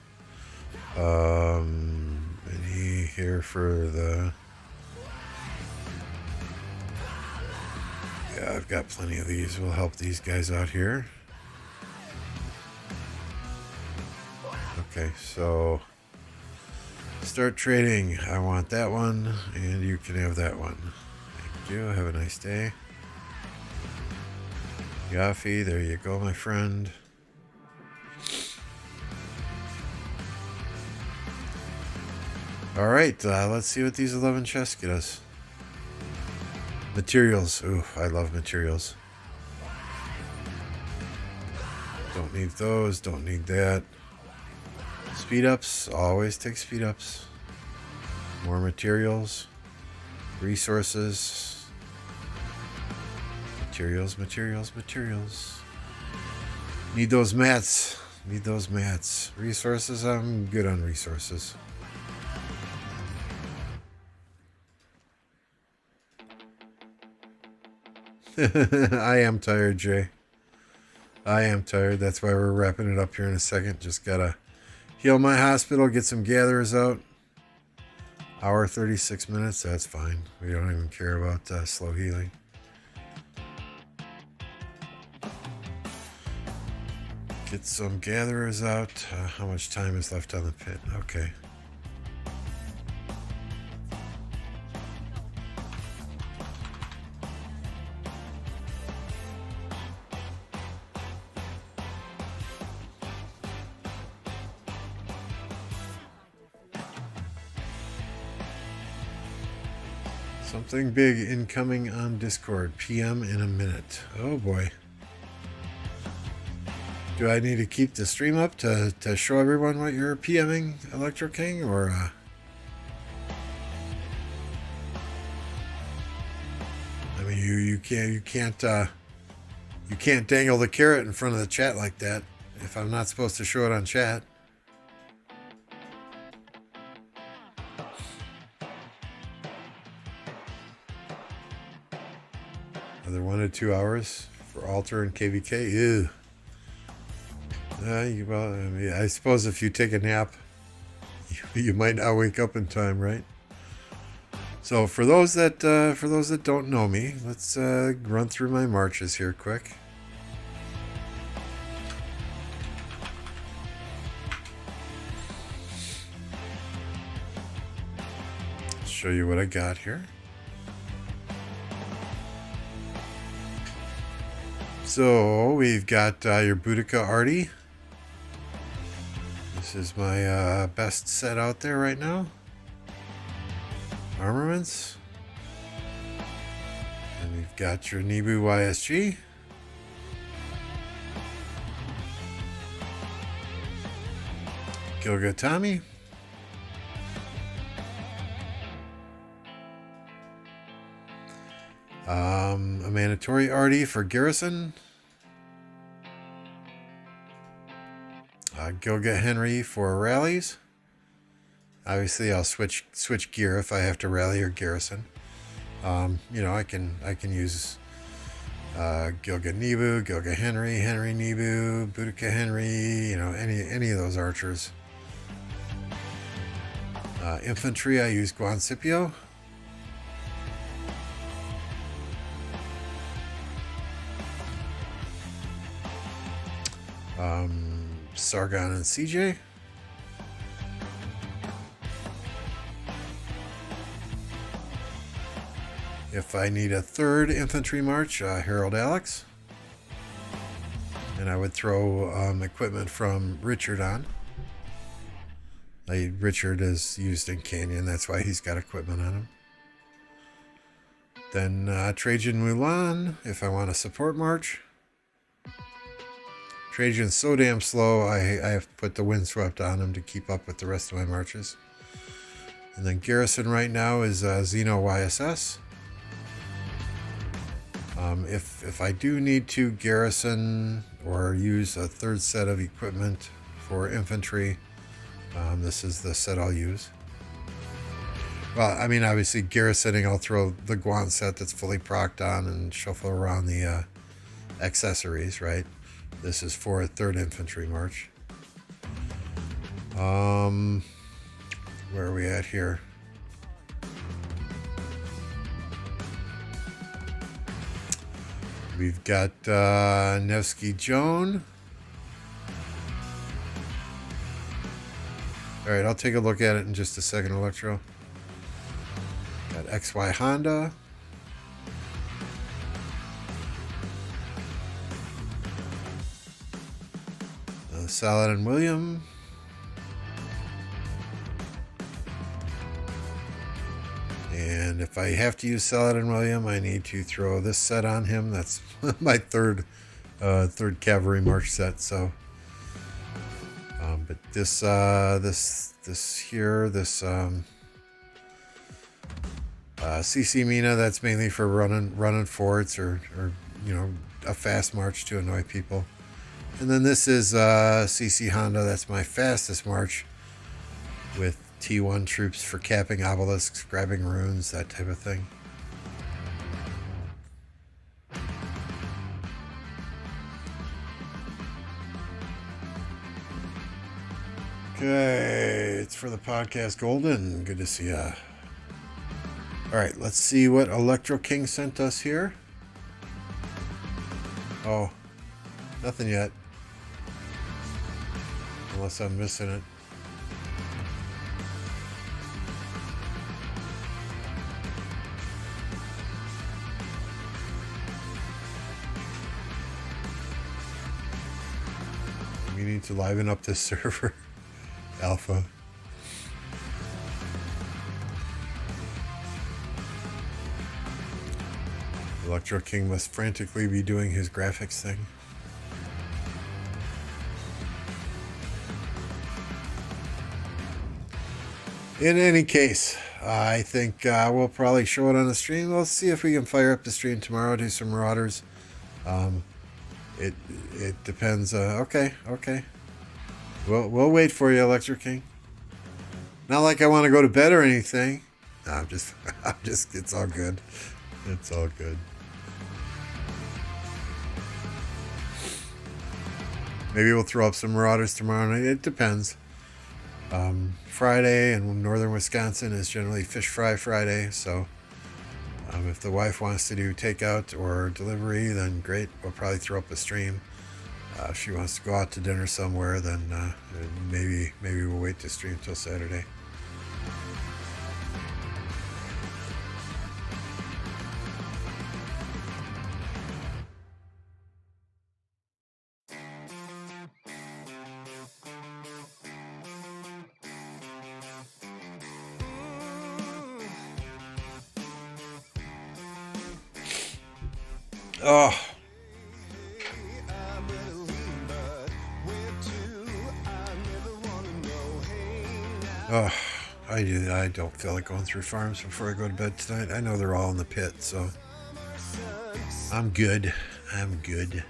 S1: Any here for the... Yeah, I've got plenty of these. We'll help these guys out here. Okay, so start trading. I want that one, and you can have that one. Thank you. Have a nice day. Yaffy, there you go, my friend. Alright, let's see what these 11 chests get us. Materials. Ooh, I love materials. Don't need those, don't need that. Speed ups, always take speed ups. More materials. Resources. Materials, materials, materials. Need those mats. Need those mats. Resources, I'm good on resources. I am tired, Jay. I am tired. That's why we're wrapping it up here in a second. Just gotta heal my hospital, get some gatherers out. Hour 36 minutes, that's fine. We don't even care about slow healing. Get some gatherers out. How much time is left on the pit? Okay. Something big incoming on Discord. PM in a minute. Oh boy. Do I need to keep the stream up to show everyone what you're PMing, Electro King, or I mean, you can't dangle the carrot in front of the chat like that if I'm not supposed to show it on chat. Another 1 to 2 hours for Alter and KvK. Ew. Well, I mean, I suppose if you take a nap, you might not wake up in time, right? So for those that don't know me, let's run through my marches here quick. show you what I got here. So we've got your Boudica Artie. This is my best set out there right now. Armaments. And we've got your Nibu YSG. Gilga Tommy. A mandatory Artie for Garrison. Gilga Henry for rallies. Obviously, I'll switch gear if I have to rally or garrison. You know, I can use Gilga Nibu, Gilga Henry, Henry Nibu, Boudica Henry. You know, any of those archers. Infantry, I use Guan Scipio. Sargon and CJ. If I need a third infantry march, Harold Alex. And I would throw equipment from Richard on. Richard is used in Canyon, that's why he's got equipment on him. Then Trajan Mulan, if I want a support march. Trajan's so damn slow, I have to put the windswept on him to keep up with the rest of my marches. And then Garrison right now is Xeno YSS. If I do need to garrison or use a third set of equipment for infantry, this is the set I'll use. Well, I mean, obviously garrisoning, I'll throw the Guan set that's fully procced on and shuffle around the accessories, right? This is for a third infantry march. Where are we at here? We've got Nevsky Joan. All right, I'll take a look at it in just a second, Electro. Got XY Honda. Saladin William. And if I have to use Saladin William, I need to throw this set on him. That's my third cavalry march set. So, but this CC Mina, that's mainly for running forts or you know, a fast march to annoy people. And then this is CC Honda. That's my fastest march with T1 troops for capping obelisks, grabbing runes, that type of thing. Okay, it's for the podcast Golden. Good to see ya. All right, let's see what Electro King sent us here. Oh, nothing yet. Unless I'm missing it. We need to liven up this server. Alpha. Electro King must frantically be doing his graphics thing. In any case, I think we'll probably show it on the stream. Let's see if we can fire up the stream tomorrow, do some Marauders. It depends. Okay. We'll wait for you, Electro King. Not like I want to go to bed or anything. No, I'm just, it's all good. It's all good. Maybe we'll throw up some Marauders tomorrow night. It depends. Friday in northern Wisconsin is generally Fish Fry Friday, so if the wife wants to do takeout or delivery, then great. We'll probably throw up a stream. If she wants to go out to dinner somewhere, then maybe we'll wait to stream till Saturday. Oh, oh, I don't feel like going through farms before I go to bed tonight. I know they're all in the pit, so I'm good. I'm good.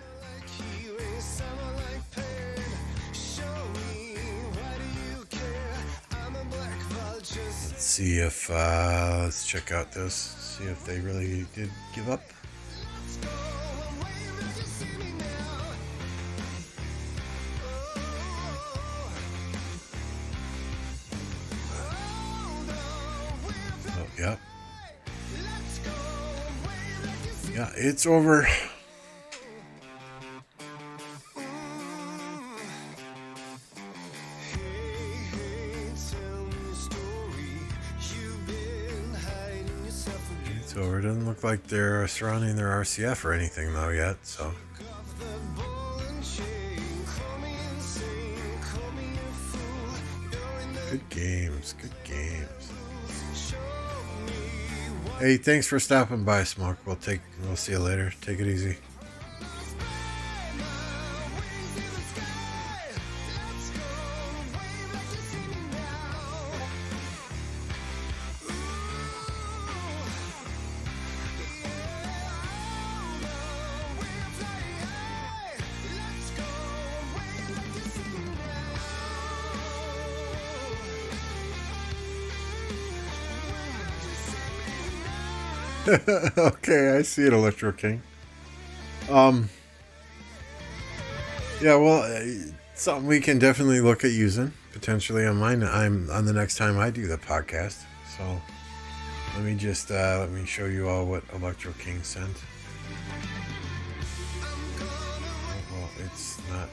S1: Let's see if let's check out this. See if they really did give up. Oh, yeah. Yeah, it's over. It's over. It doesn't look like they're surrounding their RCF or anything though yet, so. Good games, good games. Hey, thanks for stopping by, Smoke. We'll see you later. Take it easy. Okay, I see it, Electro King. Yeah, well, something we can definitely look at using potentially on mine. I'm on the next time I do the podcast. So let me just let me show you all what Electro King sent. Oh, well, it's not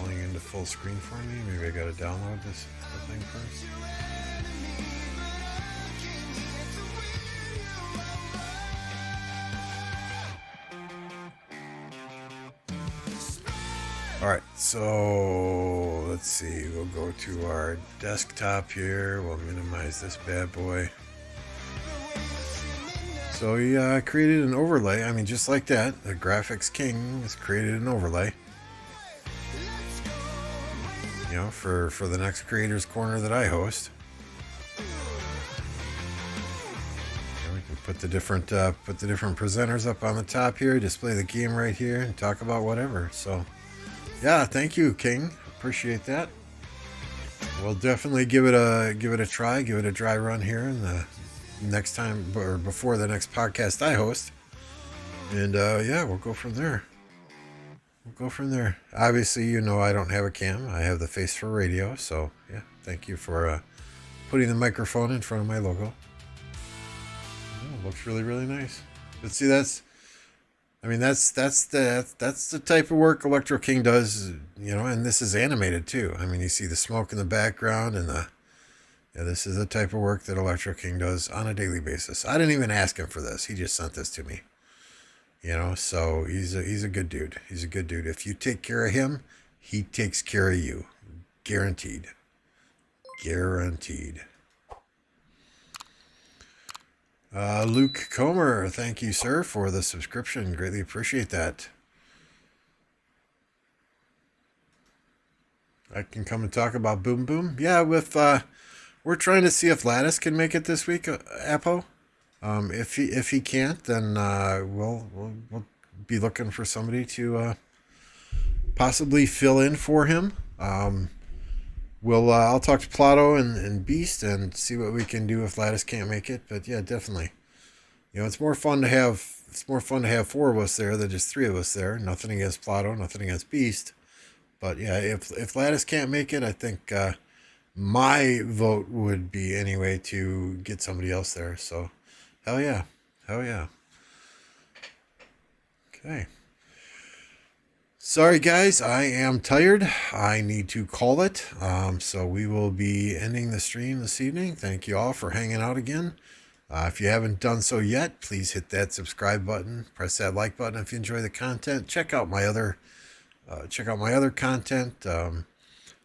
S1: going into full screen for me. Maybe I gotta download this thing first. Alright, so let's see, we'll go to our desktop here, we'll minimize this bad boy. So he created an overlay, I mean just like that, the Graphics King has created an overlay. You know, for the next Creators Corner that I host. And we can put the different presenters up on the top here, display the game right here, and talk about whatever, so. Yeah, thank you, King. Appreciate that. We'll definitely give it a try, give it a dry run here in the next time or before the next podcast I host. And yeah, we'll go from there. Obviously, you know I don't have a cam. I have the face for radio, so yeah, thank you for putting the microphone in front of my logo. Oh, looks really, really nice. But see, that's the type of work Electro King does, you know, and this is animated too. I mean, you see the smoke in the background and this is the type of work that Electro King does on a daily basis. I didn't even ask him for this. He just sent this to me. You know, so he's a good dude. He's a good dude. If you take care of him, he takes care of you. Guaranteed. Guaranteed. Luke Comer, thank you, sir, for the subscription. Greatly appreciate that. I can come and talk about Boom Boom. Yeah, we're trying to see if Lattice can make it this week, Apo. If he can't, then we'll be looking for somebody to possibly fill in for him. I'll talk to Plato and Beast and see what we can do if Lattice can't make it. But yeah, definitely. You know, it's more fun to have four of us there than just three of us there. Nothing against Plato, nothing against Beast. But yeah, if Lattice can't make it, I think my vote would be anyway to get somebody else there. So hell yeah. Okay. Sorry, guys, I am tired. I need to call it. So we will be ending the stream this evening. Thank you all for hanging out again. If you haven't done so yet, please hit that subscribe button. Press that like button if you enjoy the content. Check out my other content.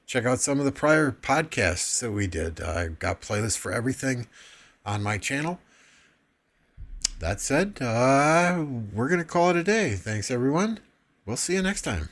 S1: Check out some of the prior podcasts that we did. I got playlists for everything on my channel. that said, we're going to call it a day. Thanks, everyone. We'll see you next time.